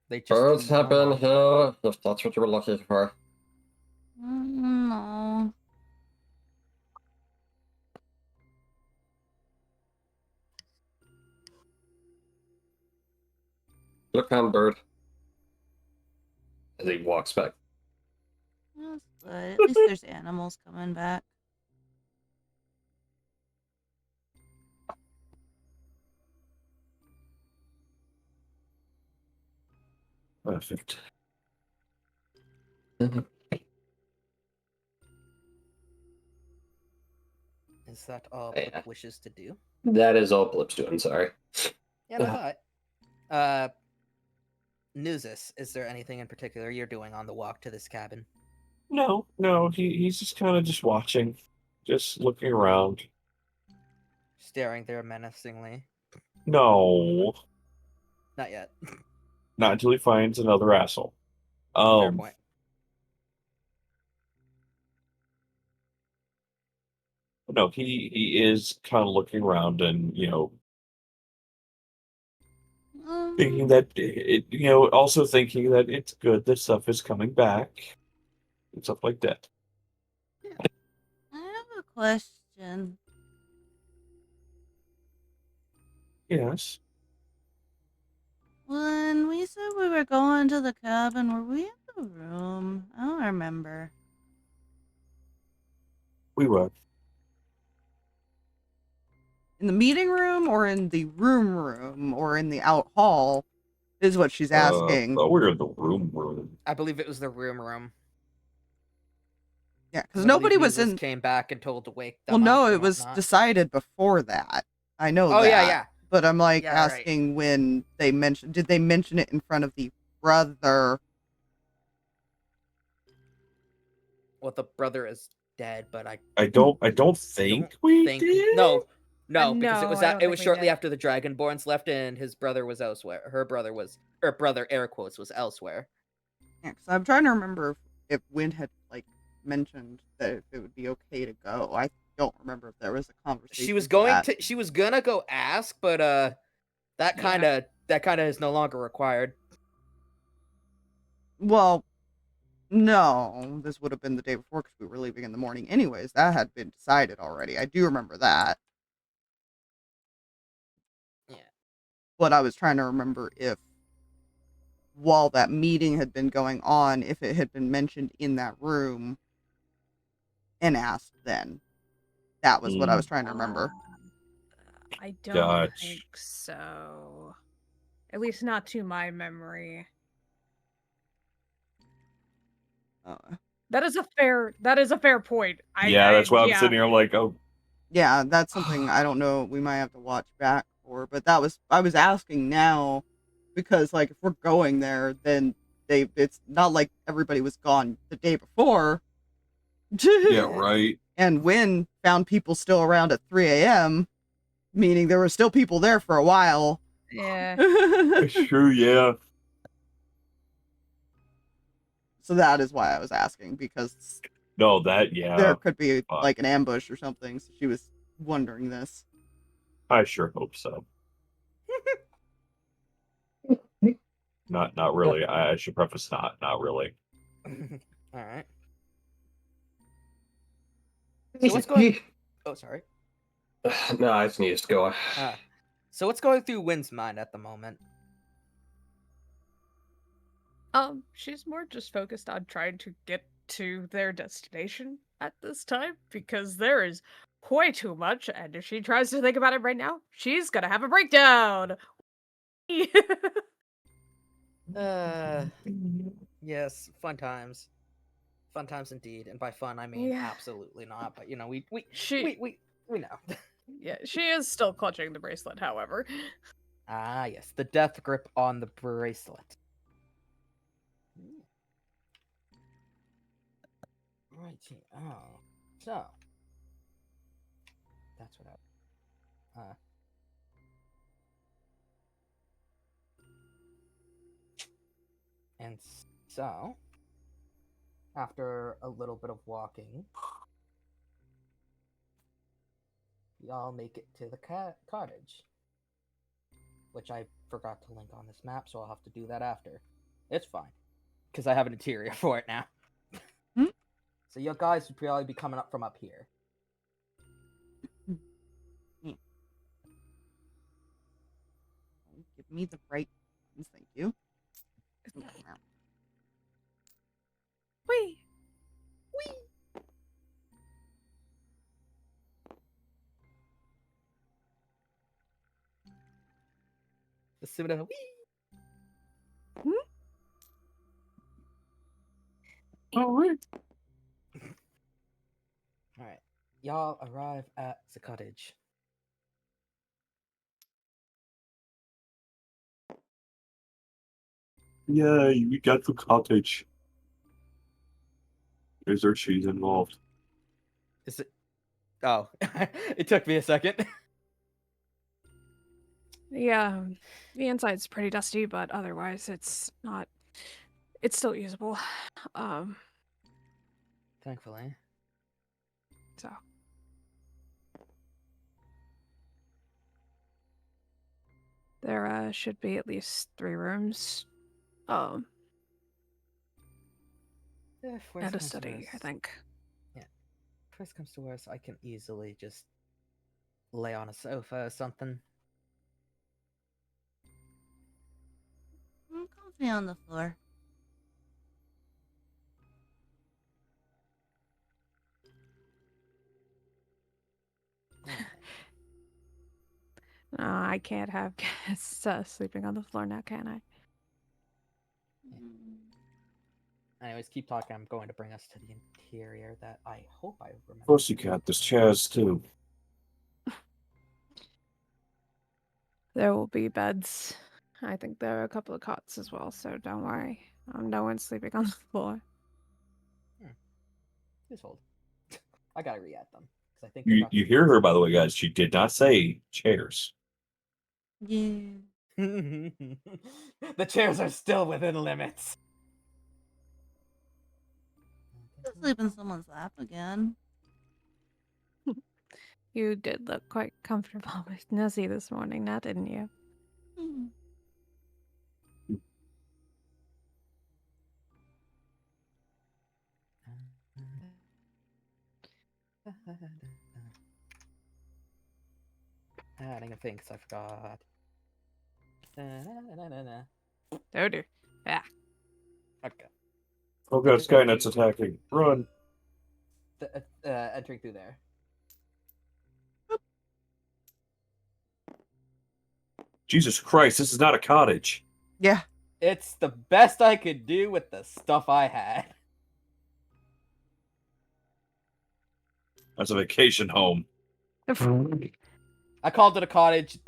They just Birds seem have been normal. here, if that's what you were looking for. no. Look, bird. As he walks back. That's good. At least there's animals coming back. Perfect. Is that all Yeah. Plip wishes to do? That is all Blip's doing, sorry. Yeah, no, thought. Nuzus, is there anything in particular you're doing on the walk to this cabin? No, he's just kind of just watching, just looking around. Staring there menacingly? No, Not yet. not until he finds another asshole. Fair point. No, he is kind of looking around and thinking that also thinking that it's good that stuff is coming back and stuff like that. I have a question. Yes. When we said we were going to the cabin, were we in the room? I don't remember. We were. In the meeting room or in the room or in the out hall is what she's asking. Oh, we're in the room. I believe it was the room. Yeah, because nobody was in. Came back and told to wake Well, them up. no, and it was whatnot. decided before that. I know Oh that. yeah. But I'm like Yeah, asking when they mentioned. Did they mention it in front of the brother? Well, the brother is dead, but I don't think we did. No, because No, it was I don't it think was we shortly did. after the Dragonborns left, and his brother was elsewhere. Her brother air quotes, was elsewhere. Yeah, because I'm trying to remember if Wind had like mentioned that if it would be okay to go. I don't remember if there was a conversation. She was gonna go ask, but that kind of is no longer required. Well, no, this would have been the day before because we were leaving in the morning. Anyways, that had been decided already. I do remember that. Yeah. But I was trying to remember if, while that meeting had been going on, if it had been mentioned in that room and asked then. That was what I was trying to remember. I don't Gotcha. think so. At least not to my memory. That is a fair point. That's why I'm sitting here. I'm like, oh. Yeah, that's something I don't know. We might have to watch back for, but I was asking now because like if we're going there, then it's not like everybody was gone the day before. Yeah, right. And Wynn found people still around at 3 a.m., meaning there were still people there for a while. Yeah. It's true, yeah. So that is why I was asking, because No, there could be like an ambush or something. So she was wondering this. I sure hope so. Not really. I should preface not really. All right. So what's going? Oh, sorry. No, I just need to go. So what's going through Wynn's mind at the moment? She's more just focused on trying to get to their destination at this time because there is way too much, and if she tries to think about it right now, she's gonna have a breakdown. Yes, fun times. Fun times indeed. And by fun, I mean Yeah. absolutely not. But, you know, we know. Yeah, she is still clutching the bracelet, however. Ah, yes, the death grip on the bracelet. Righty. Oh, so that's what and so after a little bit of walking, y'all make it to the cottage, which I forgot to link on this map, so I'll have to do that after. It's fine, because I have an interior for it now. Hmm? So you guys would probably be coming up from up here. Give me the right ones, thank you. Whee! The similar wee. Alright. Alright. Y'all arrive at the cottage. Yay, we got the cottage. Is there cheese involved? Is it? Oh, it took me a second. Yeah, the inside's pretty dusty, but otherwise it's not. It's still usable. Thankfully. So there should be at least 3 rooms. If worst And a comes to study, I worst- think. Yeah. If worst comes to worst, I can easily just lay on a sofa or something. I'm comfy on the floor. I can't have guests sleeping on the floor now, can I? Anyways, keep talking. I'm going to bring us to the interior that I hope I remember. Of course you can. There's chairs too. There will be beds. I think there are a couple of cots as well, so don't worry. No one's sleeping on the floor. Please hold. I gotta re-add them. 'Cause I think You hear her, by the way, guys. She did not say chairs. Yeah. The chairs are still within limits. Sleep in someone's lap again. You did look quite comfortable with Nuzi this morning, now didn't you? Hmm. Adding a thing, 'cause I forgot. Oh dear. Yeah. Okay. Oh god, Skynet's attacking. Run. Entering through there. Jesus Christ, this is not a cottage. Yeah. It's the best I could do with the stuff I had. That's a vacation home. I called it a cottage,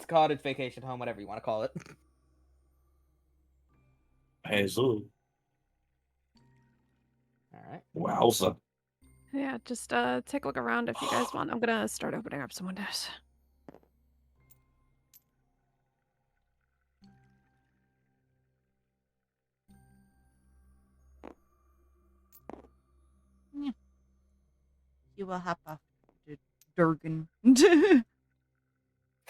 vacation home, whatever you want to call it. Hazel. Alright. Wowza. Yeah, just take a look around if you guys want. I'm gonna start opening up some windows. Yeah. You will have a Durgan.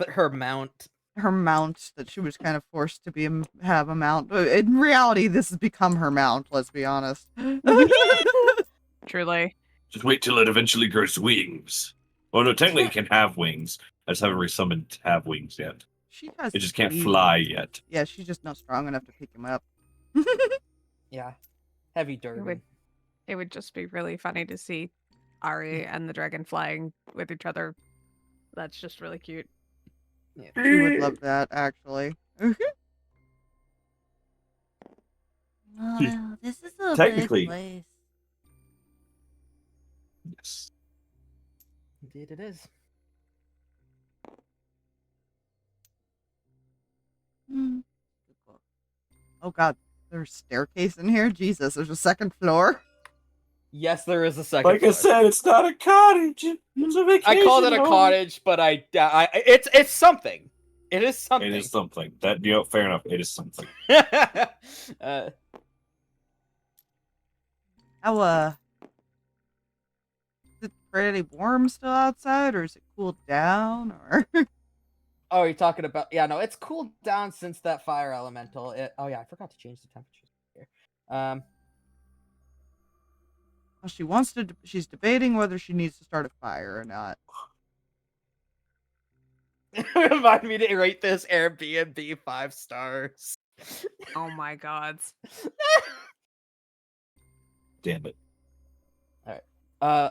Her mount. Her mount that she was kind of forced to have a mount. But in reality, this has become her mount, let's be honest. Truly. Just wait till it eventually grows wings. Well, no, technically it can have wings. I just haven't resummoned to have wings yet. She has It just can't wings. fly yet. Yeah, she's just not strong enough to pick him up. Yeah. Heavy derby. It would just be really funny to see Ari and the dragon flying with each other. That's just really cute. Yeah. She would love that, actually. Oh, this is a Technically- big place. Yes. Indeed it is. Hmm. Oh god, there's a staircase in here? Jesus, there's a second floor? Yes, there is a second Like I floor. said, it's not a cottage. It's a vacation I called it a home. cottage, but it's something. It is something. It is something. That fair enough. It is something. How, is it pretty warm still outside, or is it cooled down, or? Oh, you're talking about... Yeah, no, it's cooled down since that fire elemental. Oh, yeah, I forgot to change the temperatures here. Well, she wants to. She's debating whether she needs to start a fire or not. Remind me to rate this Airbnb 5 stars. Oh my god. Damn it.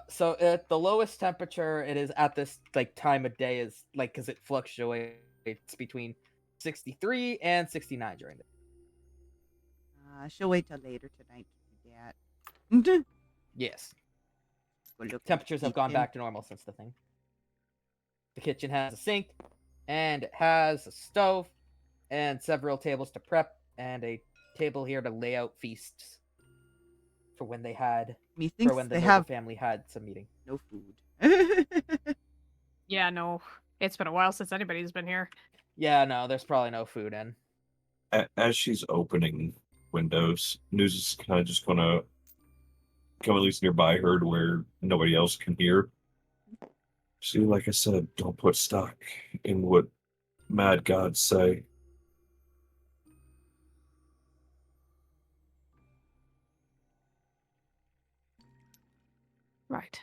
So at the lowest temperature it is at this time of day is because it fluctuates between 63 and 69 during the day. She'll wait till later tonight to do that. Yes. We'll look at the Temperatures have gone kitchen. back to normal since the thing. The kitchen has a sink, and it has a stove, and several tables to prep, and a table here to lay out feasts for when they had Methinks for when the they noble have family had some meeting. no food. Yeah, no. It's been a while since anybody's been here. Yeah, no, there's probably no food in. As she's opening windows, News is kind of just going to come at least nearby her to where nobody else can hear. See, like I said, don't put stock in what mad gods say. Right.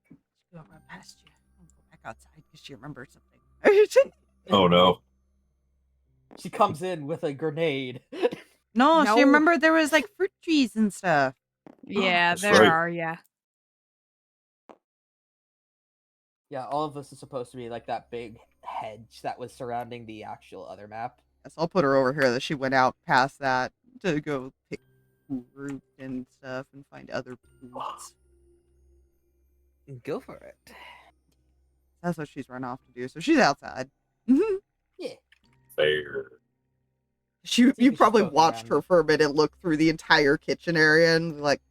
She won't run past you. I'll go back outside because she remembers something. Oh no. She comes in with a grenade. No, No. she remembered there was like fruit trees and stuff. Yeah, That's there right. are, yeah. Yeah, all of this is supposed to be like that big hedge that was surrounding the actual other map. Yes, I'll put her over here that she went out past that to go pick fruit and stuff and find other foods. Go for it. That's what she's run off to do. So she's outside. Yeah. Fair. You she's probably poking watched around. her for a minute look through the entire kitchen area and like,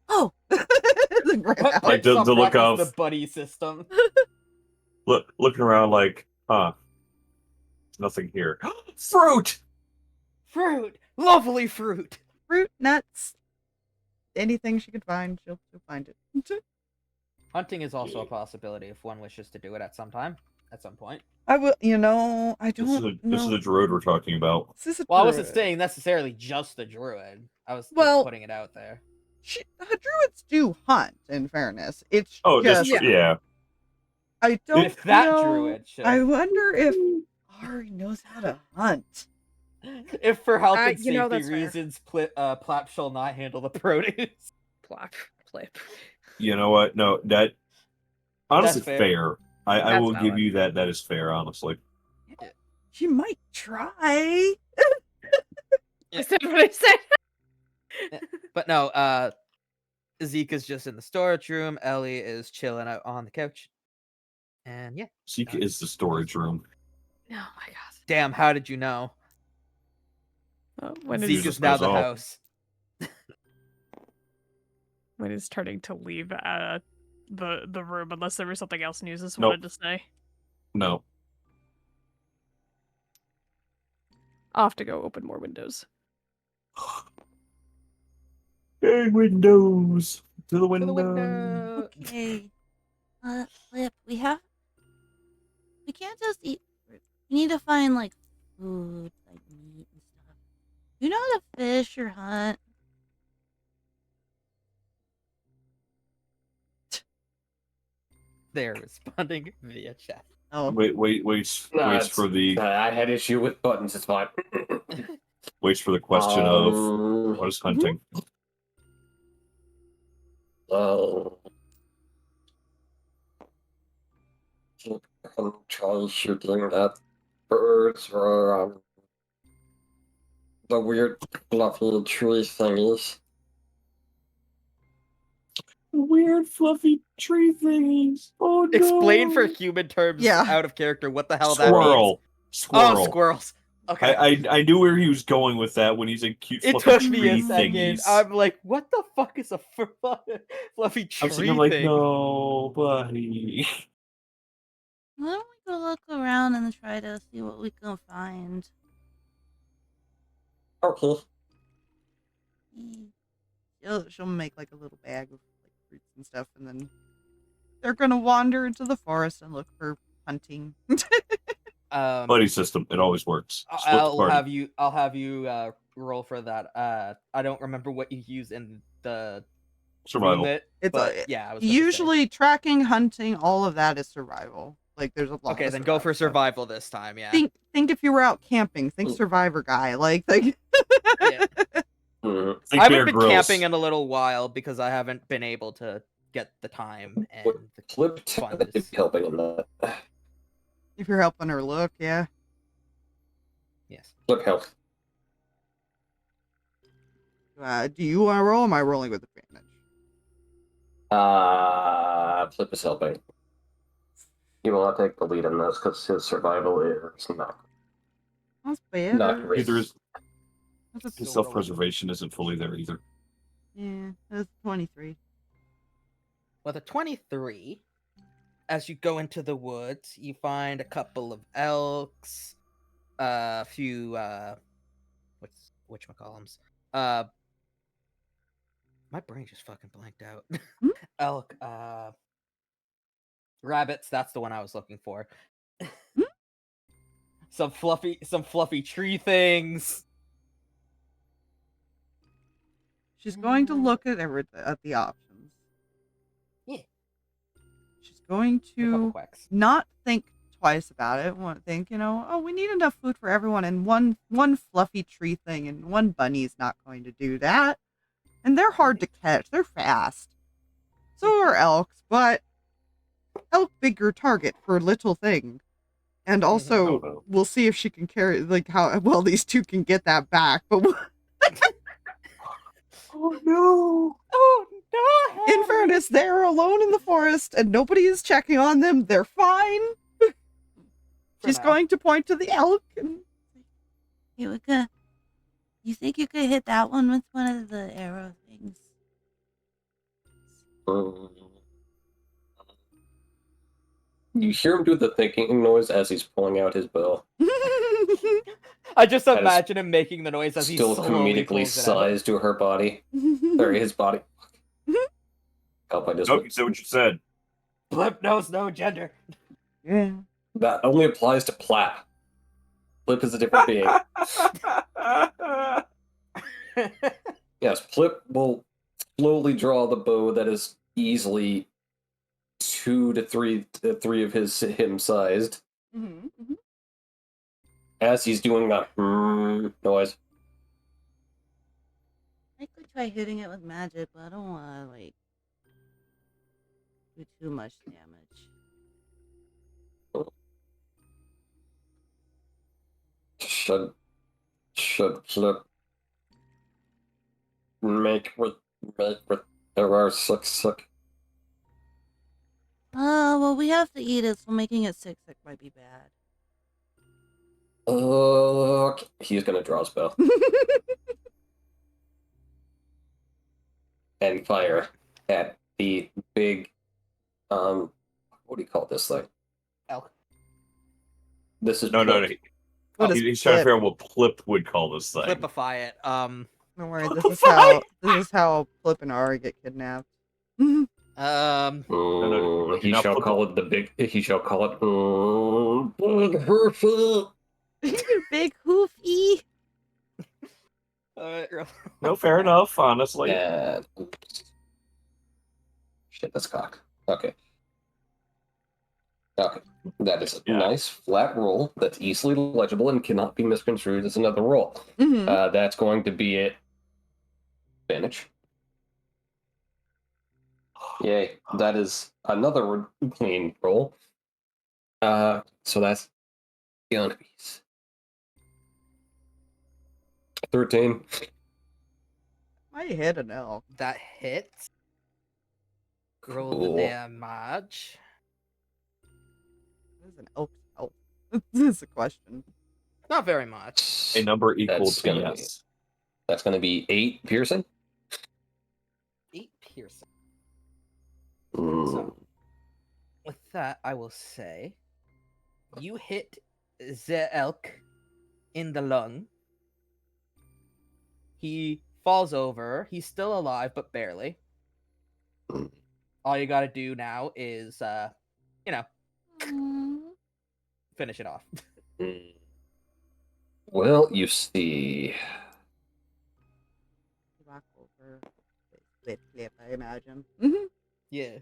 oh, then ran out. Like the Some look reference of- the buddy system. Looking around like, huh? Nothing here. Fruit! Fruit! Lovely fruit! Fruit, nuts, anything she could find, she'll find it. Hunting is also a possibility if one wishes to do it at some point. I will, I don't This is know. a druid we're talking about. This is a Well, I wasn't druid. saying necessarily just the druid. I was just Well- putting it out there. Druids do hunt, in fairness. It's Oh, just, just yeah. I don't If that know. druid should. I wonder if Ari knows how to hunt. If for health and you know, safety that's fair. reasons, Plap shall not handle the produce. Plop, Plip. You know what? No, that honestly That's fair. fair. I That's will give valid. you that. That is fair, honestly. She might try. I said what I said. But no, Zeka's just in the storage room. Ellie is chilling out on the couch. And yeah. Seek is the storage room. Oh my god. Damn, how did you know? When Zeke is just Zeka's now goes the off. house. when is turning to leave the room unless there was something else Nuzus Nope. wanted to say. No. I'll have to go open more windows. Hey, windows to the To window. the window. Okay. Flip, we can't just eat fruit. We need to find, like, food, like meat and stuff. You know how to fish or hunt? They're responding via chat. Oh, Waits for the I had issue with buttons. It's fine. waits for the question of what is hunting. Try shooting at birds or the weird fluffy tree thingies. Weird fluffy tree things. Oh no! Explain for human terms Yeah. out of character what the hell that means. Squirrel. Oh, squirrels. Okay. I knew where he was going with that when he's a cute It fluffy took me tree a second. thingies. I'm like, what the fuck is a fluffy tree I'm sitting like, thing? no, buddy. Why don't we go look around and try to see what we can find? Okay. she'll make like a little bag of like fruits and stuff, and then they're gonna wander into the forest and look for hunting. Buddy system, it always works. Split the I'll party. have you roll for that. I don't remember what you use in the Survival. room It's but yeah, I was gonna say. usually tracking, hunting, all of that is survival. Like there's a lot. Okay, of then go for stuff. survival this time. Yeah. Think if you were out camping. Think Survivor guy. Like Yeah. Mhm. Think I Bear haven't been Grylls. camping in a little while because I haven't been able to get the time and the Plip funds. is helping in that. if you're helping her look, yeah. Yes. Plip helps. Do you want to roll? Or am I rolling with advantage? Plip is helping. He will not take the lead in this because his survival is That's bad. not great. Neither is That's a his still self-preservation isn't fully there either. Yeah, that's 23. With a 23, as you go into the woods, you find a couple of elks, a few whatchamacallums. My brain just fucking blanked out. Elk, rabbits, that's the one I was looking for. some fluffy tree things. She's going to look at the options. Yeah. She's going A couple to quacks. not think twice about it. Won't think, oh, we need enough food for everyone, and one fluffy tree thing and one bunny is not going to do that. And they're hard to catch. They're fast. So are elks, but elk bigger target for little thing. And also, Oh, no. we'll see if she can carry, like, how well these two can get that back. But Oh no! Oh no! in fairness, they're alone in the forest and nobody is checking on them. They're fine. She's now. going to point to the elk. And... Hey, you think you could hit that one with one of the arrow things? You hear him do the thinking noise as he's pulling out his bow. I just That is imagine him making the noise as he Still slowly comedically pulls it out. sized to her body. Or his body. Help, I just Nope, you said what you said. Plip knows no gender. Yeah. That only applies to Plap. Plip is a different being. Yes, Plip will slowly draw the bow that is easily 2 to 3 of him sized. Mm-hmm. As he's doing that noise. I could try hitting it with magic, but I don't want to, like, do too much damage. Should Plip make with there are 6. Well, we have to eat it, so making it 6 might be bad. Okay. He's gonna draw a spell. And fire at the big what do you call this thing? Elk. This is No. What is He's trying to Plip? figure out what Plip would call this thing. Flipify it. Don't worry, Fine. this is how Plip and Ari get kidnapped. No. He Not shall Plip. call it the big. He shall call it big hoofy. Big hoofy. No, fair enough, honestly. And shit, that's cock. Okay. Okay, that is a Yeah. nice flat roll that's easily legible and cannot be misconstrued as another roll. Mm-hmm. That's going to be it. Advantage. Yay, that is another clean roll. So that's gonna be 13. I hit an elk. That hits. Roll the Cool. damage. What is an elk's health? This is a question. Not very much. A number equal That's to gonna yes. That's going to be 8 piercing. 8 piercing. Mm. So, with that, I will say you hit the elk in the lung. He falls over. He's still alive, but barely. Mm. All you gotta do now is, Mm. finish it off. Mm. Well, you see. Walk over with Plip, I imagine. Mm-hmm. Yeah.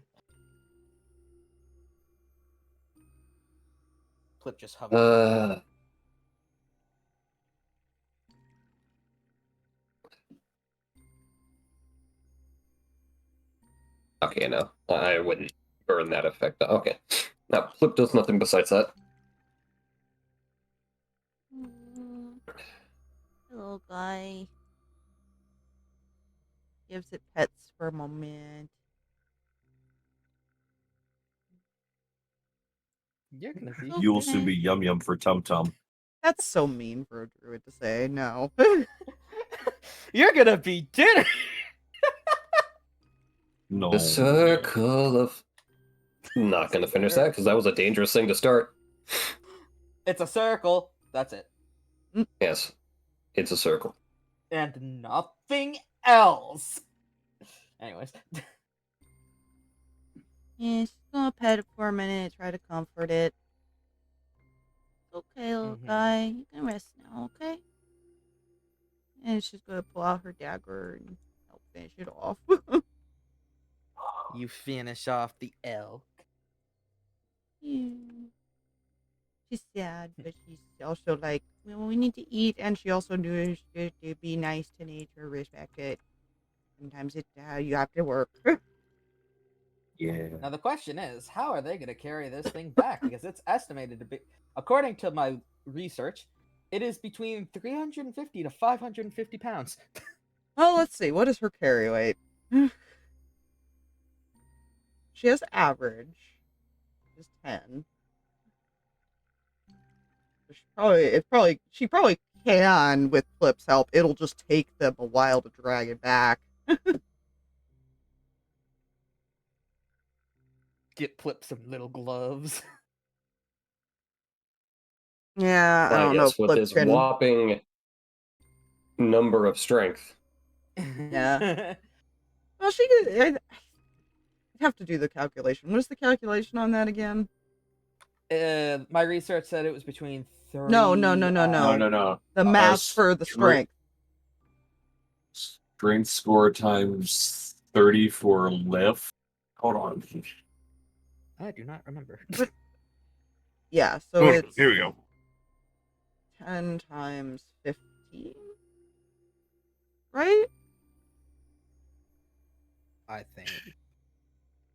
Plip just hovers. Okay, no. I wouldn't burn that effect. Okay. Now, Plip does nothing besides that. Little guy. Gives it pets for a moment. You're gonna be. You will soon be yum yum for Tum Tum. That's so mean for a druid to say. No. You're gonna be dinner. No. The circle of. Not going to finish that because that was a dangerous thing to start. It's a circle. That's it. Yes, it's a circle. And nothing else. Anyways. Yeah, she's gonna pet it for a minute, try to comfort it. It's okay, little guy. You can rest now, okay? And she's gonna pull out her dagger and help finish it off. You finish off the elk. Yeah. She's sad, but she's also like, well, we need to eat, and she also knew to be nice to nature, respect it. Sometimes you have to work. Yeah. Now the question is, how are they going to carry this thing back? Because it's estimated to be, according to my research, it is between 350 to 550 pounds. Well, let's see. What is her carry weight? She has average. Is 10. She probably can with Plip's help. It'll just take them a while to drag it back. Get Plip some little gloves. Yeah, I don't know. Yes, with Plip his can. whopping number of strength. Yeah. Well, I'd have to do the calculation. What is the calculation on that again? My research said it was between 3. No. No. The math for the strength. Strength score times 30 for lift. Hold on. I do not remember. Yeah, so it's Here we go. 10 times 15, right? I think.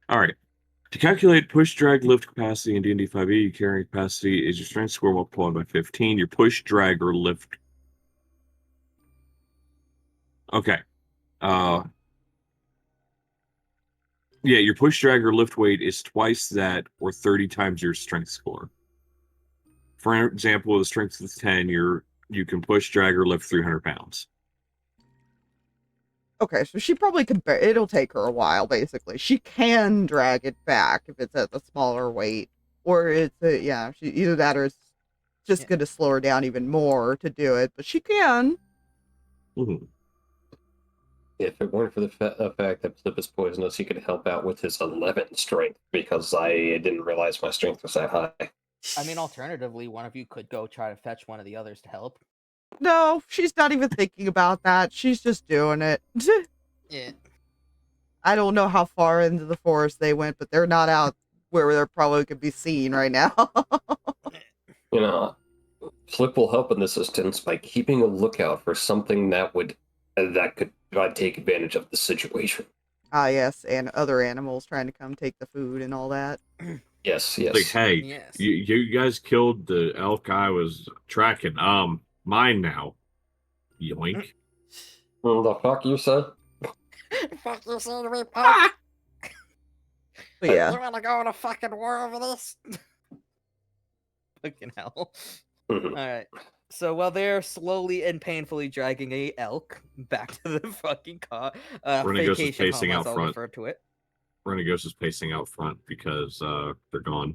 All right. To calculate push, drag, lift capacity in D&D 5e, your carrying capacity is your strength score multiplied by 15. Your push, drag, or lift. Okay. Yeah, your push, drag, or lift weight is twice that, or 30 times your strength score. For example, with a strength of 10, you can push, drag, or lift 300 pounds. Okay, so she probably could. It'll take her a while, basically. She can drag it back if it's at the smaller weight, or it's either that or it's just going to slow her down even more to do it. But she can. Mm-hmm. If it weren't for the fact that Plip is poisonous, he could help out with his 11 strength because I didn't realize my strength was that high. I mean, alternatively, one of you could go try to fetch one of the others to help. No, she's not even thinking about that. She's just doing it. Yeah. I don't know how far into the forest they went, but they're not out where they probably could be seen right now. You know, Plip will help in this instance by keeping a lookout for something that could take advantage of the situation. Ah, yes, and other animals trying to come take the food and all that. Yes, Like, yes. hey, Yes. you guys killed the elk I was tracking. Mine now. Yoink. What the fuck you said? Fuck you, say to me, Pop. But yeah, You wanna go to fucking war over this? Fucking hell. Mhm. Alright. So while they're slowly and painfully dragging a elk back to the fucking Renegos is vacation pacing home, out as I'll front. refer to it. Renegos is pacing out front because they're gone.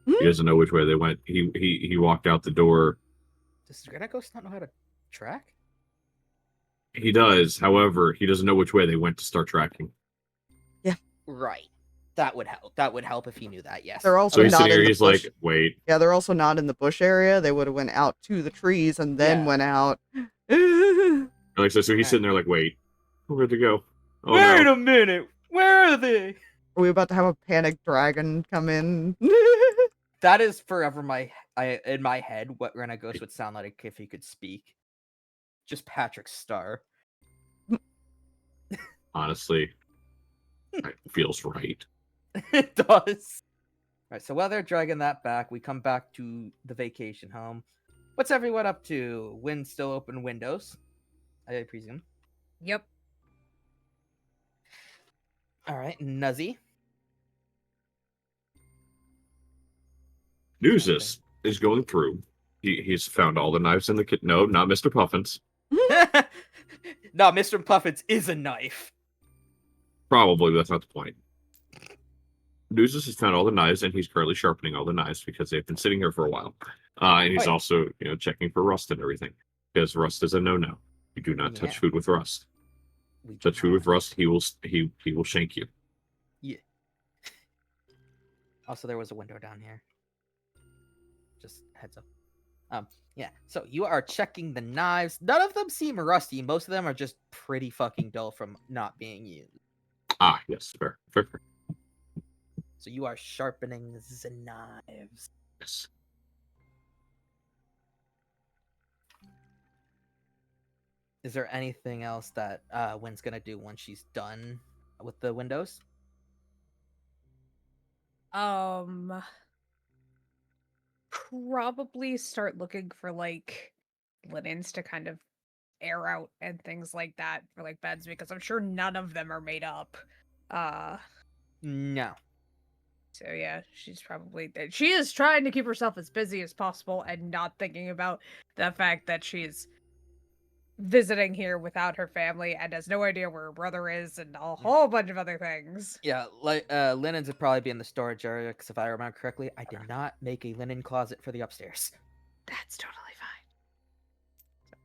Hmm? He doesn't know which way they went. He walked out the door. Does Renegos not know how to track? He does, however, he doesn't know which way they went to start tracking. Right. That would help. That would help if he knew that, yes. they're also So he's not sitting in here, the he's bush. like, wait. Yeah, they're also not in the bush area. They would have went out to the trees and then Yeah. went out. Like, so he's sitting there like, wait, where'd they go? Oh, Wait no. a minute! Where are they? Are we about to have a panic dragon come in? That is forever in my head what Renegos would sound like if he could speak. Just Patrick Star. Honestly, it feels right. It does. Alright, so while they're dragging that back, we come back to the vacation home. What's everyone up to? Wind still open windows, I presume. Yep. Alright, Nuzzy. Nuzus is going through. He's found all the knives in the kit. No, not Mr. Puffins. No, Mr. Puffins is a knife. Probably, but that's not the point. Nuzus has found all the knives, and he's currently sharpening all the knives because they've been sitting here for a while. And he's Oh, yeah. also, checking for rust and everything because rust is a no-no. You do not touch food with rust. We do Touch food not. with rust, he will shank you. Yeah. Also, there was a window down here. Just heads up. Yeah. So you are checking the knives. None of them seem rusty. Most of them are just pretty fucking dull from not being used. Ah, yes, fair. So you are sharpening the knives. Yes. Is there anything else that Wynn's gonna do once she's done with the windows? Probably start looking for like linens to kind of air out and things like that for like beds because I'm sure none of them are made up. No. So yeah, she is trying to keep herself as busy as possible and not thinking about the fact that she's visiting here without her family and has no idea where her brother is and a whole bunch of other things. Yeah, like linens would probably be in the storage area because if I remember correctly, I did not make a linen closet for the upstairs. That's totally fine.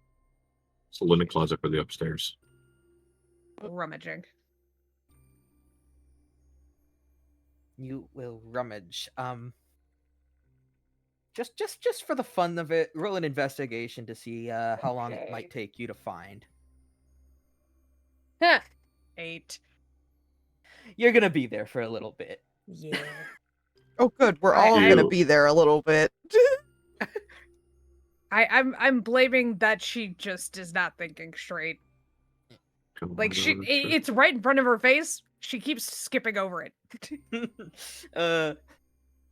It's a linen closet for the upstairs. Rummaging. You will rummage. Just for the fun of it, roll an investigation to see how long it might take you to find. 8. You're gonna be there for a little bit. Yeah. Oh, good. We're all I- gonna be there a little bit. I'm blaming that she just is not thinking straight. Come Like on, it's right in front of her face. She keeps skipping over it.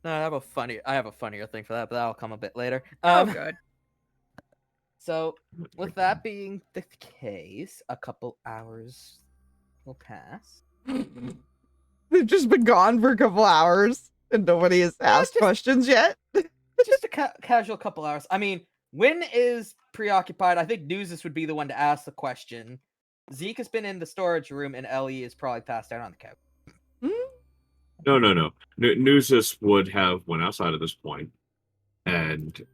No, I have a funnier thing for that, but that'll come a bit later. Oh, good. So, with that being the case, a couple hours will pass. They've just been gone for a couple hours and nobody has asked questions yet. Just a casual couple hours. I mean, Wynn is preoccupied. I think Nuzus would be the one to ask the question. Zeke has been in the storage room, and Ellie is probably passed out on the couch. No. Nuzus would have went outside at this point, and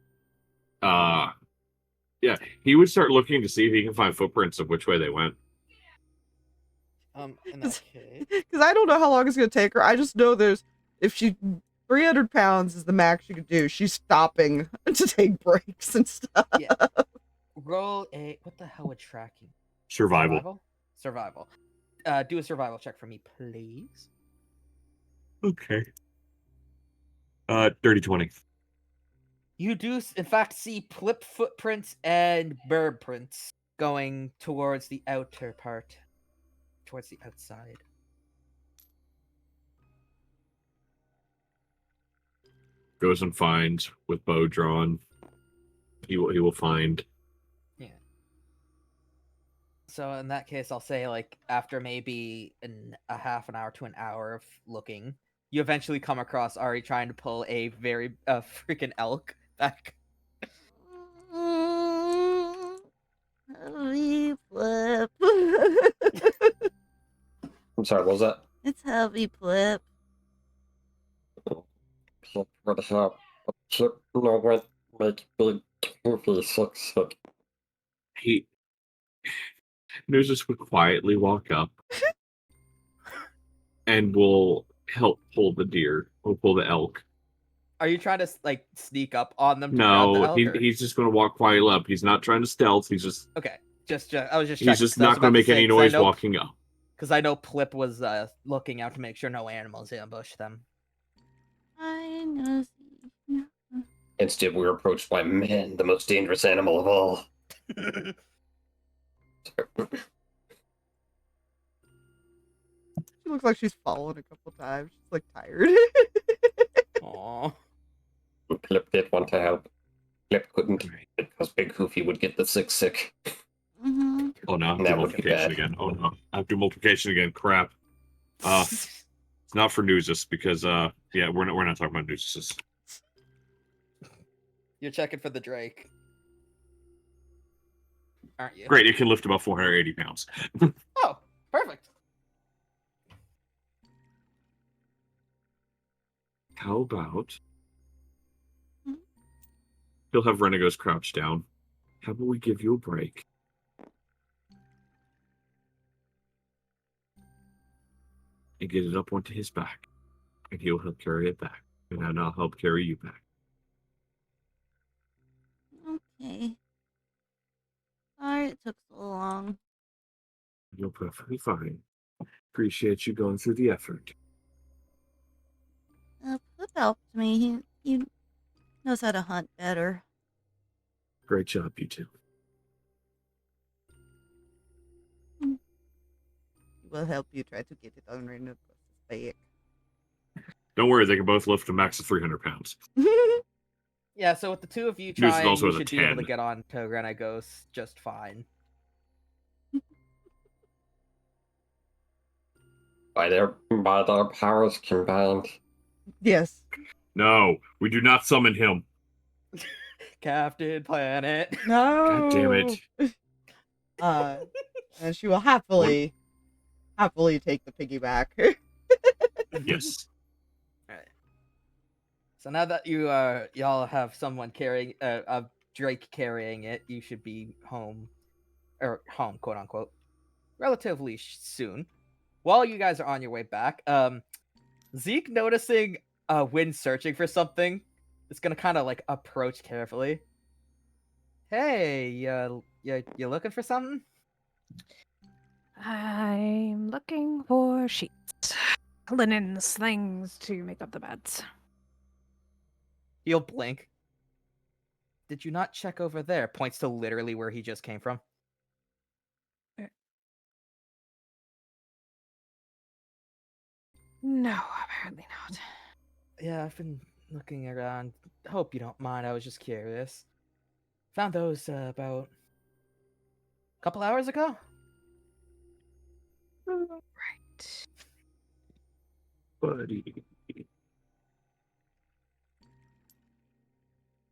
yeah, he would start looking to see if he can find footprints of which way they went. In that case, Because I don't know how long it's gonna take her. I just know if she 300 pounds is the max she could do. She's stopping to take breaks and stuff. yeah. Roll a what the hell would tracking? Survival. Survival. Do a survival check for me, please. Okay. Dirty 20. You do, in fact, see Plip footprints and bird prints going towards the outer part, towards the outside. Goes and finds with bow drawn. He will find. Yeah. So in that case, I'll say like after maybe a half an hour to an hour of looking, you eventually come across Ari trying to pull a very freaking elk back. Heavy Plip. I'm sorry, what was that? It's heavy Plip. Plip, what the hell? Plip, no one make big movies look sick. Nuzus would quietly walk up and will help pull the deer or pull the elk. Are you trying to like sneak up on them to grab the No, elk? Or... he's just going to walk quietly up. He's not trying to stealth. He's just Okay, just I was just he's checking. just 'Cause I was not going about to make say, any 'cause I noise know- walking up. Because I know Plip was looking out to make sure no animals ambush them. I know. Instead, we were approached by man, the most dangerous animal of all. She looks like she's fallen a couple times. She's like tired. Aww. Plip did want to help. Plip couldn't because Big Hoofy would get the sick. Mm-hmm. Oh no, I have to do That would be multiplication bad. again. Oh no, I have to do multiplication again. Crap. It's not for Nuzus because yeah, we're not talking about Nuzus. You're checking for the Drake, aren't you? Great, it can lift about 480 pounds. Oh, perfect. How about he'll have Renegos crouched down. How about we give you a break? And get it up onto his back. And he'll help carry it back. And then I'll help carry you back. Okay. Sorry it took so long. You're perfectly fine. Appreciate you going through the effort. Plip helped me. He knows how to hunt better. Great job, you two. We'll help you try to get it on Rena's back. Don't worry, they can both lift a max of 300 pounds. Yeah, so with the two of you Nuzus trying, also you has a should be able to 10. get on to Renegos just fine. By their powers combined. Yes. No, we do not summon him. Captain Planet. No. God damn it. And she will happily take the piggyback. Yes. Alright. So now that you y'all have someone carrying a Drake carrying it, you should be home, or home, quote unquote, relatively soon. While you guys are on your way back, Zeke noticing Win searching for something is gonna kind of like approach carefully. Hey, you looking for something? I'm looking for sheets, linens, things to make up the beds. He'll blink. Did you not check over there? Points to literally where he just came from. No, apparently not. Yeah, I've been looking around. Hope you don't mind. I was just curious. Found those about a couple hours ago. Right. Buddy.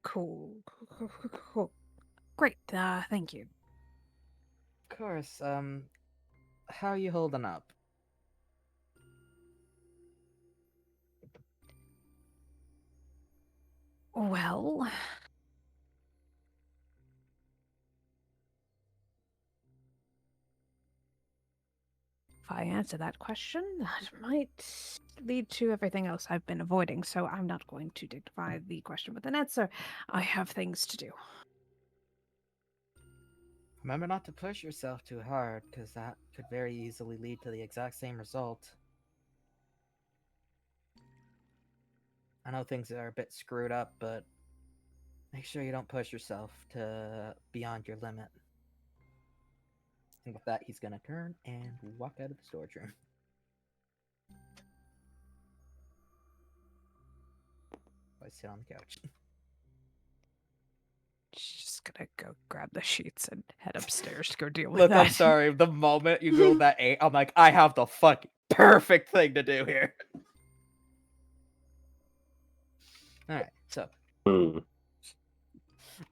Cool. Great. Thank you. Of course. How are you holding up? Well, if I answer that question, that might lead to everything else I've been avoiding, so I'm not going to dignify the question with an answer. I have things to do. Remember not to push yourself too hard, because that could very easily lead to the exact same result. I know things are a bit screwed up, but make sure you don't push yourself to beyond your limit. And with that, he's gonna turn and walk out of the storage room. I sit on the couch. She's just gonna go grab the sheets and head upstairs to go deal with Look, that. I'm sorry. The moment you rolled that 8, I'm like, I have the fucking perfect thing to do here. All right, so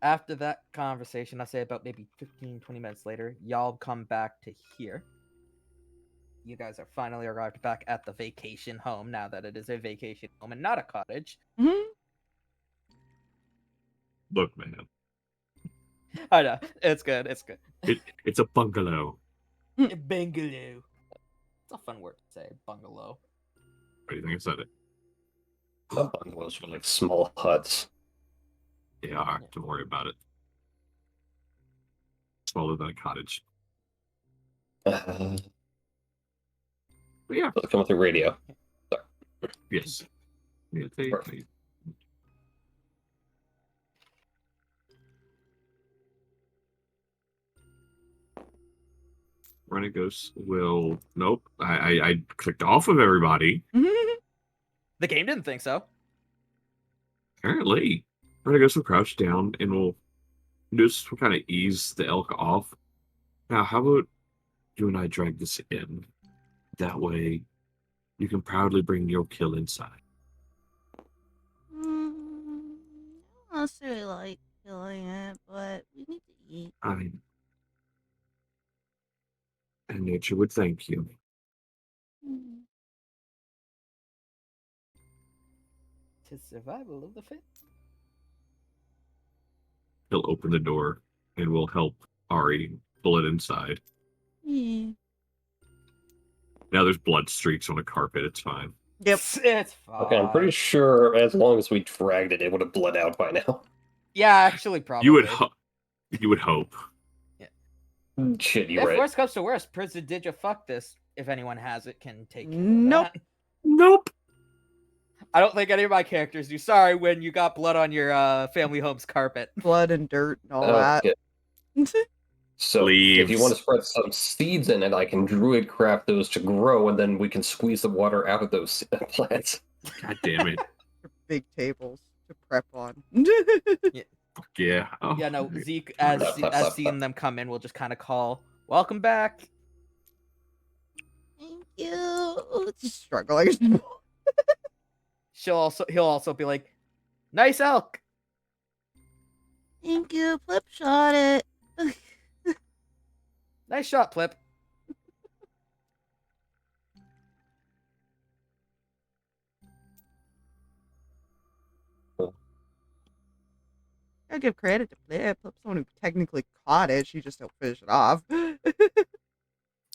after that conversation, I say about maybe 15, 20 minutes later, y'all come back to here. You guys are finally arrived back at the vacation home now that it is a vacation home and not a cottage. Look, man, I know. It's good. It's good. it's a bungalow. Bungalow. It's a fun word to say, bungalow. What do you think I said it? My bungalows were like small huts. They are. Don't worry about it. Smaller than a cottage. Uh, But yeah, coming through radio. yes. Yeah, Perfect. Renegos will. Nope. I clicked off of everybody. The game didn't think so. Apparently. Renegos will crouch down and will just kind of ease the elk off. Now, how about you and I drag this in? That way, you can proudly bring your kill inside. I don't necessarily like killing it, but we need to eat. I mean, and nature would thank you. Tis survival of the fittest. He'll open the door and will help Ari pull it inside. Yeah. Now there's blood streaks on the carpet. It's fine. Yep. It's fine. Okay, I'm pretty sure as long as we dragged it, it would have bled out by now. Yeah, actually, probably. You would hope. Shit, you If right. worst comes to worst, Prison Did Ya Fuck This, if anyone has it, can take care of Nope. that. Nope. I don't think any of my characters do. Sorry when you got blood on your family home's carpet. Blood and dirt and all Okay. that. So if you Leaves. want to spread some seeds in it, I can druid craft those to grow, and then we can squeeze the water out of those plants. God damn it. Big tables to prep on. Fuck yeah. Oh, Yeah, no, Zeke, as seeing them come in, will just kind of call, "Welcome back." Thank you. Just struggling. He'll also be like, "Nice elk." Thank you. Plip shot it. Nice shot, Plip. I give credit to Plip. Plip's the one who technically caught it. She just helped finish it off.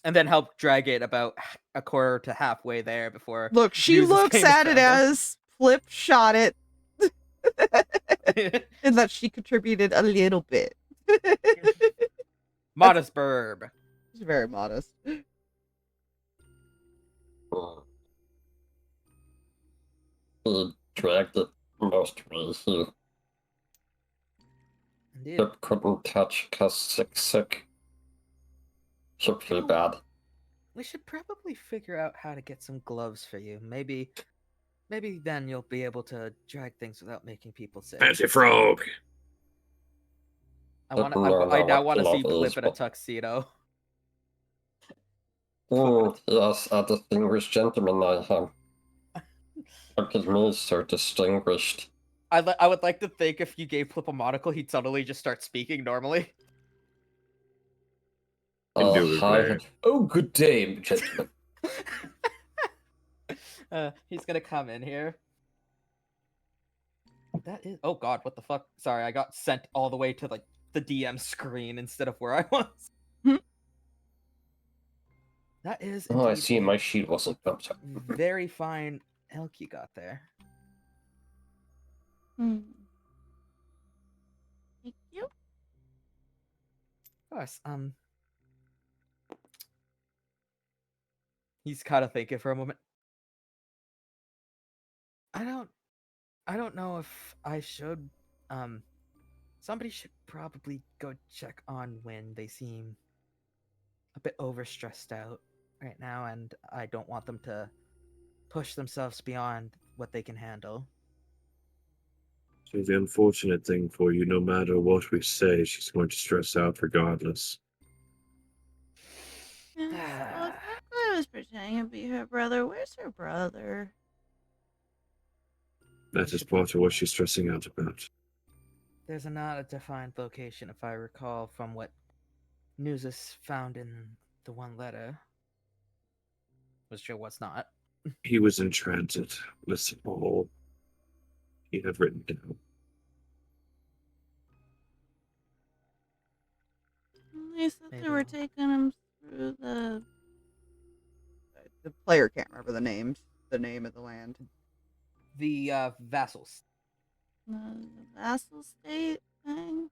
And then help drag it about a quarter to halfway there before. Look, she Nuzus looks came at and it found as Plip shot it. them. And that she contributed a little bit. Modest burb. She's very modest. He dragged it most ways. He Indeed. couldn't catch because sick. Should feel bad. We should probably figure out how to get some gloves for you. Maybe then you'll be able to drag things without making people sick. Fancy frog. I No, now what want to see glove is, Plip in a but- tuxedo. Yes, a distinguished gentleman I am. Look at me, so distinguished. I would like to think if you gave Plip a monocle, he'd suddenly just start speaking normally. And do his Hi. way. Oh, good day, gentlemen. He's gonna come in here. That is. Oh God, what the fuck? Sorry, I got sent all the way to like the DM screen instead of where I was. That is. Oh, I indeed see. a My sheet wasn't bumped up. very fine elk you got there. Thank you. Of course. He's kind of thinking for a moment. I don't I don't know if I should. Somebody should probably go check on Win. They seem a bit overstressed out right now, and I don't want them to push themselves beyond what they can handle. So the unfortunate thing for you, no matter what we say, she's going to stress out regardless. Yeah, so if that guy was pretending to be her brother, where's her brother? That is part of what she's stressing out about. There's not a defined location, if I recall, from what Nuzus found in the one letter. Was sure what's not. He was in transit. Listen, all he had written down. They said they were Maybe. taking him through the The player can't remember the name of the land. The vassals. vassal state thing.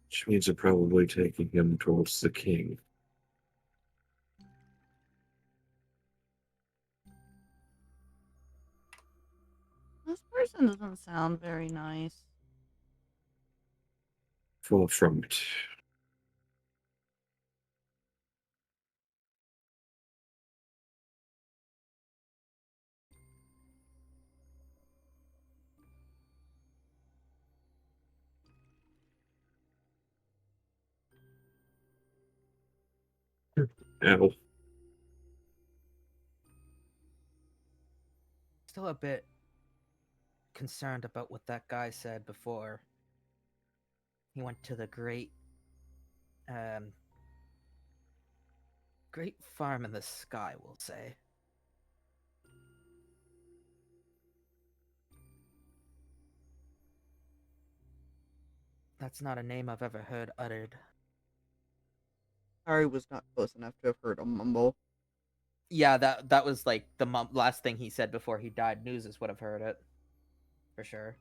Which means they're probably taking him towards the king. This person doesn't sound very nice. Far from it. Ow. Still a bit concerned about what that guy said before. He went to the great farm in the sky, we'll say. That's not a name I've ever heard uttered. Harry was not close enough to have heard a mumble. Yeah, that was like the last thing he said before he died. Nuzus would have heard it. For sure.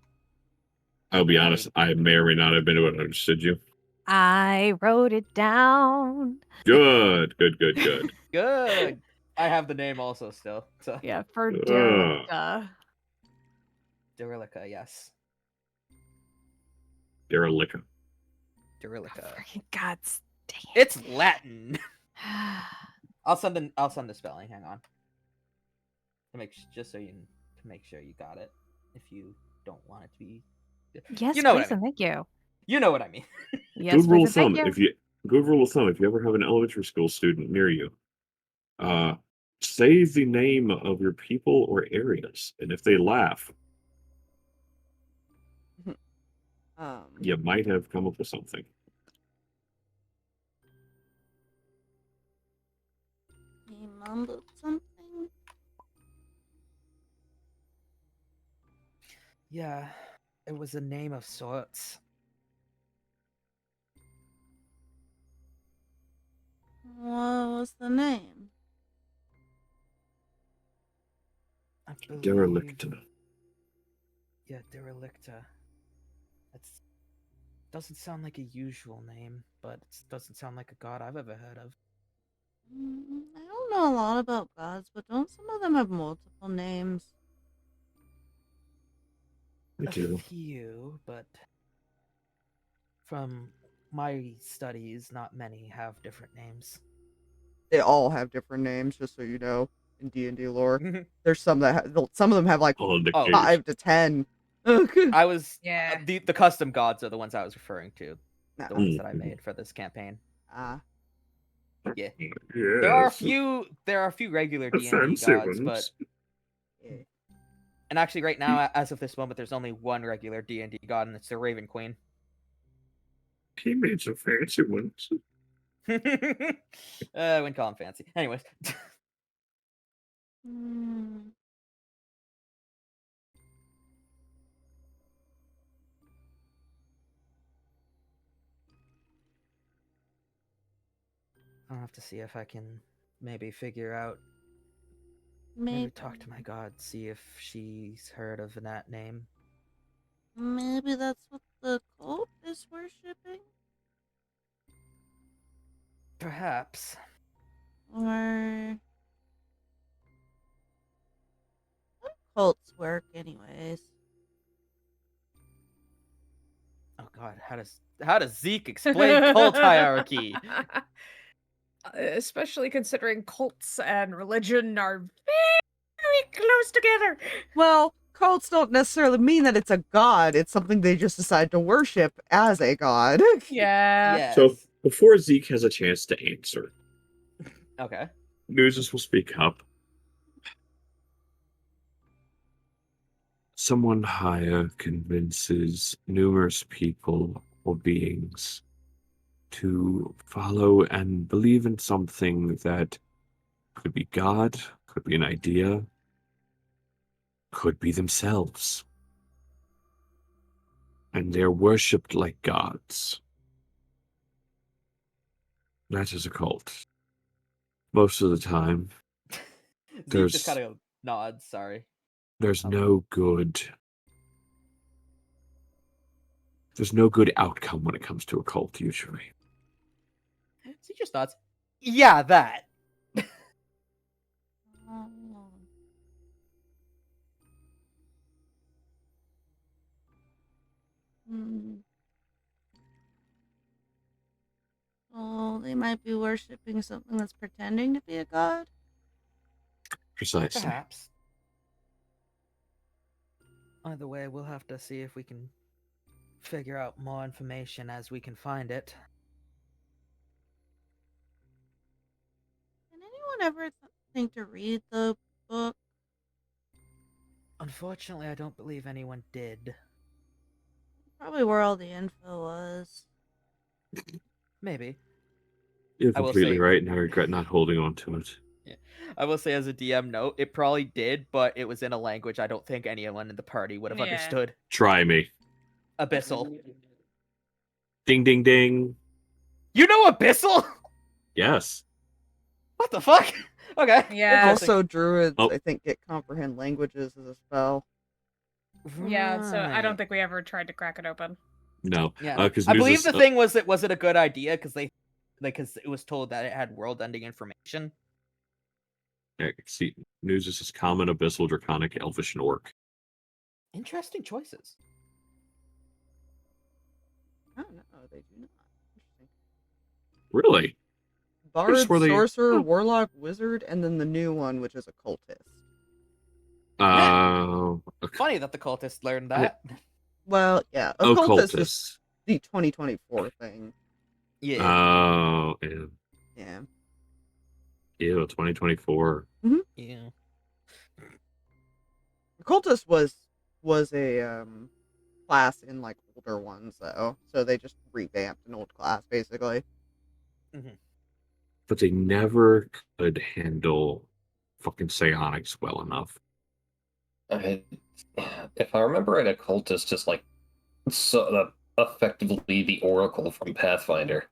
I'll be honest, I may or may not have been able to understood you. I wrote it down. Good, good, good, good. Good. I have the name also still. So Yeah, for Ugh. Derelica. Derelica, yes. Derelica. Derelica. Freaking gods dang it. It's Latin. I'll send the spelling. Hang on. To make just so you to make sure you got it. If you don't want it to be. Yes, You know please what I and mean. thank you. You know what I mean. Yes, Good rule please of and thank thumb. you. Good rule of thumb. If you ever have an elementary school student near you, say the name of your people or areas, and if they laugh, you might have come up with something. He mumbled something. Yeah, it was a name of sorts. What was the name? I believe. Derelicta. Yeah, Derelicta. That's doesn't sound like a usual name, but it doesn't sound like a god I've ever heard of. I don't know a lot about gods, but don't some of them have multiple names? I do. A few, but from my studies, not many have different names. They all have different names, just so you know, in D&D lore. There's some that some of them have like All the 5 to 10. I was Yeah. the custom gods are the ones I was referring to. The No. ones that I made for this campaign. Ah. Yeah. Yes. There are a few regular The D&D fancy gods, but ones. Yeah. and actually right now as of this moment there's only one regular D&D god and it's the Raven Queen. He made some fancy ones. I wouldn't call him fancy. Anyways. Hmm. I'll have to see if I can maybe figure out Maybe maybe talk to my god, see if she's heard of that name. Maybe that's what the cult is worshipping? Perhaps. Or cults work, anyways? Oh God, how does Zeke explain cult hierarchy? Especially considering cults and religion are very close together. Well, cults don't necessarily mean that it's a god. It's something they just decide to worship as a god. Yeah. Yes. So before Zeke has a chance to answer, Okay. Nuzus will speak up. Someone higher convinces numerous people or beings to follow and believe in something that could be God, could be an idea, could be themselves. And they're worshipped like gods. That is a cult. Most of the time, Zeke There's- just kind of nods. Sorry. there's no good. There's no good outcome when it comes to a cult, usually. Zeke just nods. Yeah, that. Oh. Hmm. Oh, they might be worshipping something that's pretending to be a god. Precisely. Perhaps. Either way, we'll have to see if we can figure out more information as we can find it. Can anyone ever think to read the book? Unfortunately, I don't believe anyone did. Probably where all the info was. Maybe. You're I will completely say- right, and I regret not holding on to it. I will say as a DM note, it probably did, but it was in a language I don't think anyone in the party would have Yeah. understood. Try me. Abyssal. Ding, ding, ding. You know Abyssal? Yes. What the fuck? Okay. Yeah. interesting. Also, druids, Oh. I think, get comprehend languages as a spell. Yeah, so I don't Right. think we ever tried to crack it open. No. Yeah, Because I believe the thing was it a good idea because it was told that it had world-ending information. See, Nuzus is common, abyssal, draconic, elvish, and orc. Interesting choices. Oh, no, they do not. Interesting. Really? Bard, swore they- sorcerer, Oh. warlock, wizard, and then the new one, which is a cultist. Okay. Funny that the cultists learned that. Well, yeah, occultist is Occultist. the 2024 thing. Yeah. Oh, yeah. Yeah. Ew, 2024. Yeah. Occultist was a class in like older ones though, so they just revamped an old class basically. But they never could handle fucking psionics well enough. If I remember right, occultist is like effectively the oracle from Pathfinder.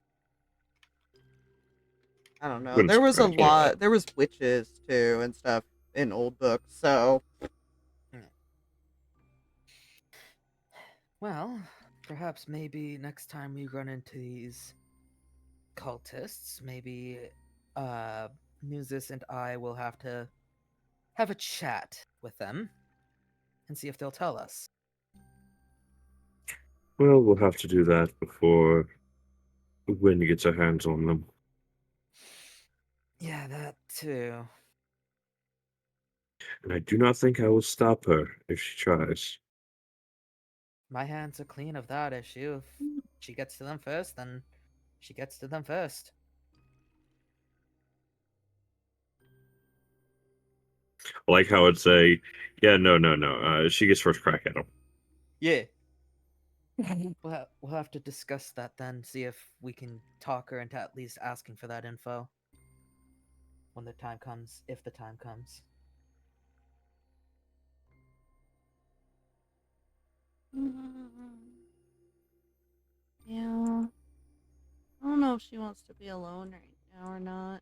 I don't know. Wouldn't There was a surprise me. lot. There was witches too and stuff in old books. So Well, perhaps maybe next time we run into these cultists, maybe Nuzus and I will have to have a chat with them and see if they'll tell us. Well, we'll have to do that before Gwen gets her hands on them. Yeah, that too. And I do not think I will stop her if she tries. My hands are clean of that issue. If she gets to them first, then she gets to them first. I like how it'd say, yeah, no. She gets first crack at them. Yeah. We'll have to discuss that then, see if we can talk her into at least asking for that info. When the time comes, if the time comes. Yeah. I don't know if she wants to be alone right now or not.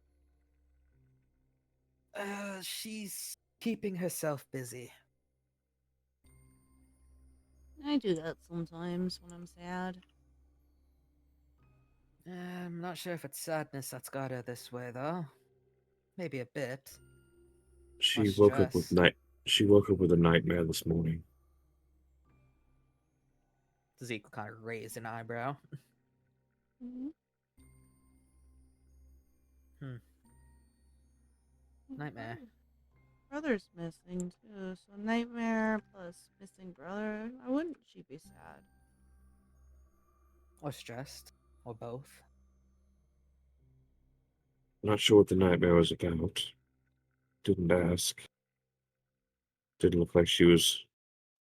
She's keeping herself busy. I do that sometimes when I'm sad. I'm not sure if it's sadness that's got her this way, though. Maybe a bit. She Less woke up with stress. She woke up with a nightmare this morning. Zeke will kind of raise an eyebrow. Nightmare. Brother's missing too, so nightmare plus missing brother. Why wouldn't she be sad? Or stressed. Or both. Not sure what the nightmare was about. Didn't ask. Didn't look like she was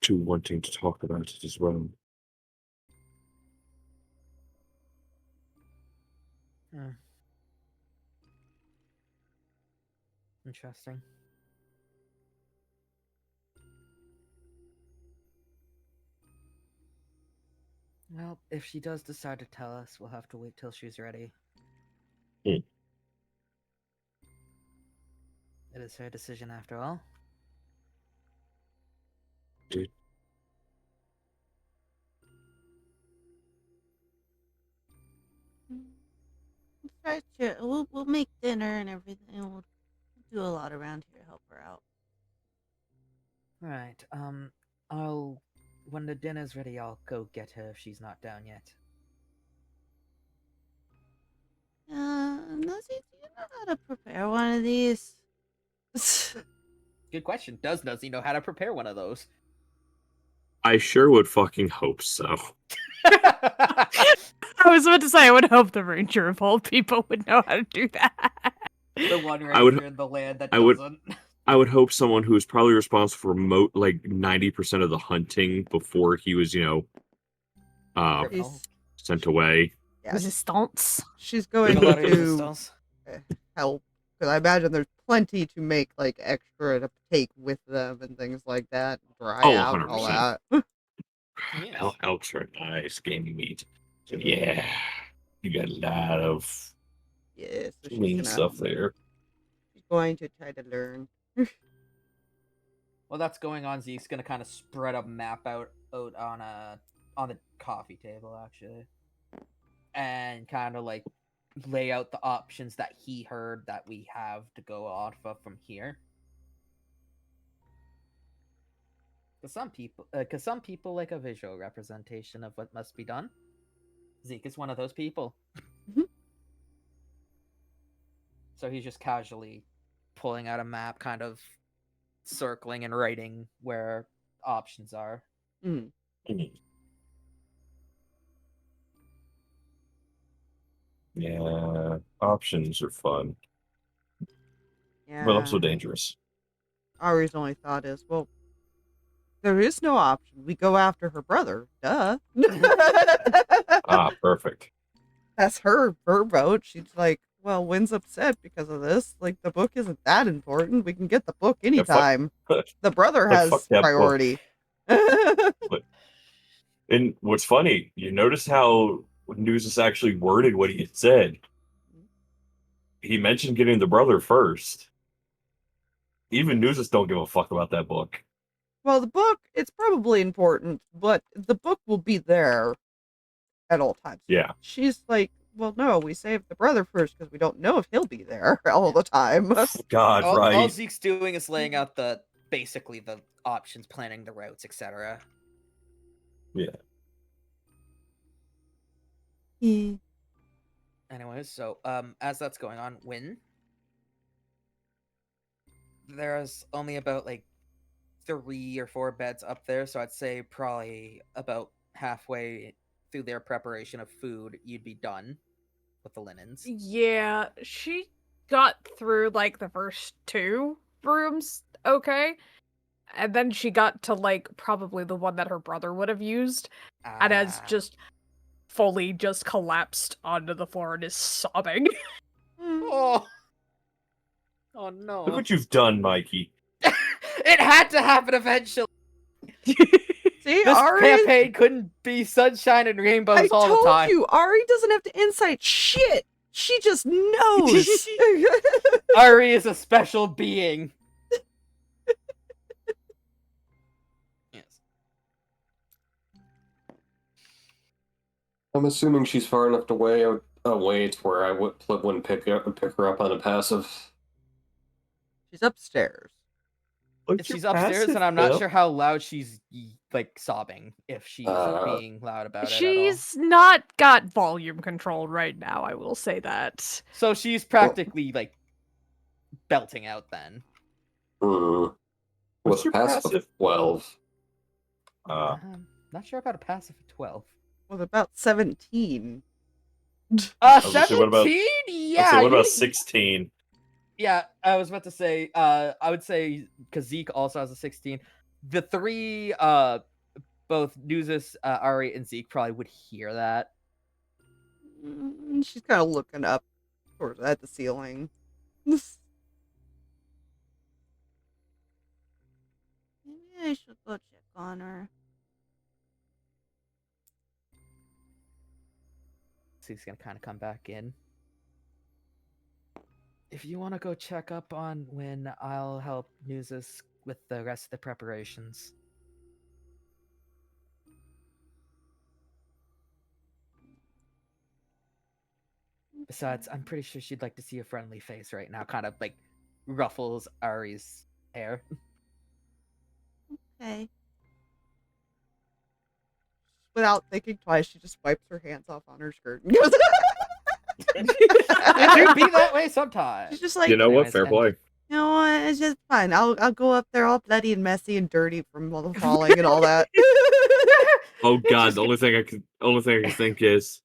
too wanting to talk about it as well. Interesting. Well, if she does decide to tell us, we'll have to wait till she's ready. Hmm. It is her decision after all. Dude. Let's try to. We'll make dinner and everything. We'll do a lot around here to help her out. Alright, when the dinner's ready, I'll go get her if she's not down yet. Nosy, do you know how to prepare one of these? Good question. Does Nuzzy know how to prepare one of those? I sure would fucking hope so. I was about to say, I would hope the ranger of all people would know how to do that. The one I would- ranger in the land that I would- doesn't. I would hope someone who's probably responsible for 90% of the hunting before he was, Criminal. sent away. Yeah, Resistance. she's Give going a lot of to resistance. help because I imagine there's plenty to make like extra to take with them and things like that. Dry Oh, out and all 100%. that. Yes. Elks are nice, gamey meat. So yeah, you got a lot of Yeah, so lean stuff there. she's going to try to learn. While that's going on, Zeke's gonna kind of spread a map out on the coffee table actually, and kind of like lay out the options that he heard that we have to go off of from here. Because some people like a visual representation of what must be done. Zeke is one of those people. So he's just casually pulling out a map, kind of circling and writing where options are. Mm. Yeah, options are fun, Yeah. but also dangerous. Ari's only thought is, well, there is no option. We go after her brother. Duh. Perfect. That's her vote. She's like, well, Wynn's upset because of this. Like, the book isn't that important. We can get the book anytime. The brother Fuck has that book. priority. And what's funny, you notice how Nuzus actually worded what he had said. He mentioned getting the brother first. Even Nuzus don't give a fuck about that book. Well, the book, it's probably important, but the book will be there at all times. Yeah. She's like, well, no, we saved the brother first because we don't know if he'll be there all the time. God, right. All Zeke's doing is laying out basically the options, planning the routes, etc. Yeah. Anyways, so as that's going on, Wynn, there's only about like 3 or 4 beds up there, so I'd say probably about halfway through their preparation of food, you'd be done with the linens. Yeah, she got through like the first 2 rooms okay, and then she got to like probably the one that her brother would have used, and has just fully just collapsed onto the floor and is sobbing. Oh no. Look what you've done, Mikey. It had to happen eventually. See, This Ari, campaign couldn't be sunshine and rainbows I all the told time. you, Ari doesn't have to insight shit. She just knows. Ari is a special being. Yes. I'm assuming she's far enough away to where I wouldn't pick her up on a passive. She's upstairs. She's upstairs, and I'm not sure how loud she's like sobbing. If she's being loud about it at all. She's not got volume control right now. I will say that. So she's practically like belting out then. What's your passive? passive? 12. Not sure about a passive of 12. Was about 17. 17? What about, Yeah. what about 16? Yeah, I was about to say, I would say, because Zeke also has a 16. The three, both Nuzus, Ari, and Zeke probably would hear that. She's kind of looking up at the ceiling. Maybe I should go check on her. Zeke's gonna kind of come back in. If you want to go check up on Win, I'll help Nuzus with the rest of the preparations. Besides, I'm pretty sure she'd like to see a friendly face right now. Kind of like ruffles Ari's hair. Okay. Without thinking twice, she just wipes her hands off on her skirt and goes. It do be that way sometimes. She's just like, You know what? Anyways, Fair play. you know what? It's just fine. I'll go up there all bloody and messy and dirty from all the falling and all that. Oh God, the only thing I can think is,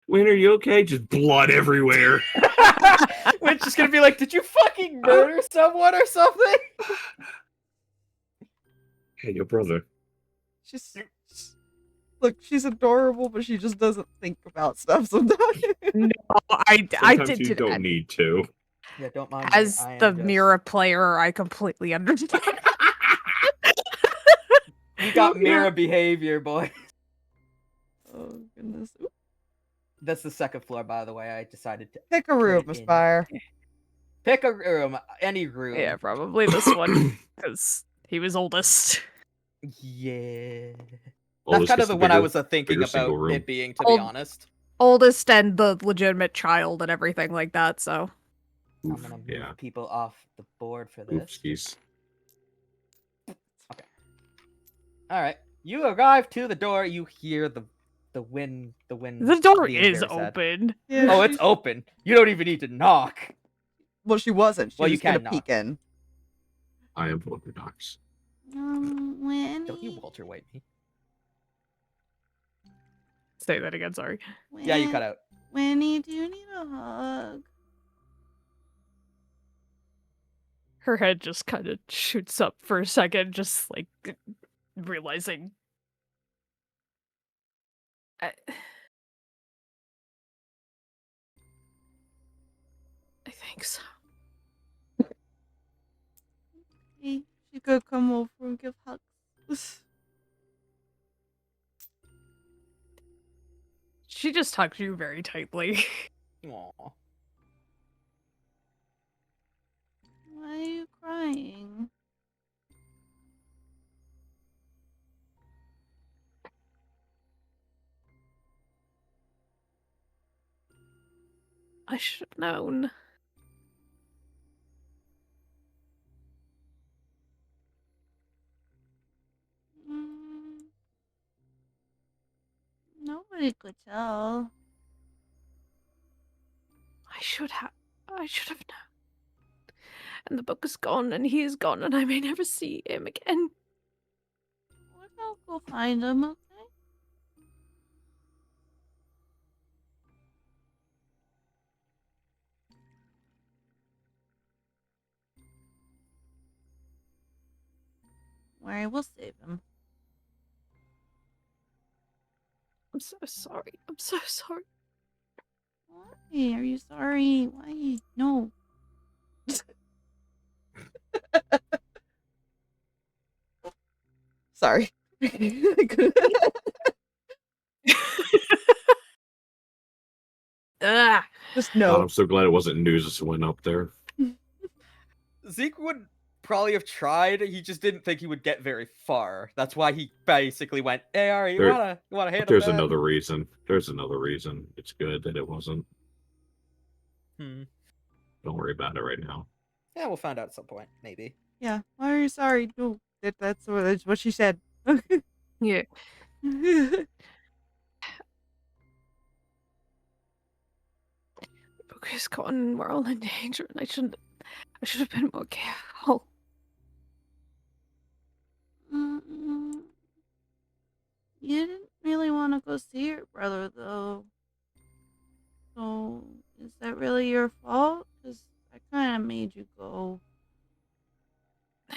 Win, are you okay? Just blood everywhere. Which is gonna be like, did you fucking murder someone or something? Hey, your brother. Look, she's adorable, but she just doesn't think about stuff sometimes. No, I Sometimes did you don't need to. Yeah, don't mind. As the Mira player, I completely understand. You got Mira behavior, boy. Oh goodness. Oop. That's the second floor, by the way. I decided to Pick a room, Put it in. Aspire. pick a room, any room. Yeah, probably this one because he was oldest. Yeah. Well, That's it's kind of just the a one I bigger- was thinking bigger about single room. it being, to be honest. Oldest and the legitimate child and everything like that. So I'm gonna move Yeah. people off the board for this. Oopsies. All right. You arrive to the door. You hear the wind. The wind. the door being is very sad. open. Yeah, Oh, it's open. You don't even need to knock. Well, she wasn't. She Well, you was gonna can peek in. I am orthodox. Winnie. Don't you Walter White me? Say that again. Sorry. Yeah, you cut out. Winnie, do you need a hug? Her head just kind of shoots up for a second, just like realizing. I think so. Hey, she could come over and give hugs. She just hugs you very tightly. Aw. Why are you crying? I should have known. Mm, nobody could tell. I should have known. And the book is gone, and he is gone, and I may never see him again. I'll go find him, okay? Worry, we'll save him. I'm so sorry. I'm so sorry. Why? Are you sorry? Why? No. Sorry. Ah. Just God, no. I'm so glad it wasn't Nuzus who went up there. Zeke would probably have tried. He just didn't think he would get very far. That's why he basically went, "Hey, Ari, you There- wanna handle There's that?" another reason. There's another reason. It's good that it wasn't. Hmm. Don't worry about it right now. Yeah, we'll find out at some point, maybe. Yeah. Why are you sorry? No, that's what she said. Yeah. Book is gone and we're all in danger, and I should have been more careful. Mm, you didn't really want to go see your brother, though. So, is that really your fault? Because I kind of made you go.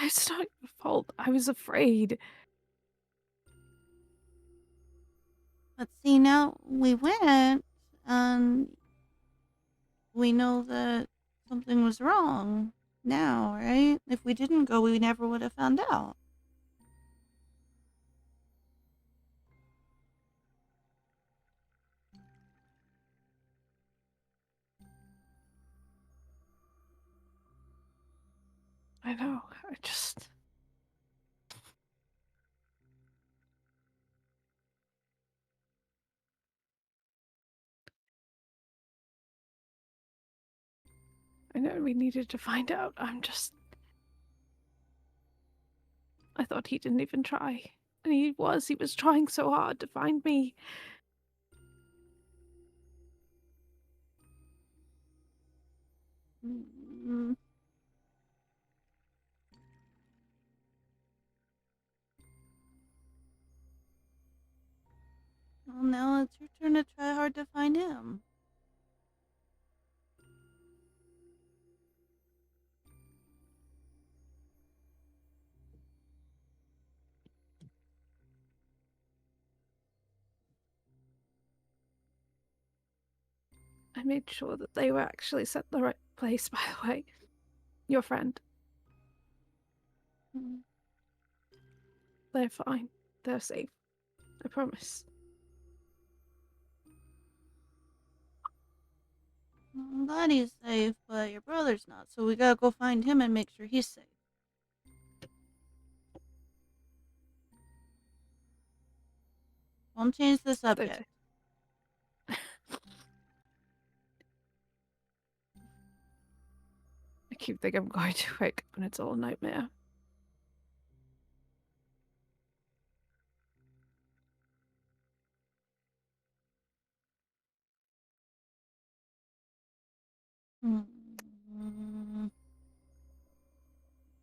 It's not your fault. I was afraid. But see, now we went, and we know that something was wrong now, right? If we didn't go, we never would have found out. I know. I know we needed to find out. I thought he didn't even try. And he was trying so hard to find me. Mm. Well, now it's your turn to try hard to find him. I made sure that they were actually set in the right place, by the way. Your friend. Mm. They're fine. They're safe. I promise. Well, I'm glad he's safe, but your brother's not, so we gotta go find him and make sure he's safe. Don't change the subject. I keep thinking I'm going to wake up and it's all a nightmare.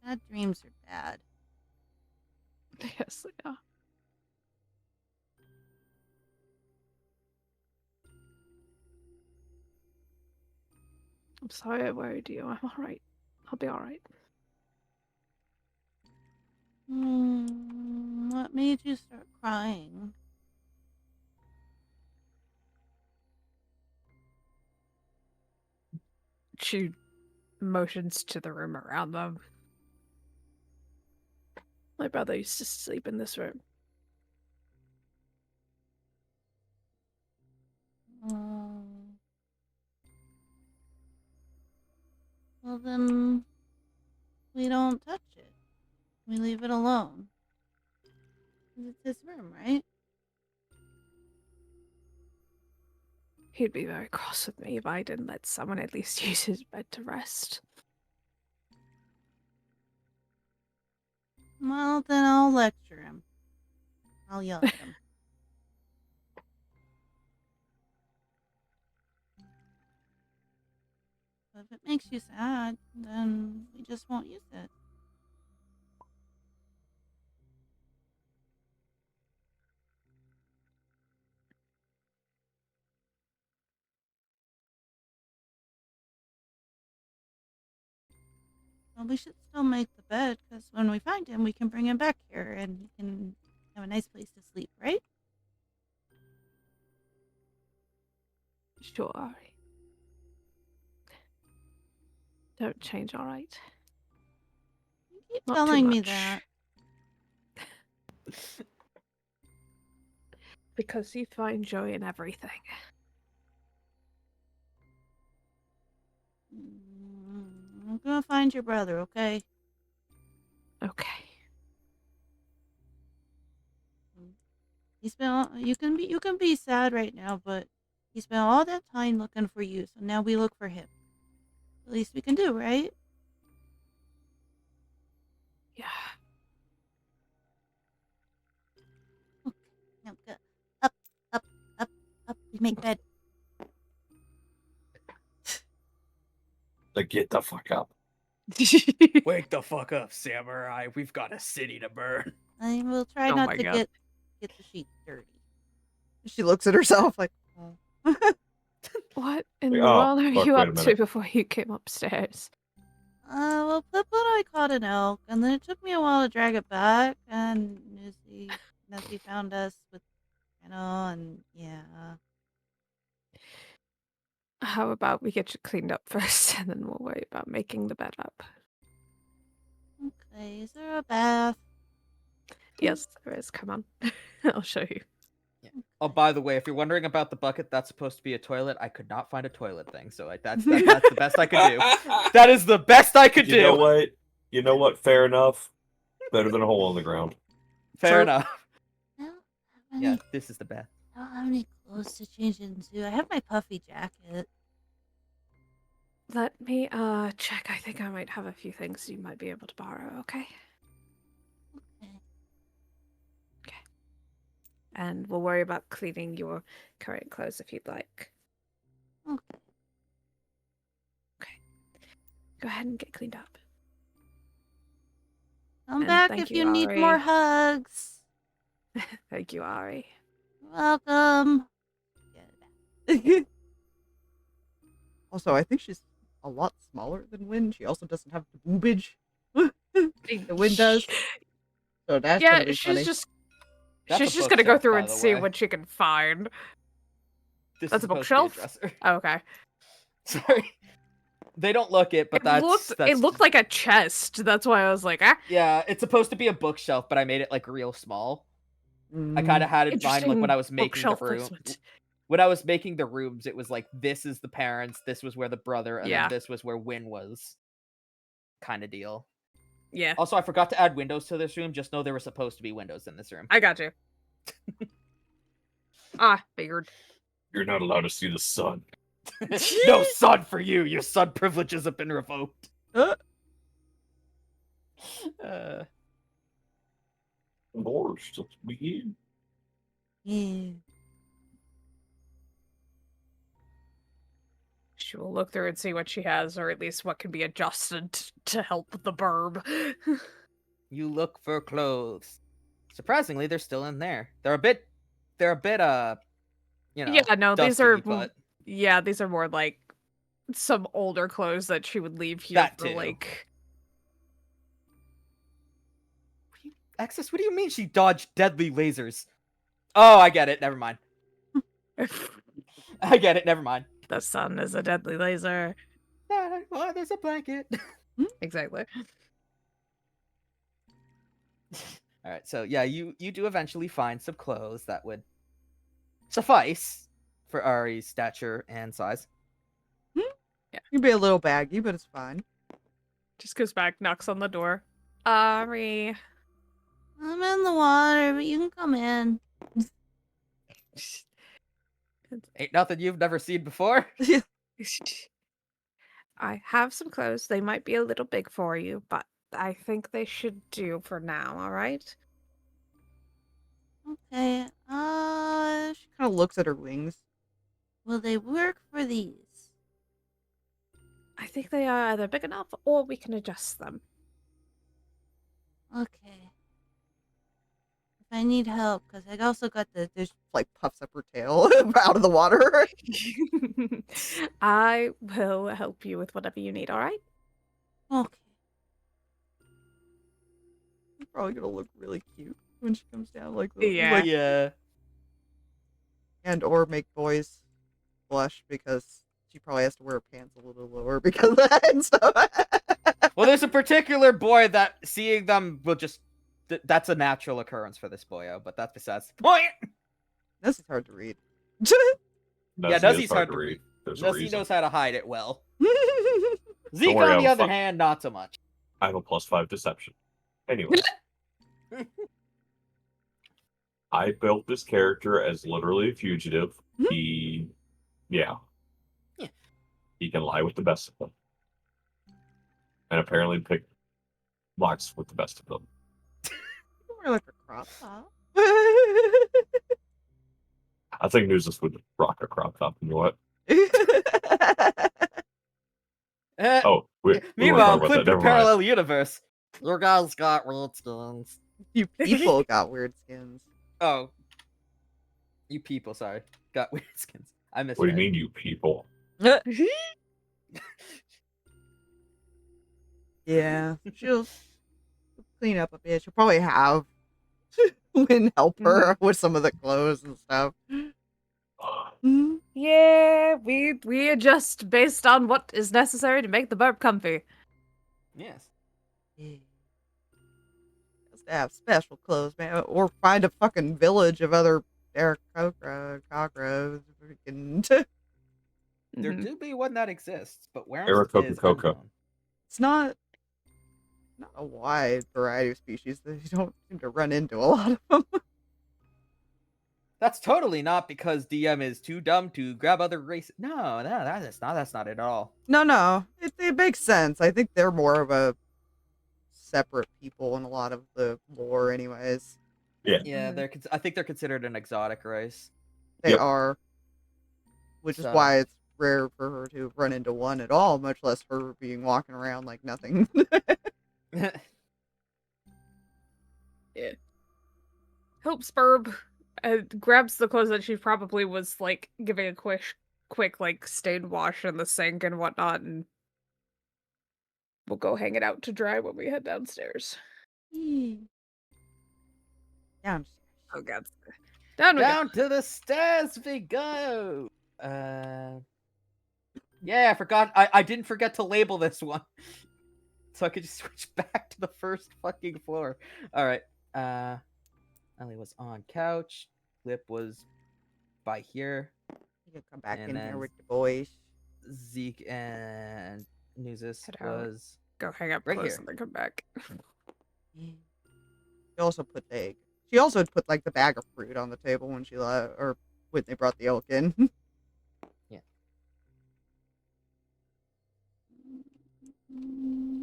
Bad dreams are bad. Yes, they are. I'm sorry I worried you. I'm alright. I'll be alright. What made you start crying? She motions to the room around them. My brother used to sleep in this room. Well, then we don't touch it. We leave it alone. 'Cause it's his room, right? He'd be very cross with me if I didn't let someone at least use his bed to rest. Well, then I'll lecture him. I'll yell at him. But if it makes you sad, then we just won't use it. Well, we should still make the bed, because when we find him, we can bring him back here, and he can have a nice place to sleep, right? Sure, Ari. Don't change, alright? You keep Not too telling me much. that. Because you find joy in everything. I'm gonna find your brother, okay? Okay. You can be sad right now, but he spent all that time looking for you, so now we look for him. The least we can do, right? Yeah. Now go up, up, up, up. We make bed. Like, get the fuck up. Wake the fuck up, samurai. We've got a city to burn. I will try Oh not my to God. get the sheets dirty. She looks at herself like, oh. What in Like, the oh, world are fuck, you wait a up to minute. before you came upstairs? Well, Plip and I caught an elk, and then it took me a while to drag it back, and Nessie found us with, and yeah. How about we get you cleaned up first, and then we'll worry about making the bed up. Okay, is there a bath? Yes, there is. Come on. I'll show you. Oh, by the way, if you're wondering about the bucket, that's supposed to be a toilet. I could not find a toilet thing, so that's the best I could do. That is the best I could do. You know what? You know what? Fair enough. Better than a hole in the ground. Fair So- enough. I don't have Yeah, any, this is the best. I don't have any clothes to change into. I have my puffy jacket. Let me check. I think I might have a few things you might be able to borrow, okay? Okay. And we'll worry about cleaning your current clothes if you'd like. Okay. Go ahead and get cleaned up. Come And back thank if you, you need Ari. more hugs. Thank you, Ari. Welcome. Also, I think she's a lot smaller than Win. She also doesn't have the boobage the Win does. So that's Yeah, gonna be funny. she's That's just a gonna go bookshelf, through by and the see way. what she can find. This That's is a supposed to be bookshelf? dresser. Oh, okay. Sorry. They don't look it, but that's It looked like a chest. That's why I was like, ah. yeah, it's supposed to be a bookshelf, but I made it like real small. I kind of had it in mind like when I was making the bookshelf room. placement. When I was making the rooms, it was like this is the parents, this was where the brother, and Yeah. then this was where Win was. Kind of deal. Yeah, Also, I forgot to add windows to this room. Just know there were supposed to be windows in this room. I got you. Ah, figured. You're not allowed to see the sun. No sun for you. Your sun privileges have been revoked. Lord, still begin. Yeah. She will look through and see what she has, or at least what can be adjusted to help the burb. You look for clothes. Surprisingly, they're still in there. They're a bit you know. Yeah, no, these dusty, are but these are more like some older clothes that she would leave here That for too. like. Excess, what do you mean she dodged deadly lasers? Oh, I get it. Never mind. I get it. Never mind. The sun is a deadly laser. Oh, there's a blanket. Exactly. All right, so yeah, you do eventually find some clothes that would suffice for Ari's stature and size. You'd be a little baggy, but it's fine. Just goes back, knocks on the door. Ari. I'm in the water, but you can come in. Ain't nothing you've never seen before. I have some clothes. They might be a little big for you, but I think they should do for now, alright? Okay. She kind of looks at her wings. Will they work for these? I think they are either big enough or we can adjust them. Okay. If I need help, because I also got She like puffs up her tail out of the water. I will help you with whatever you need, alright? Okay. She's probably gonna look really cute when she comes down like Yeah. like, Yeah. and or make boys blush because she probably has to wear her pants a little lower because of that and stuff. Well, there's a particular boy that seeing them will just that's a natural occurrence for this boyo, but that's besides the point. This is hard to read. Nuzzy's is hard to read. There's a Nuzzy reason. knows how to hide it well. Zeke, worry, on the I'll other fuck- hand, not so much. I have a +5 deception. Anyway. I built this character as literally a fugitive. He Yeah. He can lie with the best of them. And apparently pick Locks with the best of them. Wear like a crop top. I think Nuzus would rock a crop top. You know what? Oh, we weren't Meanwhile, talking about Plip that. in a Never mind. parallel universe. Your guys got weird skins. You people got weird skins. Oh. You people, sorry. Got weird skins. I missed What do you mean, you people? Yeah, she'll clean up a bit. She'll probably have Lynn help her with some of the clothes and stuff. Yeah, we adjust based on what is necessary to make the burp comfy. Yes. Yeah. Just to have special clothes, man, or find a fucking village of other cockroaches. Freaking. There do be one that exists, but where Aarakocra is Coco. unknown. It's not a wide variety of species. You don't seem to run into a lot of them. That's totally not because DM is too dumb to grab other races. No, that's not it at all. No, it makes sense. I think they're more of a separate people in a lot of the lore, anyways. Yeah, I think they're considered an exotic race. They are, which is why it's rare for her to run into one at all, much less her being walking around like nothing. Yeah. Hope Spurb grabs the clothes that she probably was like giving a quick like stain wash in the sink and whatnot, and we'll go hang it out to dry when we head downstairs. Downstairs. Oh god. Down to the stairs we go. Yeah, I forgot. I didn't forget to label this one, so I could just switch back to the first fucking floor. All right. Ellie was on couch. Plip was by here. You can come back And in then here with the boys. Zeke and Nuzus Head out. was Go hang up right clothes here. and then come back. She also put She also put like the bag of fruit on the table when she left, or when they brought the elk in. Yeah.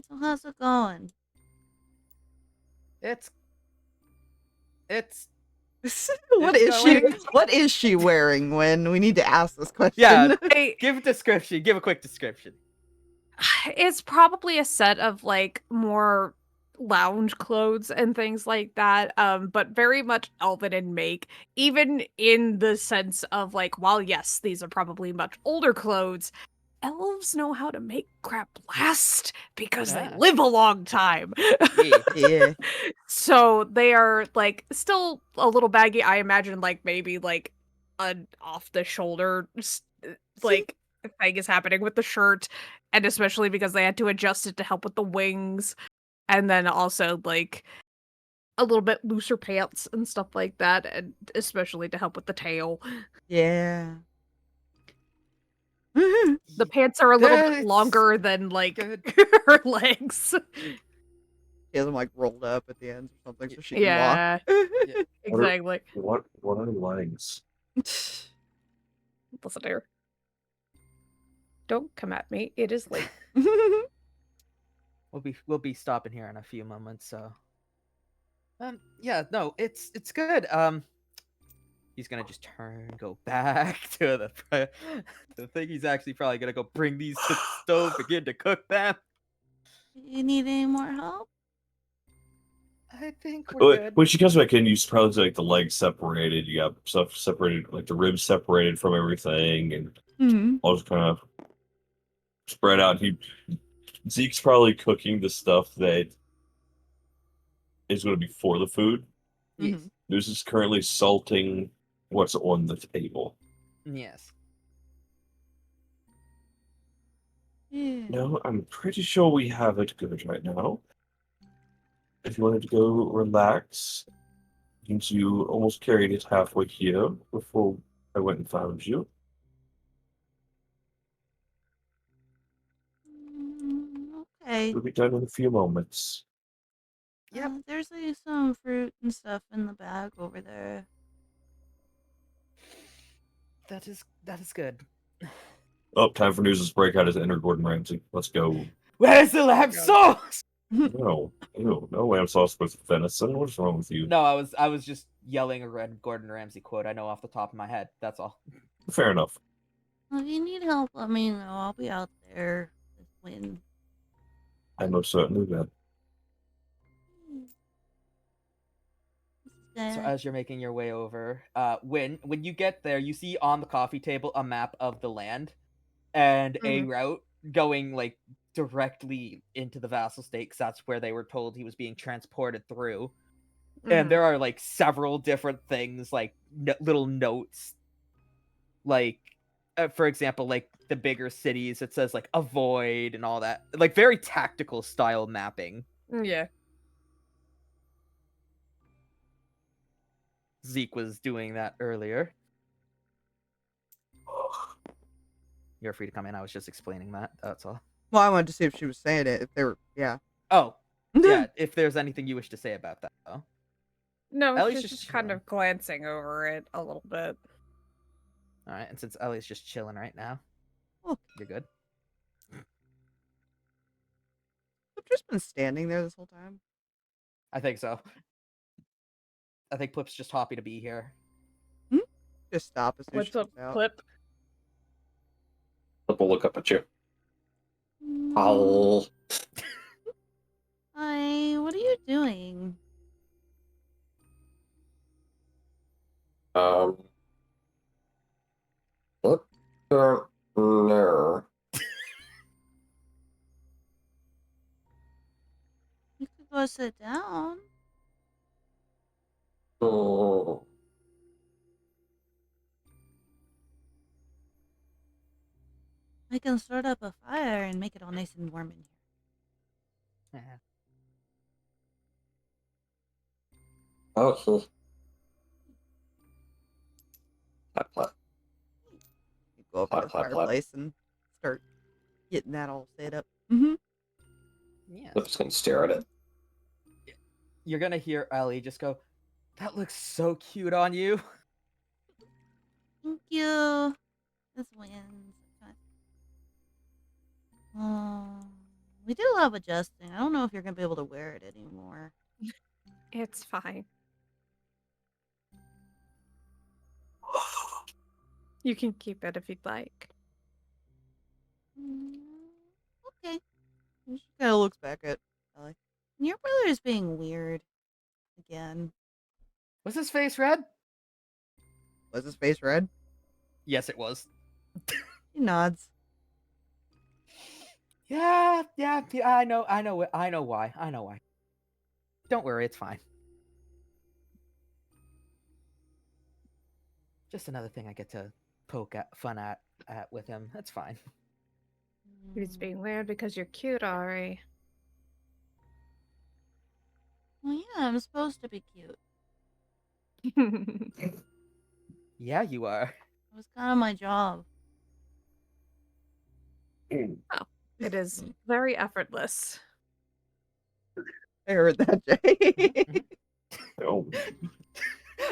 So how's it going? It's What is she wearing when we need to ask this question? Yeah. Give a description. Give a quick description. It's probably a set of like more lounge clothes and things like that, but very much elven in make, even in the sense of like, while yes, these are probably much older clothes, elves know how to make crap last because they live a long time. Yeah. So they are like still a little baggy. I imagine like maybe like an off the shoulder like thing is happening with the shirt, and especially because they had to adjust it to help with the wings, and then also like a little bit looser pants and stuff like that, and especially to help with the tail. Yeah. The pants are a little bit longer than like her legs. She has them like rolled up at the ends or something so she can walk. Exactly. What are legs? Listen here. Don't come at me. It is late. We'll be stopping here in a few moments, so yeah, no, it's good. He's gonna just go back to the thing. He's actually probably gonna go bring these to the stove, begin to cook them. You need any more help? I think we're good. When she comes back in, you probably see, like the legs separated. You got stuff separated, like the ribs separated from everything, and all just kind of spread out. Zeke's probably cooking the stuff that is going to be for the food. Yes. Nuzus is currently salting what's on the table. Yes. No, I'm pretty sure we have it good right now. If you wanted to go relax, since you almost carried it halfway here before I went and found you. Okay. We'll be done in a few moments. Yeah, there's like some fruit and stuff in the bag over there. That is good. Oh, time for Nuzus to break out his inner Gordon Ramsay. Let's go. Where's the lamb sauce? No, ew, no lamb sauce with venison. What's wrong with you? No, I was just yelling a red Gordon Ramsay quote I know off the top of my head. That's all. Fair enough. Well, if you need help, let me know. I'll be out there this wind. I most certainly will. So as you're making your way over, when you get there, you see on the coffee table a map of the land and a route going like directly into the vassal state, 'cause that's where they were told he was being transported through. And there are like several different things, like little notes, like for example, like the bigger cities, it says like avoid and all that, like very tactical style mapping. Yeah. Zeke was doing that earlier. You're free to come in. I was just explaining that. That's all. Well, I wanted to see if she was saying it. If they were, yeah. Oh, yeah. If there's anything you wish to say about that, though. No, Ellie's she's just just kind chilling. of glancing over it a little bit. All right, and since Ellie's just chilling right now, you're good. I've just been standing there this whole time. I think so. I think Plip's just happy to be here. Just stop as soon as What's she up, comes out. Plip? Plip will look up at you. Owl. Hi, what are you doing? Plip don't know. You could go sit down. Oh. I can start up a fire and make it all nice and warm in here. Oh, Plip, Plip. You go up to the Plap, plap, plap. fireplace and start getting that all set up. Yeah. Plip's gonna stare at it. You're gonna hear Ellie just go, "That looks so cute on you." Thank you. This wins. Oh, we did a lot of adjusting. I don't know if you're gonna be able to wear it anymore. It's fine. You can keep it if you'd like. Okay. She kind of looks back at Ellie. Your brother's being weird again. Was his face red? Was his face red? Yes, it was. He nods. Yeah, I know why. Don't worry, it's fine. Just another thing I get to poke at, fun at with him. That's fine. He's being weird because you're cute, Ari. Well, yeah, I'm supposed to be cute. Yeah, you are. It was kind of my job. Oh, it is very effortless. I heard that, Jay. Oh,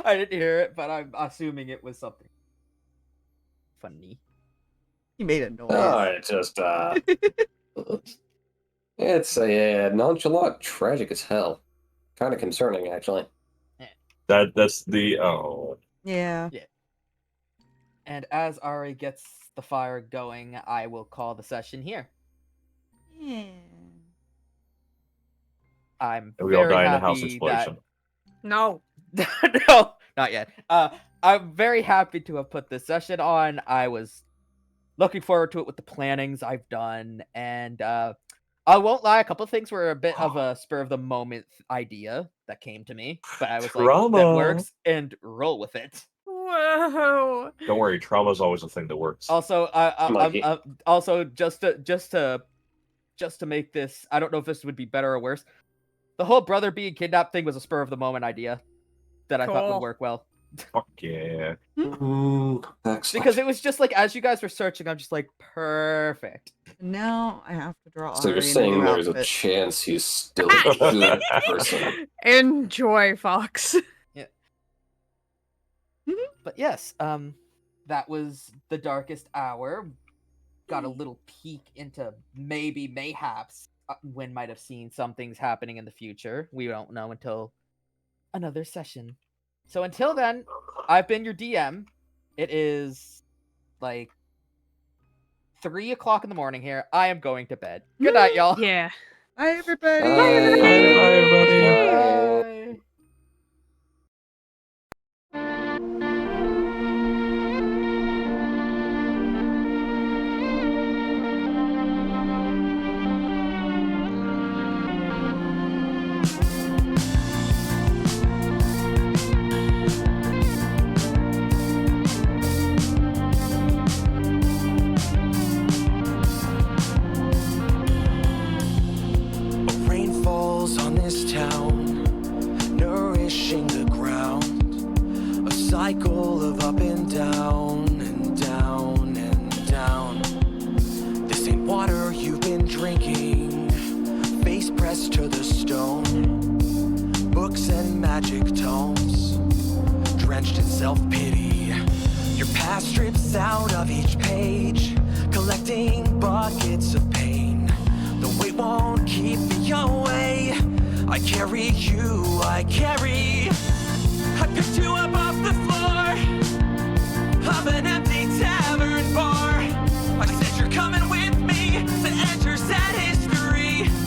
I didn't hear it, but I'm assuming it was something funny. He made a noise. Oh, it just, it's a nonchalant, tragic as hell. Kind of concerning, actually. that's the oh. Yeah. And as Ari gets the fire going, I will call the session here. Yeah. I'm And we all very die in a house happy explosion. No. No, not yet. I'm very happy to have put this session on. I was looking forward to it with the plannings I've done, and I won't lie, a couple of things were a bit of a spur of the moment idea that came to me, but I was like, that Trauma. works, and roll with it. Whoa. Don't worry, trauma's always a thing that works. Also, Mikey. also just to make this, I don't know if this would be better or worse. The whole brother being kidnapped thing was a spur of the moment idea that I thought would Cool. work well. Fuck yeah. Because it was just like, as you guys were searching, I'm just like, perfect. Now I have to draw So you're Ari in a saying new there's a outfit. chance he's still a good person. Enjoy, Fox. But yes, that was the darkest hour. Got a little peek into mayhaps Wynn might have seen some things happening in the future. We don't know until another session. So until then, I've been your DM. It is like 3 o'clock in the morning here. I am going to bed. Good night, y'all. Yeah. Bye, everybody. Bye, everybody. Bye. Rain falls on this town, nourishing the ground. A cycle of up and down and down and down. This ain't water you've been drinking, face pressed to the stone. Books and magic tomes, drenched in self-pity. Your past strips out of each page, collecting buckets of pain. The weight won't keep me away. I carry you, I carry